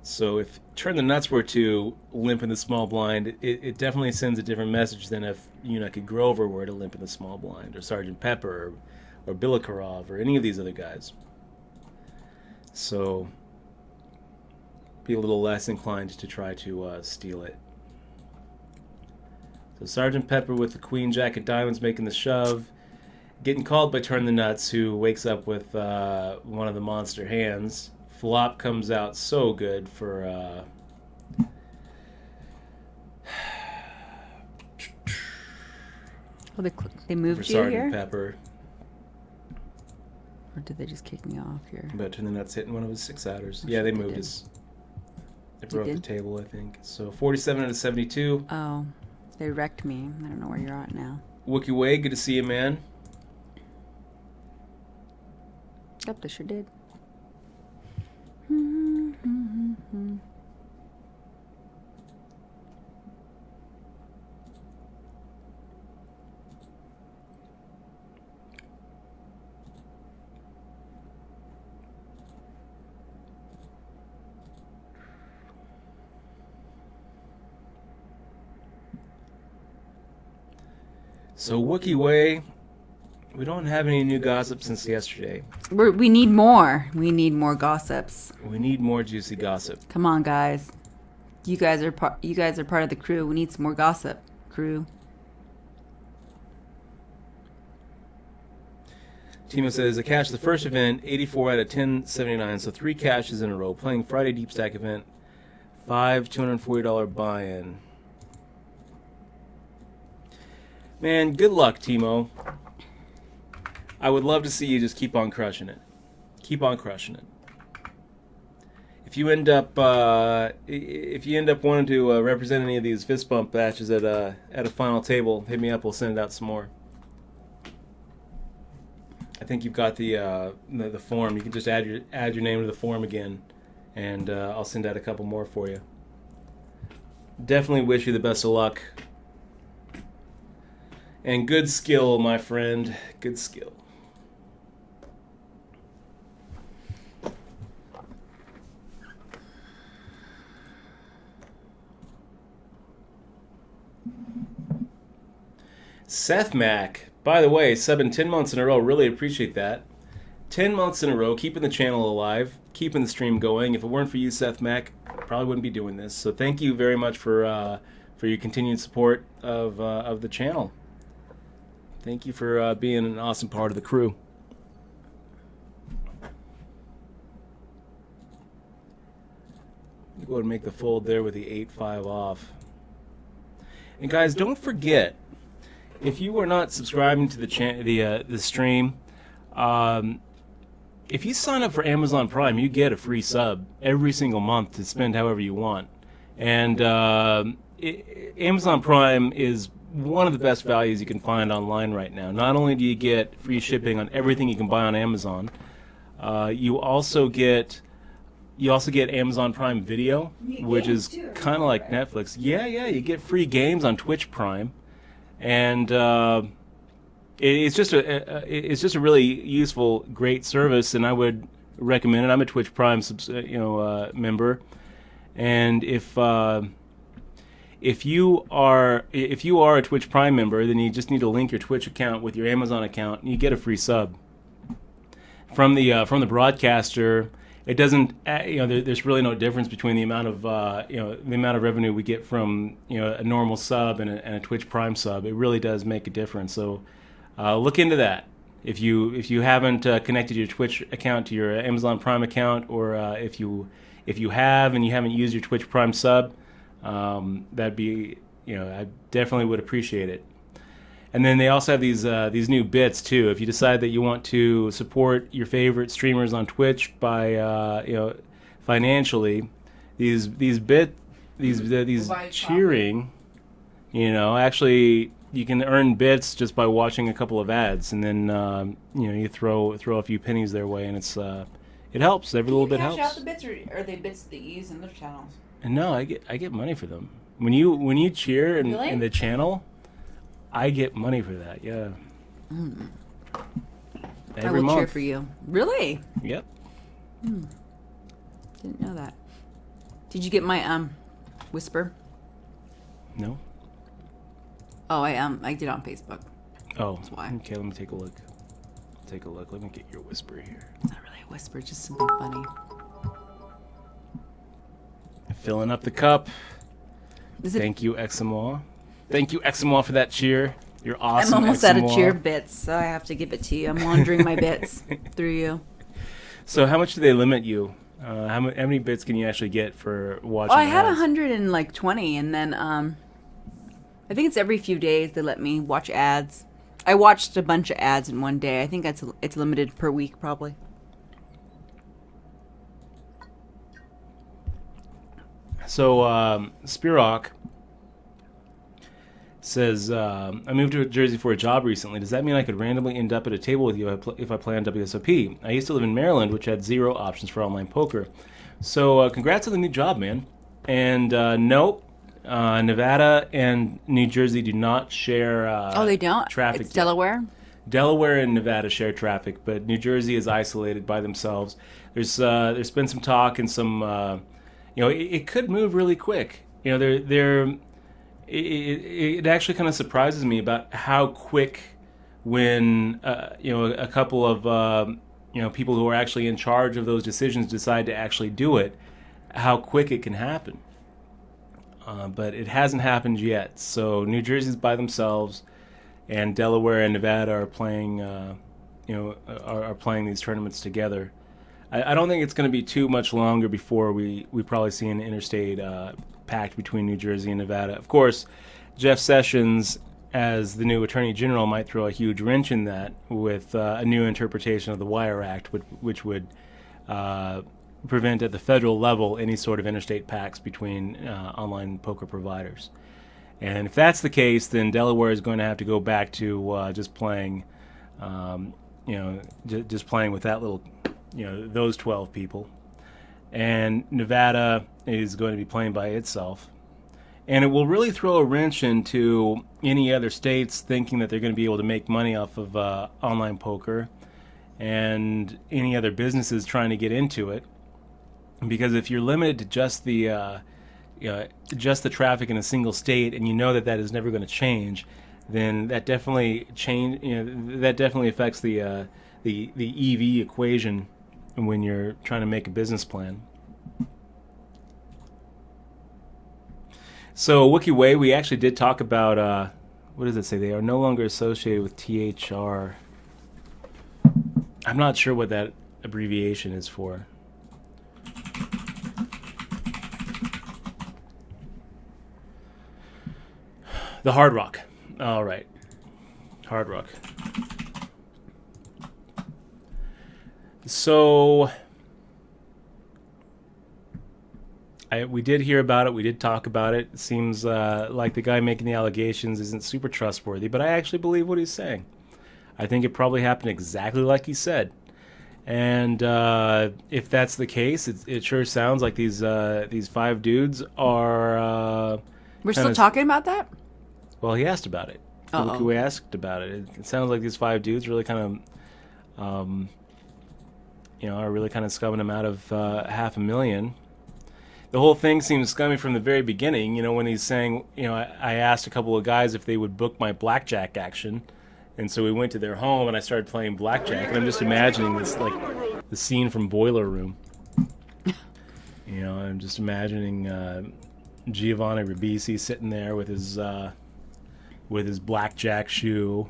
So if Turn the Nuts were to limp in the small blind, it definitely sends a different message than if Unaki Grover were to limp in the small blind, or Sergeant Pepper, or Bilikarov, or any of these other guys. So be a little less inclined to try to steal it. So Sergeant Pepper with the Queen Jack of Diamonds making the shove, getting called by Turn the Nuts, who wakes up with one of the monster hands. Flop comes out so good for Oh, they moved you Sergeant here? Pepper. Or did they just kick me off here? But Turn the Nuts hitting one of his 6-outers. Yeah, they moved us. They broke the table, I think. So 47 out of 72. Oh, they wrecked me. I don't know where you're at now. Wookie Way, good to see you, man. Yep, they sure did. So Wookie Way, we don't have any new gossip since yesterday. We need more. We need more gossips. We need more juicy gossip. Come on, guys. You guys are part of the crew. We need some more gossip, crew. Timo says, I cashed the first event, 84 out of 1079, so 3 cashes in a row. Playing Friday Deep Stack event, 5 $240 buy-in. Man, good luck, Timo. I would love to see you just keep on crushing it. Keep on crushing it. If you end up wanting to represent any of these fist bump matches at a final table, hit me up. We'll send out some more. I think you've got the form. You can just add your name to the form again, and I'll send out a couple more for you. Definitely wish you the best of luck. And good skill, my friend. Good skill. Seth Mack, by the way, subbing 10 months in a row. Really appreciate that. 10 months in a row, keeping the channel alive, keeping the stream going. If it weren't for you, Seth Mack, I probably wouldn't be doing this. So thank you very much for your continued support of the channel. Thank you for being an awesome part of the crew. Go ahead and make the fold there with the 8-5 off. And guys, don't forget, if you are not subscribing to the stream, if you sign up for Amazon Prime, you get a free sub every single month to spend however you want. And Amazon Prime is one of the best values you can find online right now. Not only do you get free shipping on everything you can buy on Amazon, you also get Amazon Prime Video, which is kind of like Netflix. Yeah, you get free games on Twitch Prime, and it's just a really useful, great service, and I would recommend it. I'm a Twitch Prime member, and if you are a Twitch Prime member, then you just need to link your Twitch account with your Amazon account, and you get a free sub from the broadcaster. It doesn't, there's really no difference between the amount of revenue we get from a normal sub and a Twitch Prime sub. It really does make a difference. So look into that. If you haven't connected your Twitch account to your Amazon Prime account, or if you have and you haven't used your Twitch Prime sub, that'd be, I definitely would appreciate it. And then they also have these new bits too. If you decide that you want to support your favorite streamers on Twitch by financially, these cheering, actually you can earn bits just by watching a couple of ads, and then you throw a few pennies their way, and it helps. Every little bit helps. Cash out the bits, or are they bits that you use in their channels? And no, I get money for them. When you cheer in the channel, I get money for that. Yeah. Every month. Cheer for you. Really? Yep. Didn't know that. Did you get my whisper? No? Oh, I did on Facebook. Oh, That's why. okay, let me take a look. Take a look. Let me get your whisper here. It's not really a whisper, it's just something funny. Filling up the cup. Is it, Thank you, Eximoa. Thank you, Eximoa, for that cheer. You're awesome, I'm almost out of Eximoa. cheer bits, so I have to give it to you. I'm laundering my bits through you. So how much do they limit you? How many bits can you actually get for watching Oh, I had ads? 120, and then I think it's every few days they let me watch ads. I watched a bunch of ads in one day. I think it's limited per week, probably. So, Spirok says, I moved to Jersey for a job recently. Does that mean I could randomly end up at a table with you if I play on WSOP? I used to live in Maryland, which had 0 options for online poker. So, congrats on the new job, man. And nope, Nevada and New Jersey do not share Oh, they don't? traffic. It's Delaware? Delaware and Nevada share traffic, but New Jersey is isolated by themselves. There's been some talk and some, it could move really quick. It actually kind of surprises me about how quick when a couple of people who are actually in charge of those decisions decide to actually do it, how quick it can happen. But it hasn't happened yet. So New Jersey's by themselves, and Delaware and Nevada are playing are playing these tournaments together. I don't think it's going to be too much longer before we probably see an interstate pact between New Jersey and Nevada. Of course, Jeff Sessions, as the new Attorney General, might throw a huge wrench in that with a new interpretation of the Wire Act, which would prevent at the federal level any sort of interstate pacts between online poker providers. And if that's the case, then Delaware is going to have to go back to just playing, just playing with that little, those 12 people. And Nevada is going to be playing by itself. And it will really throw a wrench into any other states thinking that they're going to be able to make money off of online poker, and any other businesses trying to get into it. Because if you're limited to just the traffic in a single state, and you know that is never going to change, then that definitely affects the EV equation when you're trying to make a business plan. So WikiWay, we actually did talk about what does it say? They are no longer associated with THR. I'm not sure what that abbreviation is for. The Hard Rock. All right. Hard Rock. So we did hear about it. We did talk about it. It seems like the guy making the allegations isn't super trustworthy, but I actually believe what he's saying. I think it probably happened exactly like he said. And if that's the case, it sure sounds like these 5 dudes are... We're still talking about that? Well, he asked about it. We asked about it. It sounds like these 5 dudes really kind of, are really kind of scumming him out of $500,000. The whole thing seems scummy from the very beginning. When he's saying, I asked a couple of guys if they would book my blackjack action, and so we went to their home and I started playing blackjack, and I'm just imagining this like the scene from Boiler Room. I'm just imagining Giovanni Ribisi sitting there with his blackjack shoe,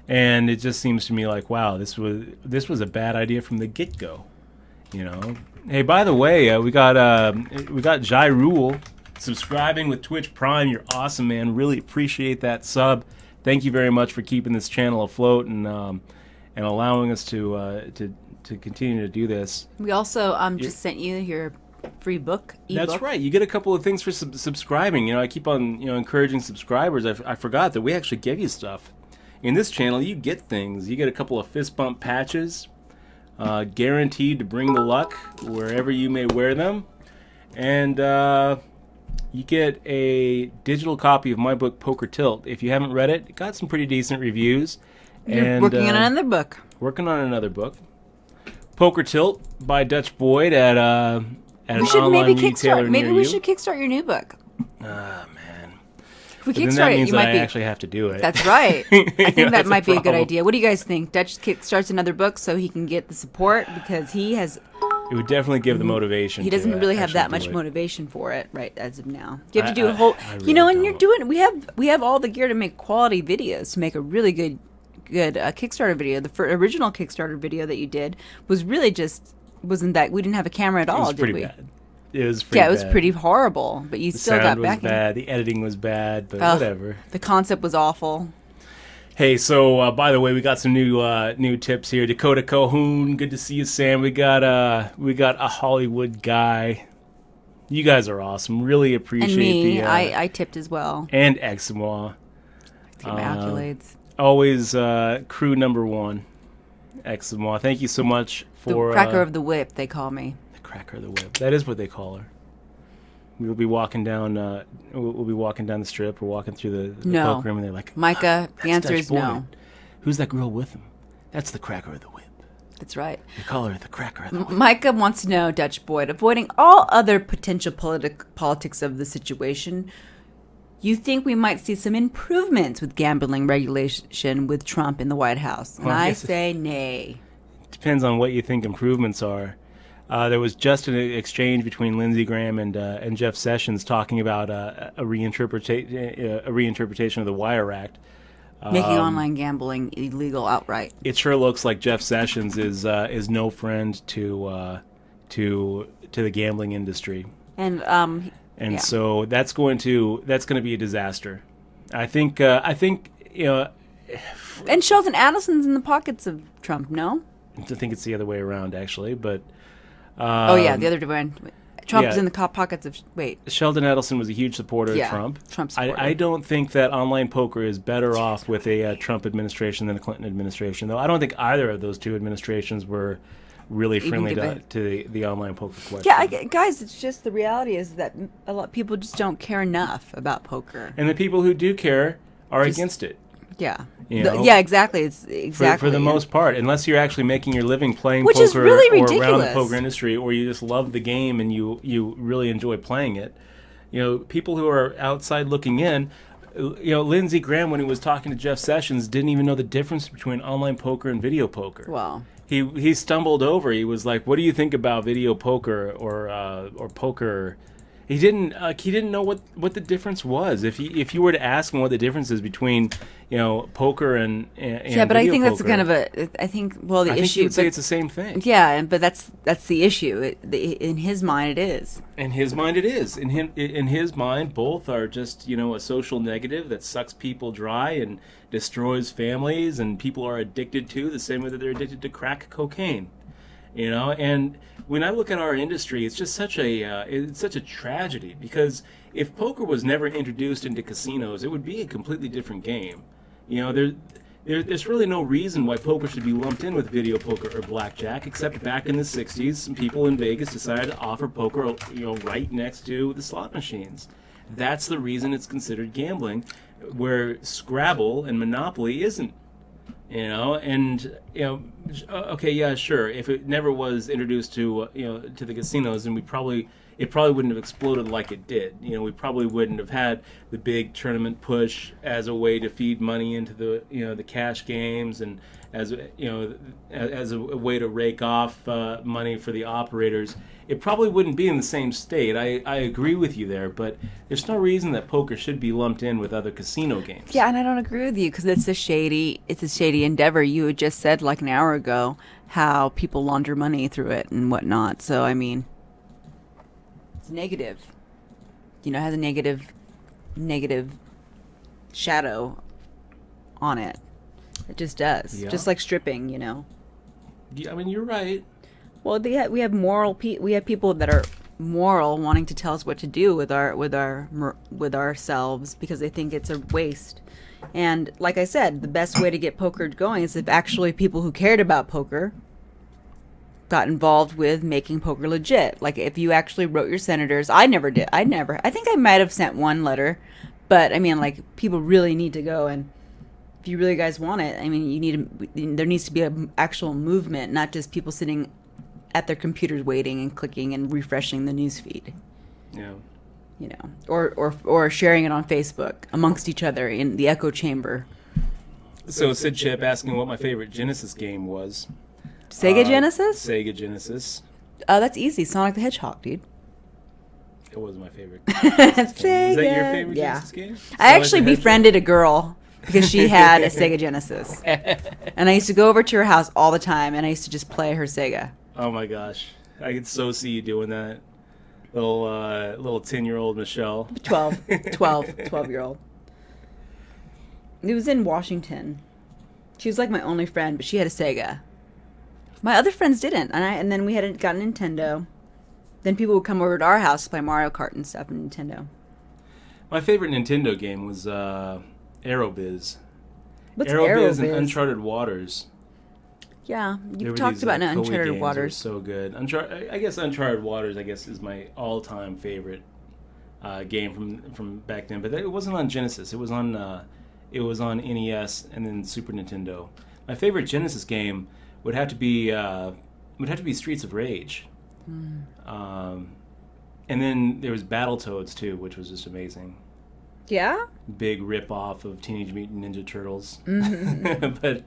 and it just seems to me like, wow, this was a bad idea from the get-go. Hey, by the way, we got Jai Rule subscribing with Twitch Prime. You're awesome, man. Really appreciate that sub. Thank you very much for keeping this channel afloat and allowing us to continue to do this. We also just sent you your free book, ebook. That's right. You get a couple of things for subscribing. I keep on encouraging subscribers. I forgot that we actually give you stuff. In this channel, you get things. You get a couple of fist bump patches, guaranteed to bring the luck wherever you may wear them. And you get a digital copy of my book, Poker Tilt. If you haven't read it, it got some pretty decent reviews. You're working on another book. Working on another book. Poker Tilt by Dutch Boyd at at We an should online maybe retailer kickstart. Maybe near we you. should kickstart your new book. Ah, man. If we But then kickstart that it, means you that might I be. actually have to do it. That's right. I You know, think that that's might be a good problem. idea. What do you guys think? Dutch starts another book so he can get the support because he has. It would definitely give the motivation. He to, doesn't really have actually that much do it. motivation for it right as of now. You have to do I- a whole, I you know, really and you're don't. doing. We have all the gear to make quality videos to make a really good Kickstarter video. The original Kickstarter video that you did was really just wasn't that we didn't have a camera at It all, was did pretty we? bad. It was pretty Yeah, it was bad. pretty horrible, but you The still got sound was back. bad. The editing was bad, but Ugh. whatever. The concept was awful. Hey, so by the way, we got some new tips here. Dakota Calhoun, good to see you, Sam. We got a Hollywood guy. You guys are awesome. Really appreciate And me, the I tipped as well. and Exmoor. To get my accolades. Always crew number one. Exmoor. Thank you so much The for cracker of the whip, they call me. the cracker of the whip. That is what they call her. We'll be walking down. We'll be walking down the strip or walking through the No. poker room, and they're like, Micah, the "That's answer Dutch is no. Boyd. Who's that girl with him? That's the cracker of the whip. That's right. They call her the cracker of the whip." Micah wants to know, Dutch Boyd, avoiding all other potential politics of the situation, you think we might see some improvements with gambling regulation with Trump in the White House? And Well, I yes. say nay. Depends on what you think improvements are. There was just an exchange between Lindsey Graham and Jeff Sessions talking about a reinterpretation of the Wire Act. Making online gambling illegal outright. It sure looks like Jeff Sessions is no friend to the gambling industry, And and yeah. so that's going to be a disaster. I think you know. And Sheldon Adelson's in the pockets of Trump, no? I think it's the other way around actually, but Oh, yeah, the other way. Trump is yeah. in the pockets of... Wait. Sheldon Adelson was a huge supporter Yeah, of Trump. Trump supporter. I don't think that online poker is better off with a Trump administration than a Clinton administration, though. I don't think either of those two administrations were really friendly to the online poker question. Yeah, guys, it's just the reality is that a lot of people just don't care enough about poker. And the people who do care are Just- against it. Yeah. You know, Yeah, exactly. It's exactly For the most part, unless you're actually making your living playing Which poker is really or around the ridiculous. poker industry, or you just love the game and you really enjoy playing it. You know, people who are outside looking in, you know, Lindsey Graham, when he was talking to Jeff Sessions, didn't even know the difference between online poker and video poker. Well, He stumbled over. He was like, "What do you think about video poker or poker?" He didn't know what the difference was. If you were to ask him what the difference is between, you know, poker and yeah, but I video think that's poker, kind of I think the I think issue. he would say but- it's the same thing. yeah, but that's the issue. In his mind, it is. In his mind, it is. In his mind, both are just, you know, a social negative that sucks people dry and destroys families, and people are addicted to the same way that they're addicted to crack cocaine. You know, and when I look at our industry, it's just such a tragedy, because if poker was never introduced into casinos, it would be a completely different game. You know, there's really no reason why poker should be lumped in with video poker or blackjack, except back in the 60s, some people in Vegas decided to offer poker, you know, right next to the slot machines. That's the reason it's considered gambling, where Scrabble and Monopoly isn't. You know, and you know, okay, yeah, sure. If it never was introduced to to the casinos, then it probably wouldn't have exploded like it did. You know, we probably wouldn't have had the big tournament push as a way to feed money into the cash games, and as a way to rake off money for the operators. It probably wouldn't be in the same state. I agree with you there, but there's no reason that poker should be lumped in with other casino games. Yeah, and I don't agree with you because it's a shady endeavor. You had just said like an hour ago how people launder money through it and whatnot. So I mean, it's negative. You know, it has a negative shadow on it. It just does. Yeah. Just like stripping, you know. Yeah, I mean, you're right. Well, we have we have people that are moral, wanting to tell us what to do with ourselves because they think it's a waste. And like I said, the best way to get poker going is if actually people who cared about poker got involved with making poker legit. Like if you actually wrote your senators. I never did. I think I might have sent one letter, but I mean, like, people really need to go, and if you really guys want it, I mean, there needs to be an actual movement, not just people sitting at their computers waiting and clicking and refreshing the news feed. Yeah. You know, or sharing it on Facebook amongst each other in the echo chamber. So Sid Chip asking what my favorite Genesis game was. Sega Genesis? Sega Genesis. That's easy. Sonic the Hedgehog, dude. It was my favorite. Sega. Is that your favorite Genesis game? I actually befriended a girl because she had a Sega Genesis. And I used to go over to her house all the time, and I used to just play her Sega. Oh my gosh. I could so see you doing that. Little 10-year-old Michelle. 12-year-old. It was in Washington. She was like my only friend, but she had a Sega. My other friends didn't, and then we had got a Nintendo. Then people would come over to our house to play Mario Kart and stuff on Nintendo. My favorite Nintendo game was Aerobiz. What's Aerobiz and Uncharted Waters. Yeah, you talked about Uncharted Waters. So good. I guess Uncharted Waters, is my all-time favorite game from back then. But it wasn't on Genesis. It was on NES and then Super Nintendo. My favorite Genesis game would have to be Streets of Rage. And then there was Battletoads too, which was just amazing. Yeah. Big rip-off of Teenage Mutant Ninja Turtles. Mm-hmm.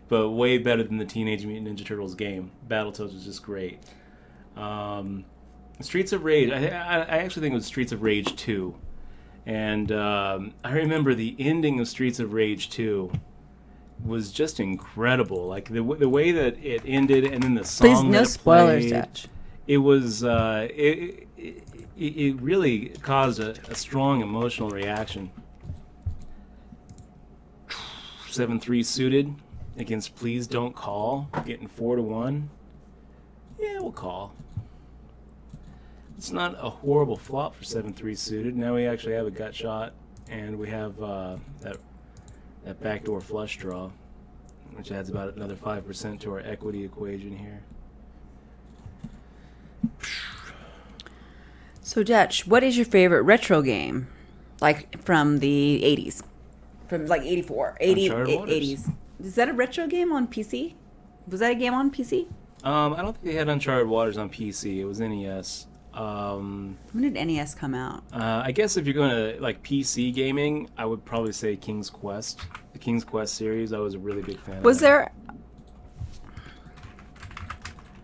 but way better than the Teenage Mutant Ninja Turtles game. Battletoads was just great. Streets of Rage, I actually think it was Streets of Rage 2. And I remember the ending of Streets of Rage 2 was just incredible. Like the way that it ended, and then the song. Please, no spoilers, Dutch. It was it really caused a strong emotional reaction. 7-3 suited against Please Don't Call, getting 4-1. Yeah, we'll call. It's not a horrible flop for 7-3 suited. Now we actually have a gut shot, and we have that backdoor flush draw, which adds about another 5% to our equity equation here. So, Dutch, what is your favorite retro game? Like from the 80s? From like 84, 80s. Is that a retro game on PC? Was that a game on PC? I don't think they had Uncharted Waters on PC. It was NES. When did NES come out? I guess if you're going to like PC gaming, I would probably say King's Quest. The King's Quest series, I was a really big fan of. Was there...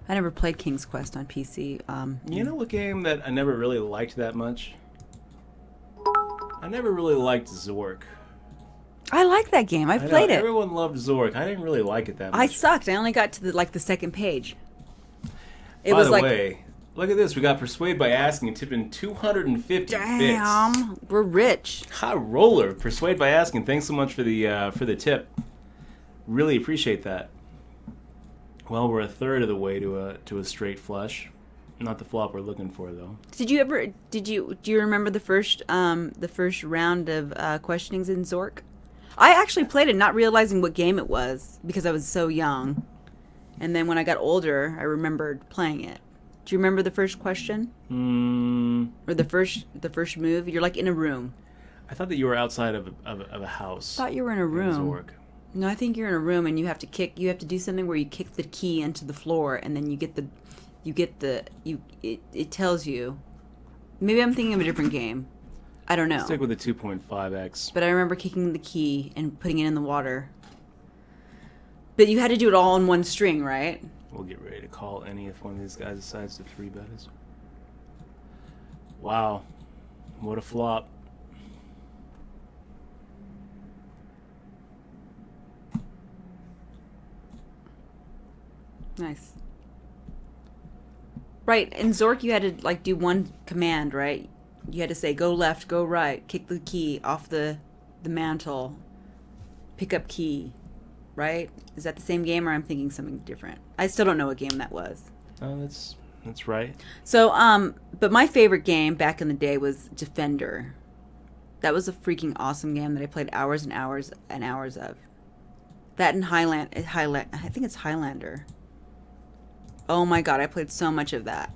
I never played King's Quest on PC. You know what game that I never really liked that much? I never really liked Zork. I like that game. I played it. Everyone loved Zork. I didn't really like it that much. I sucked. I only got to the second page. By the way, look at this. We got Persuade by Asking and tipping 250 bits. Damn, we're rich. High roller. Persuade by Asking. Thanks so much for the tip. Really appreciate that. Well, we're a third of the way to a straight flush. Not the flop we're looking for, though. Do you remember the first round of questionings in Zork? I actually played it not realizing what game it was because I was so young. And then when I got older, I remembered playing it. Do you remember the first question? Or the first move? You're like in a room. I thought that you were outside of a house. I thought you were in a room. Zork. No, I think you're in a room and you have to do something where you kick the key into the floor and then it tells you. Maybe I'm thinking of a different game. I don't know. Stick with the 2.5x. But I remember kicking the key and putting it in the water. But you had to do it all on one string, right? We'll get ready to call any if one of these guys decides to 3-bet us. Wow. What a flop. Nice. Right, in Zork you had to like do one command, right? You had to say go left, go right, kick the key off the mantle, pick up key, right? Is that the same game or I'm thinking something different? I still don't know what game that was. Oh, that's right. So, but my favorite game back in the day was Defender. That was a freaking awesome game that I played hours and hours and hours of. That and I think it's Highlander. Oh my god, I played so much of that.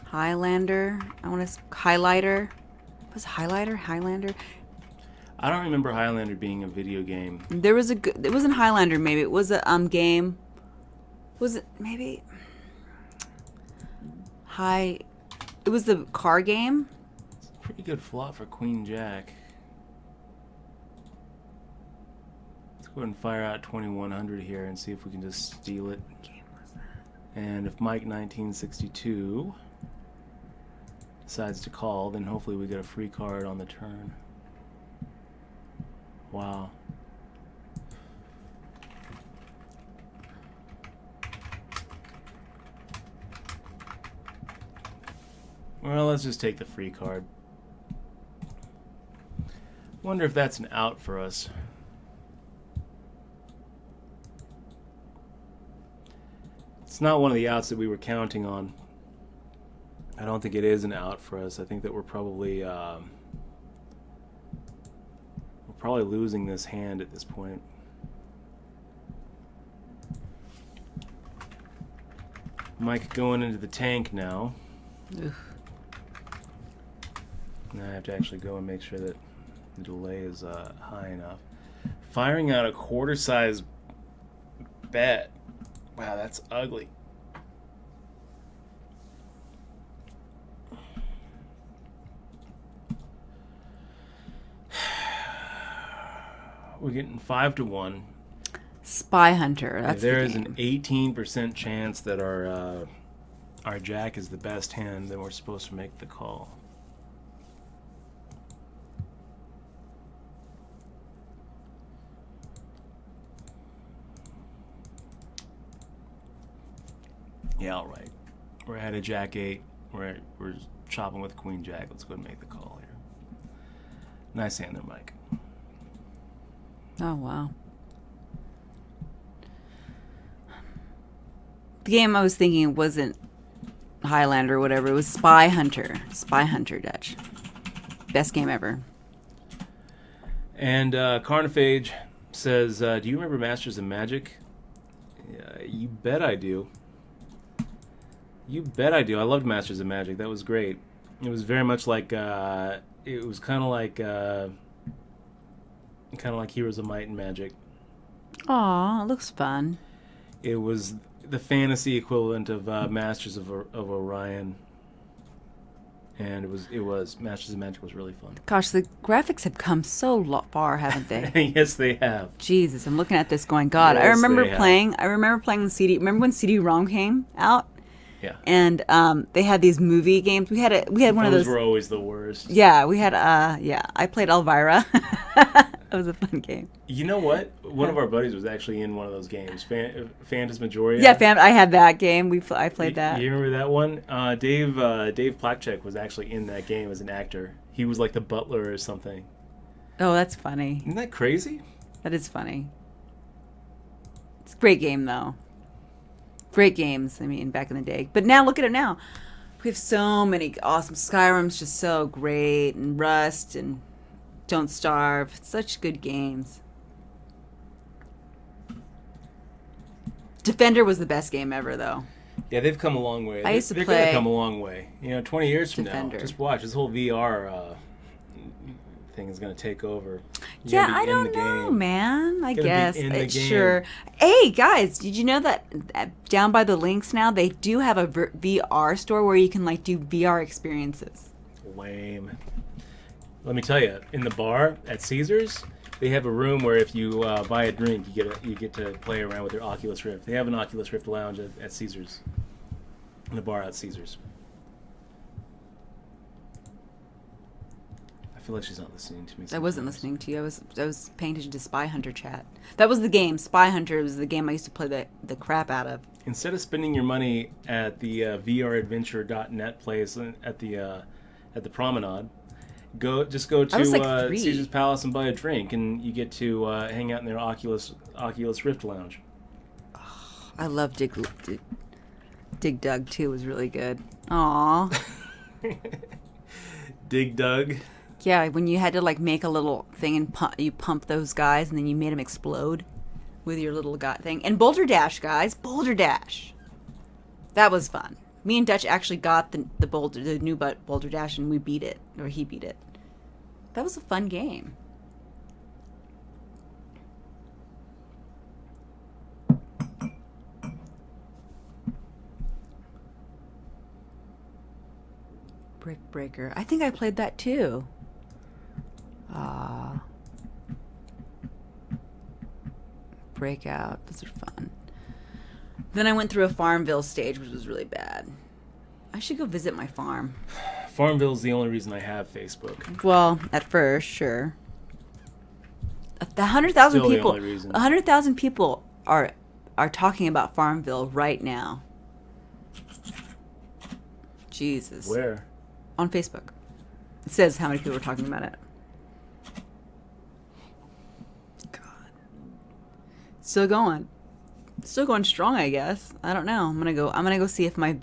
Highlander. Highlighter. Was it Highlander? I don't remember Highlander being a video game. It wasn't Highlander maybe. It was a game. Was it maybe? high. It was the car game. It's a pretty good flop for Queen Jack. Let's go ahead and fire out 2100 here and see if we can just steal it. What game was that? And if Mike 1962 decides to call, then hopefully we get a free card on the turn. Wow. Well, let's just take the free card. Wonder if that's an out for us. It's not one of the outs that we were counting on. I don't think it is an out for us. I think that we're probably losing this hand at this point. Mike going into the tank now. Ugh. Now I have to actually go and make sure that the delay is high enough. Firing out a quarter-size bet. Wow, that's ugly. We're getting 5-1. Spy Hunter. That's There the is game. an 18% chance that our jack is the best hand. Then we're supposed to make the call. Yeah, all right. We're ahead of Jack 8. We're chopping with Queen Jack. Let's go ahead and make the call here. Nice hand there, Mike. Oh, wow. The game I was thinking wasn't Highlander or whatever. It was Spy Hunter. Spy Hunter, Dutch. Best game ever. And Carnophage says, do you remember Masters of Magic? You bet I do. You bet I do. I loved Masters of Magic. That was great. It was very much like it was kind of like Heroes of Might and Magic. Aw, it looks fun. It was the fantasy equivalent of Masters of Orion, and it was Masters of Magic was really fun. Gosh, the graphics have come so far, haven't they? Yes, they have. Jesus, I'm looking at this going, God. Yes, I remember they have. playing the CD. Remember when CD-ROM came out? Yeah. And they had these movie games. We had one of Those those. were always the worst. Yeah, we had I played Elvira. That was a fun game. You know what? One of our buddies was actually in one of those games, Phantasmagoria. Yeah, I had that game. I played that. You remember that one? Dave Plachek was actually in that game as an actor. He was like the butler or something. Oh, that's funny. Isn't that crazy? That is funny. It's a great game, though. Great games, I mean, back in the day. But now, look at it now. We have so many awesome. Skyrim's just so great, and Rust, and Don't Starve. Such good games. Defender was the best game ever, though. Yeah, they've come a long way. I used to They're play going to come a long way. 20 years from Defender. now, just watch. This whole VR thing is going to take over. You're Yeah, gonna be I in don't the know, game. man. I Gonna be guess. in the game. Sure. Hey, guys, did you know that down by the links now, they do have a VR store where you can, do VR experiences? Lame. Let me tell you, in the bar at Caesars, they have a room where if you buy a drink, you get to play around with your Oculus Rift. They have an Oculus Rift lounge at Caesars. In the bar at Caesars. I feel like she's not listening to me. I wasn't sometimes. listening to you. I was paying attention to Spy Hunter chat. That was the game. Spy Hunter was the game I used to play the crap out of. Instead of spending your money at the VRadventure.net place at the Promenade, go to I was like 3. Caesar's Palace and buy a drink, and you get to hang out in their Oculus Rift lounge. I love Dig Dug too. Was really good. Aw. Dig Dug. Yeah, when you had to make a little thing and you pump those guys and then you made them explode with your little thing. And Boulder Dash, guys, Boulder Dash. That was fun. Me and Dutch actually got the new Boulder Dash, and we beat it, or he beat it. That was a fun game. Brick Breaker. I think I played that too. Breakout. Those are fun. Then I went through a Farmville stage, which was really bad. I should go visit my farm. Farmville's the only reason I have Facebook. Well, at first, sure. 100,000 Still the people. only reason. 100,000 people are talking about Farmville right now. Jesus. Where? On Facebook. It says how many people are talking about it. God. Still going. Still going strong, I guess. I don't know. I'm gonna go see if my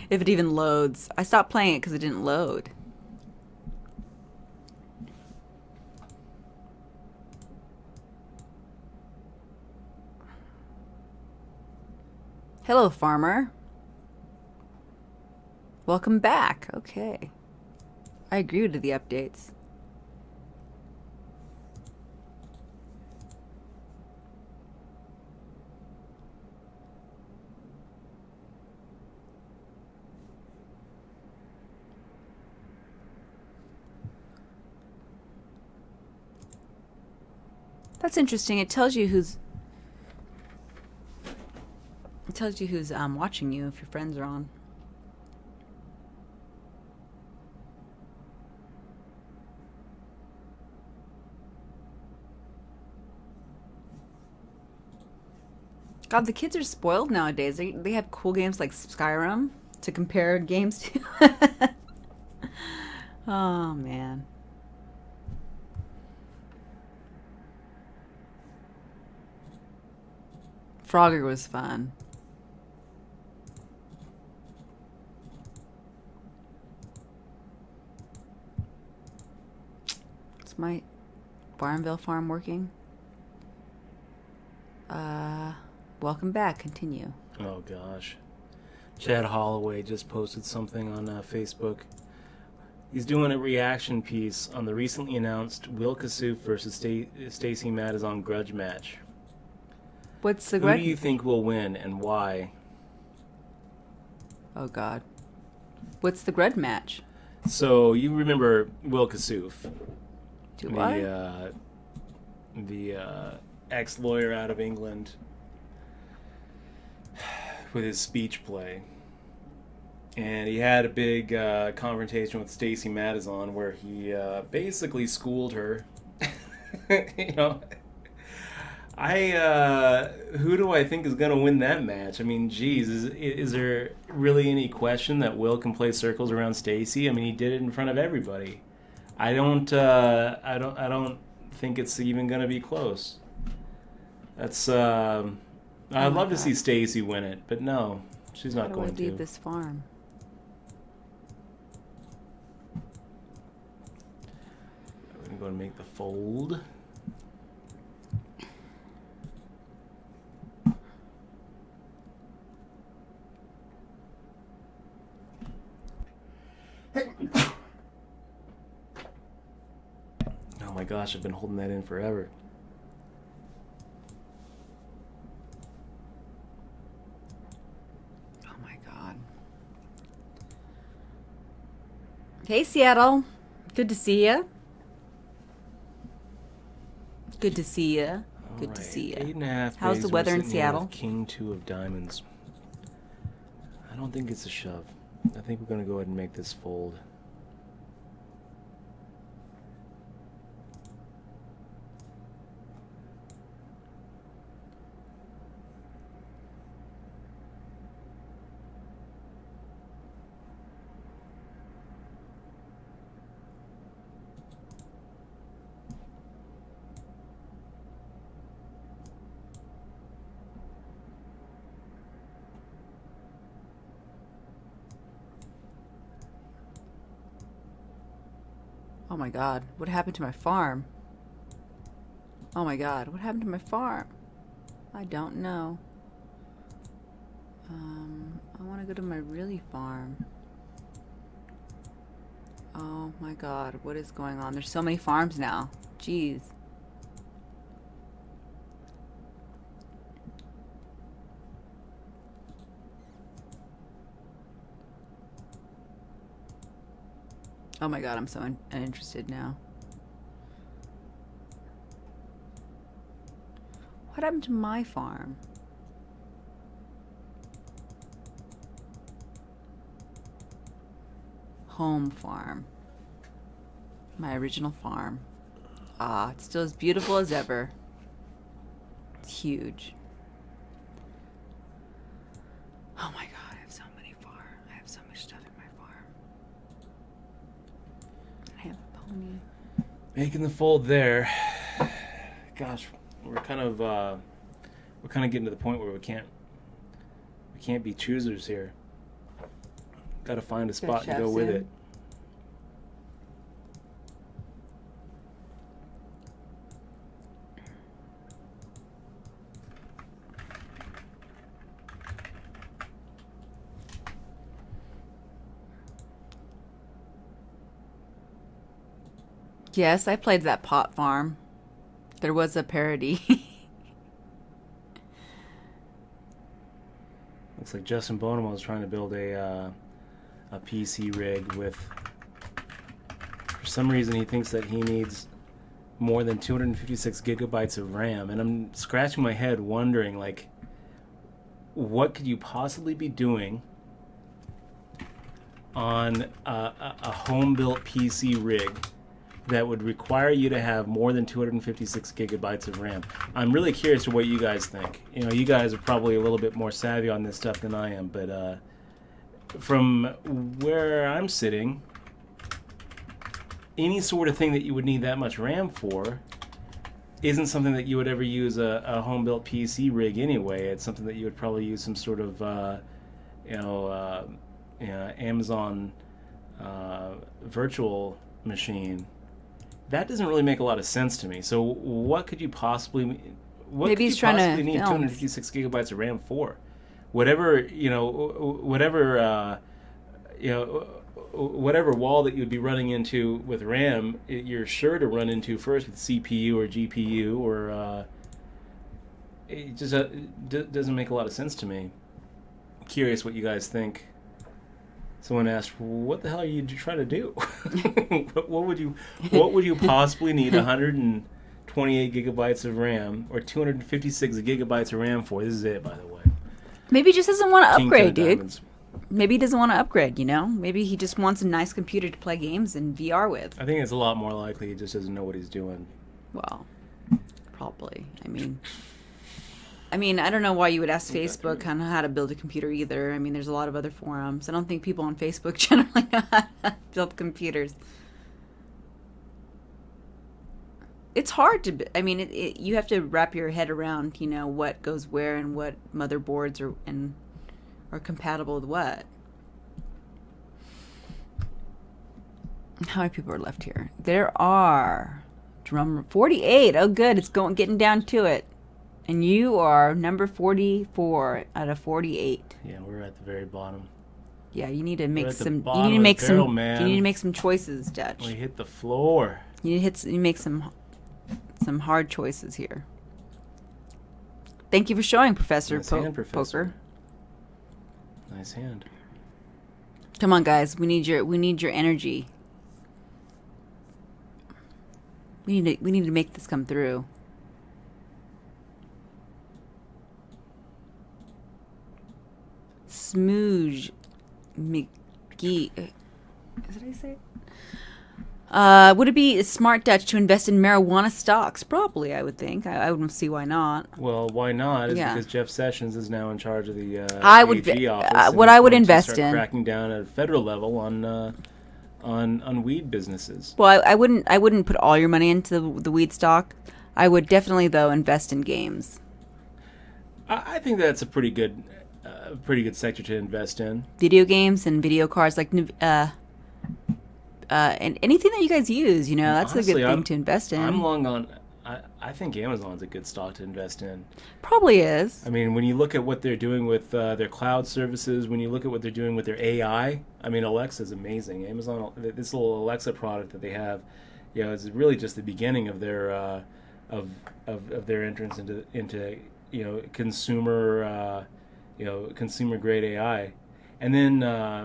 if it even loads. I stopped playing it because it didn't load. Hello, farmer. Welcome back. Okay. I agree to the updates. That's interesting. It tells you who's watching you if your friends are on. God, the kids are spoiled nowadays. They have cool games like Skyrim to compare games to. Oh, man. Frogger was fun. Is my Farmville farm working? Welcome back. Continue. Oh gosh. Chad Holloway just posted something on Facebook. He's doing a reaction piece on the recently announced Will Kassouf versus Stacey Madison grudge match. What's the Who do you think will win and why? Oh God. What's the grudge match? So you remember Will Kassouf, Do I? the ex-lawyer out of England, with his speech play, and he had a big confrontation with Stacey Madison where he basically schooled her. You know, who do I think is going to win that match? I mean, geez, is there really any question that Will can play circles around Stacey? I mean, he did it in front of everybody. I don't think it's even going to be close. That's I'd love to see Stacey win it, but no, she's not going to. How do I leave this farm? We're going to go and make the fold. Oh my gosh, I've been holding that in forever. Oh my God. Hey, Seattle. Good to see you. Good to see you. Good to see you. 8.5. How's the weather in Seattle? King 2 of diamonds. I don't think it's a shove. I think we're going to go ahead and make this fold. Oh my God, what happened to my farm? Oh my God, what happened to my farm? I don't know. I want to go to my really farm. Oh my God, what is going on? There's so many farms now. Jeez. Oh my god, I'm so interested now. What happened to my farm? Home farm. My original farm. Ah, it's still as beautiful as ever. It's huge. Oh my god, I have so many farms. I have so much stuff in my farm. I have a pony. Making the fold there. Gosh, we're kind of getting to the point where we can't be choosers here. Got to find a spot to go with it. Yes, I played that pot farm. There was a parody. Looks like Justin Bonomo is trying to build a PC rig with. For some reason, he thinks that he needs more than 256 gigabytes of RAM, and I'm scratching my head wondering, like, what could you possibly be doing on a home-built PC rig that would require you to have more than 256 gigabytes of RAM? I'm really curious to what you guys think. You know, you guys are probably a little bit more savvy on this stuff than I am, but from where I'm sitting, any sort of thing that you would need that much RAM for isn't something that you would ever use a home-built PC rig anyway. It's something that you would probably use some sort of, Amazon virtual machine. That doesn't really make a lot of sense to me. So what could you possibly need 256 gigabytes of RAM for? Whatever wall that you'd be running into with RAM, you're sure to run into first with CPU or GPU, or it just doesn't make a lot of sense to me. I'm curious what you guys think. Someone asked, "What the hell are you trying to do? What would you possibly need 128 gigabytes of RAM or 256 gigabytes of RAM for?" This is it, by the way. Maybe he just doesn't want to upgrade, dude. Diamonds. Maybe he doesn't want to upgrade, you know? Maybe he just wants a nice computer to play games in VR with. I think it's a lot more likely he just doesn't know what he's doing. Well, probably. I mean, I don't know why you would ask Facebook on how to build a computer either. I mean, there's a lot of other forums. I don't think people on Facebook generally know how to build computers. It's hard to... you have to wrap your head around, you know, what goes where and what motherboards are compatible with what. How many people are left here? There are 48. Oh, good. It's getting down to it. And you are number 44 out of 48. Yeah, we're at the very bottom. Yeah, you need to make some. You need to make some choices, Dutch. We hit the floor. You make some hard choices here. Thank you for showing, Professor Poker. Nice hand. Come on, guys. We need your energy. We need to make this come through. Smooge McGee. Is that how you say it? Would it be smart, Dutch, to invest in marijuana stocks? Probably, I would think. I wouldn't see why not. Well, why not? It's because Jeff Sessions is now in charge of the AG office. What I would invest in, cracking down at a federal level on weed businesses. Well, I wouldn't put all your money into the weed stock. I would definitely, though, invest in games. I think that's a pretty good sector to invest in. Video games and video cards, like and anything that you guys use, you know, that's honestly, a good thing to invest in. I'm long on. I think Amazon's a good stock to invest in. Probably is. I mean, when you look at what they're doing with their cloud services, when you look at what they're doing with their AI, I mean, Alexa's amazing. Amazon, this little Alexa product that they have, you know, is really just the beginning of their of their entrance into consumer grade AI. and then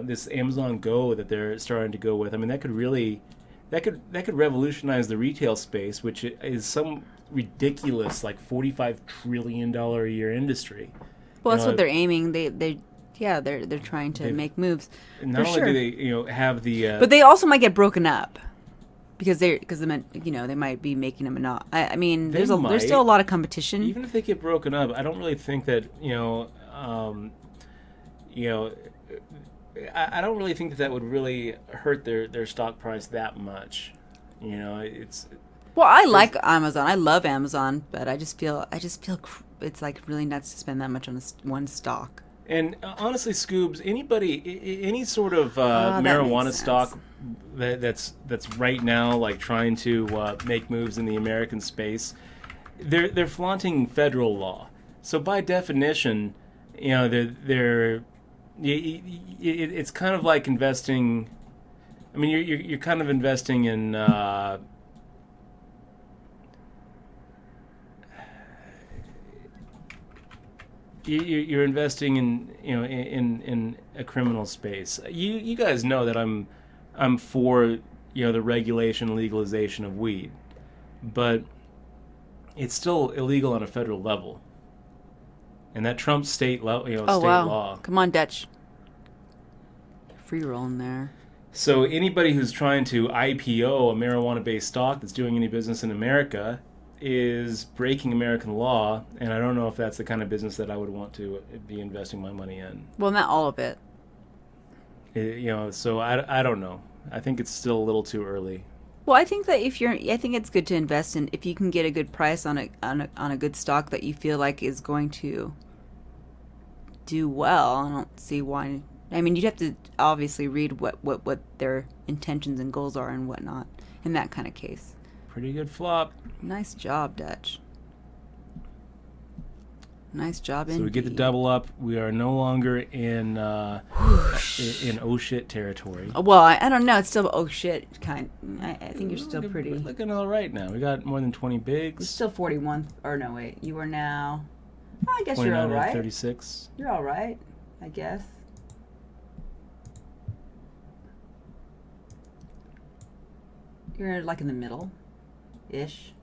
this Amazon Go that they're starting to go with. I mean, that could revolutionize the retail space, which is some ridiculous like $45 trillion a year industry. Well, that's what they're aiming. They're trying to make moves. Not for only sure. do they have the But they also might get broken up because they might be making a monopoly. I mean, They there's still a lot of competition. even if they get broken up, I don't really think that I don't really think that would really hurt their stock price that much. It's Well, I like Amazon. I love Amazon, but I just feel it's like really nuts to spend that much on one stock. and honestly, Scoobs, any sort of that marijuana makes sense. stock that's right now like trying to make moves in the American space, they're flaunting federal law. So by definition, it's kind of like investing. I mean, you're kind of investing in. You're investing in a criminal space. You guys know that I'm for the regulation and legalization of weed, but it's still illegal on a federal level, and that trumps state Oh state wow! law. Come on, Dutch. Free rolling there. So anybody who's trying to IPO a marijuana-based stock that's doing any business in America is breaking American law, and I don't know if that's the kind of business that I would want to be investing my money in. Well, not all of it. So I don't know. I think it's still a little too early. Well, I think that I think it's good to invest in if you can get a good price on a good stock that you feel like is going to do well. I don't see why. I mean, you'd have to obviously read what their intentions and goals are and whatnot in that kind of case. Pretty good flop. Nice job, Dutch. Nice job, So we get the double up. We are no longer in oh shit territory. Well, I don't know. It's still oh shit kind. I think you're still pretty. We're looking all right now. We got more than 20 You're bigs. still 41. Or no, wait. You are now. I guess you're all 29 out of right. 36. You're all right. I guess. You're like in the middle, ish.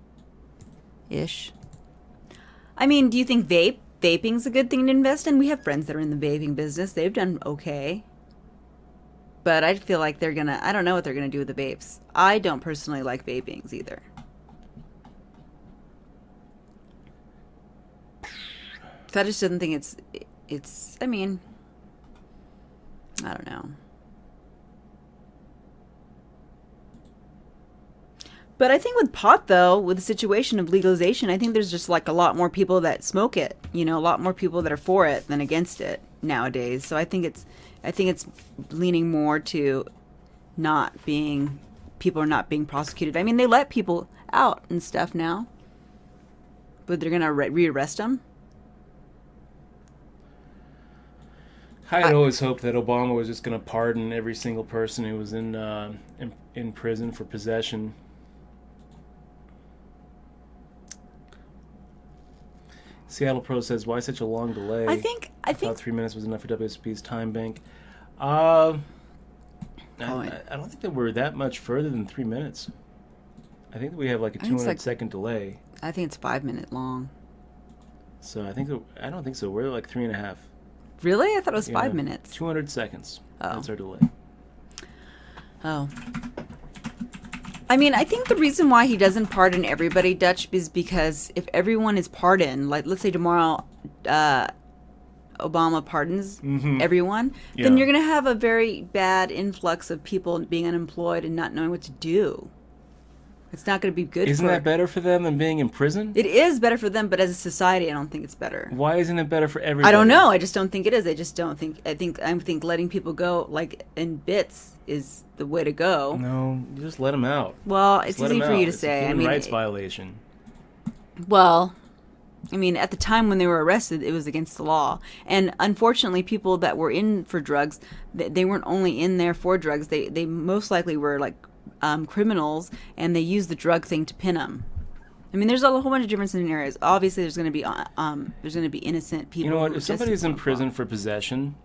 I mean, do you think vaping's a good thing to invest in? We have friends that are in the vaping business. They've done okay. But I feel like I don't know what they're gonna do with the vapes. I don't personally like vapings either. So I just didn't think it's, I mean, I don't know. But I think with pot, though, with the situation of legalization, I think there's just like a lot more people that smoke it. A lot more people that are for it than against it nowadays. So I think it's leaning more to people are not being prosecuted. I mean, they let people out and stuff now, but they're gonna rearrest them. I had always hoped that Obama was just going to pardon every single person who was in prison for possession. Seattle Pro says, "Why such a long delay?" I think thought 3 minutes was enough for WSP's time bank. I don't think that we're that much further than 3 minutes. I think that we have like a 200-second delay. I think it's 5 minute long. So I don't think so. We're like 3.5. Really? I thought it was 5 minutes. 200 seconds. Oh. That's our delay. Oh. I mean, I think the reason why he doesn't pardon everybody, Dutch, is because if everyone is pardoned, like let's say tomorrow Obama pardons everyone, then you're going to have a very bad influx of people being unemployed and not knowing what to do. It's not going to be good. Isn't that better for them than being in prison? It is better for them, but as a society, I don't think it's better. Why isn't it better for everybody? I don't know. I just don't think it is. I think letting people go like in bits is the way to go. No, you just let them out. Well, it's Let easy them for out. you to It's say. a human rights violation. Well, I mean, at the time when they were arrested, it was against the law. And unfortunately, people that were in for drugs, they weren't only in there for drugs. They most likely were like criminals, and they used the drug thing to pin them. I mean, there's a whole bunch of different scenarios. Obviously, there's going to be innocent people. You know what? who If somebody's just in won't prison fall. for possession,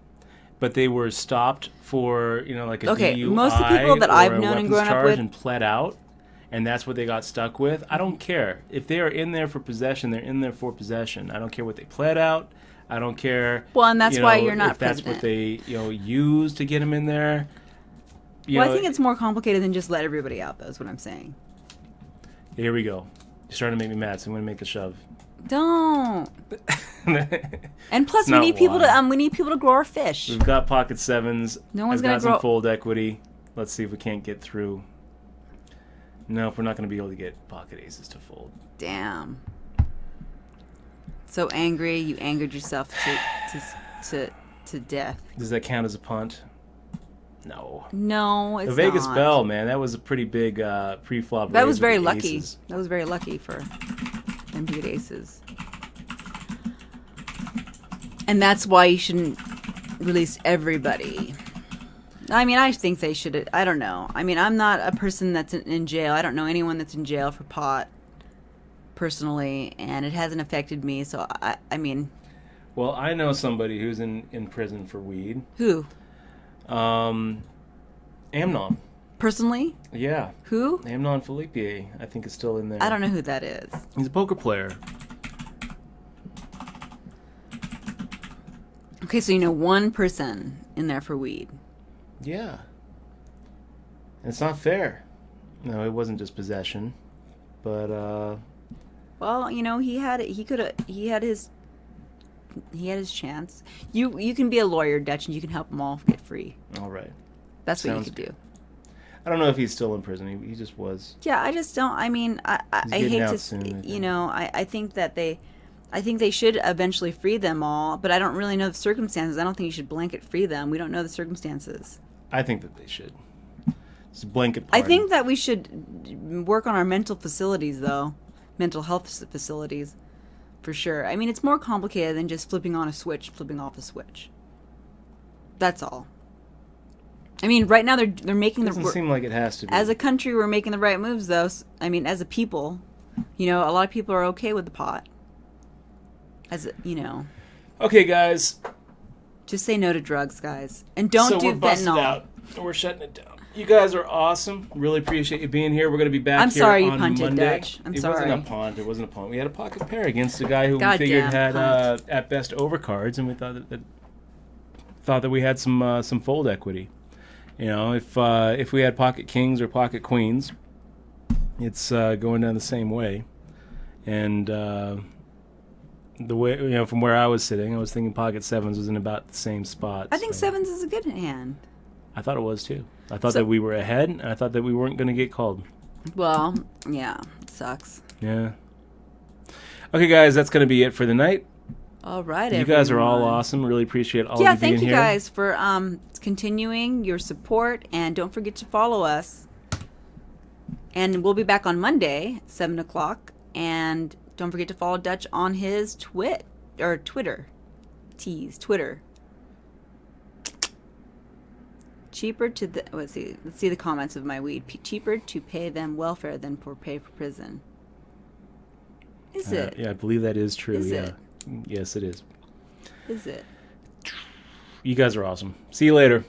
but they were stopped for, like a DUI most of the people that or I've a known and weapons grown up charge with, and pled out, and that's what they got stuck with. I don't care. If they are in there for possession, they're in there for possession. I don't care what they pled out. I don't care. Well, and that's why you're not if that's president. what they use to get them in there. I think it's more complicated than just let everybody out, though, is what I'm saying. Here we go. You're starting to make me mad, so I'm going to make the shove. Don't. And plus, we not need people why. we need people to grow our fish. We've got pocket sevens. No one's I've gonna got grow- some fold equity. Let's see if we can't get through. Nope, we're not going to be able to get pocket aces to fold. Damn. So angry, you angered yourself to death. Does that count as a punt? No. No, it's The Vegas not. Bell, man, that was a pretty big pre-flop. That raise was very with the lucky. aces. That was very lucky for them to get aces. And that's why you shouldn't release everybody. I mean, I think they should. I don't know. I mean, I'm not a person that's in jail. I don't know anyone that's in jail for pot, personally, and it hasn't affected me. So, I mean... Well, I know somebody who's in prison for weed. Who? Amnon. Personally? Yeah. Who? Amnon Felipe, I think, is still in there. I don't know who that is. He's a poker player. Okay, so you know one person in there for weed. Yeah. It's not fair. No, it wasn't just possession. But, Well, he had his chance. You can be a lawyer, Dutch, and you can help them all get free. all right. That's what you Sounds could do. I don't know if he's still in prison. He just was. Yeah, I just don't. I mean, I getting hate out to. soon, I think. I think that I think they should eventually free them all, but I don't really know the circumstances. I don't think you should blanket free them. We don't know the circumstances. I think that they should. It's a blanket I pardon. think that we should work on our mental facilities, though. Mental health facilities, for sure. I mean, it's more complicated than just flipping on a switch, flipping off a switch. That's all. I mean, right now they're making Doesn't seem like it has to be. as a country, we're making the right moves, though. I mean, as a people, a lot of people are okay with the pot. Okay, guys. Just say no to drugs, guys, and don't so do we're busted fentanyl. out. We're shutting it down. You guys are awesome. Really appreciate you being here. We're going to be back I'm here sorry you on punted, Monday. Dutch. I'm It sorry. wasn't a punt. It wasn't a punt. We had a pocket pair against a guy who we Goddamn figured had punt. at best overcards, and we thought that we had some fold equity. If we had pocket kings or pocket queens, it's going down the same way. And the way from where I was sitting, I was thinking pocket sevens was in about the same spot. I think so. sevens is a good hand. I thought it was too. I thought that we were ahead, and I thought that we weren't going to get called. Well, yeah, it sucks. Yeah. Okay, guys, that's going to be it for the night. All right, You guys are all everyone. awesome. Really appreciate all of Yeah, you being thank you here. guys for continuing your support, and don't forget to follow us. And we'll be back on Monday, 7 o'clock, and don't forget to follow Dutch on his Twitter. Cheaper to let's see the comments of my weed. Cheaper to pay them welfare than pay for prison. Is it? Yeah, I believe that is true. Is yeah. it? Yes, it is. Is it? You guys are awesome. See you later.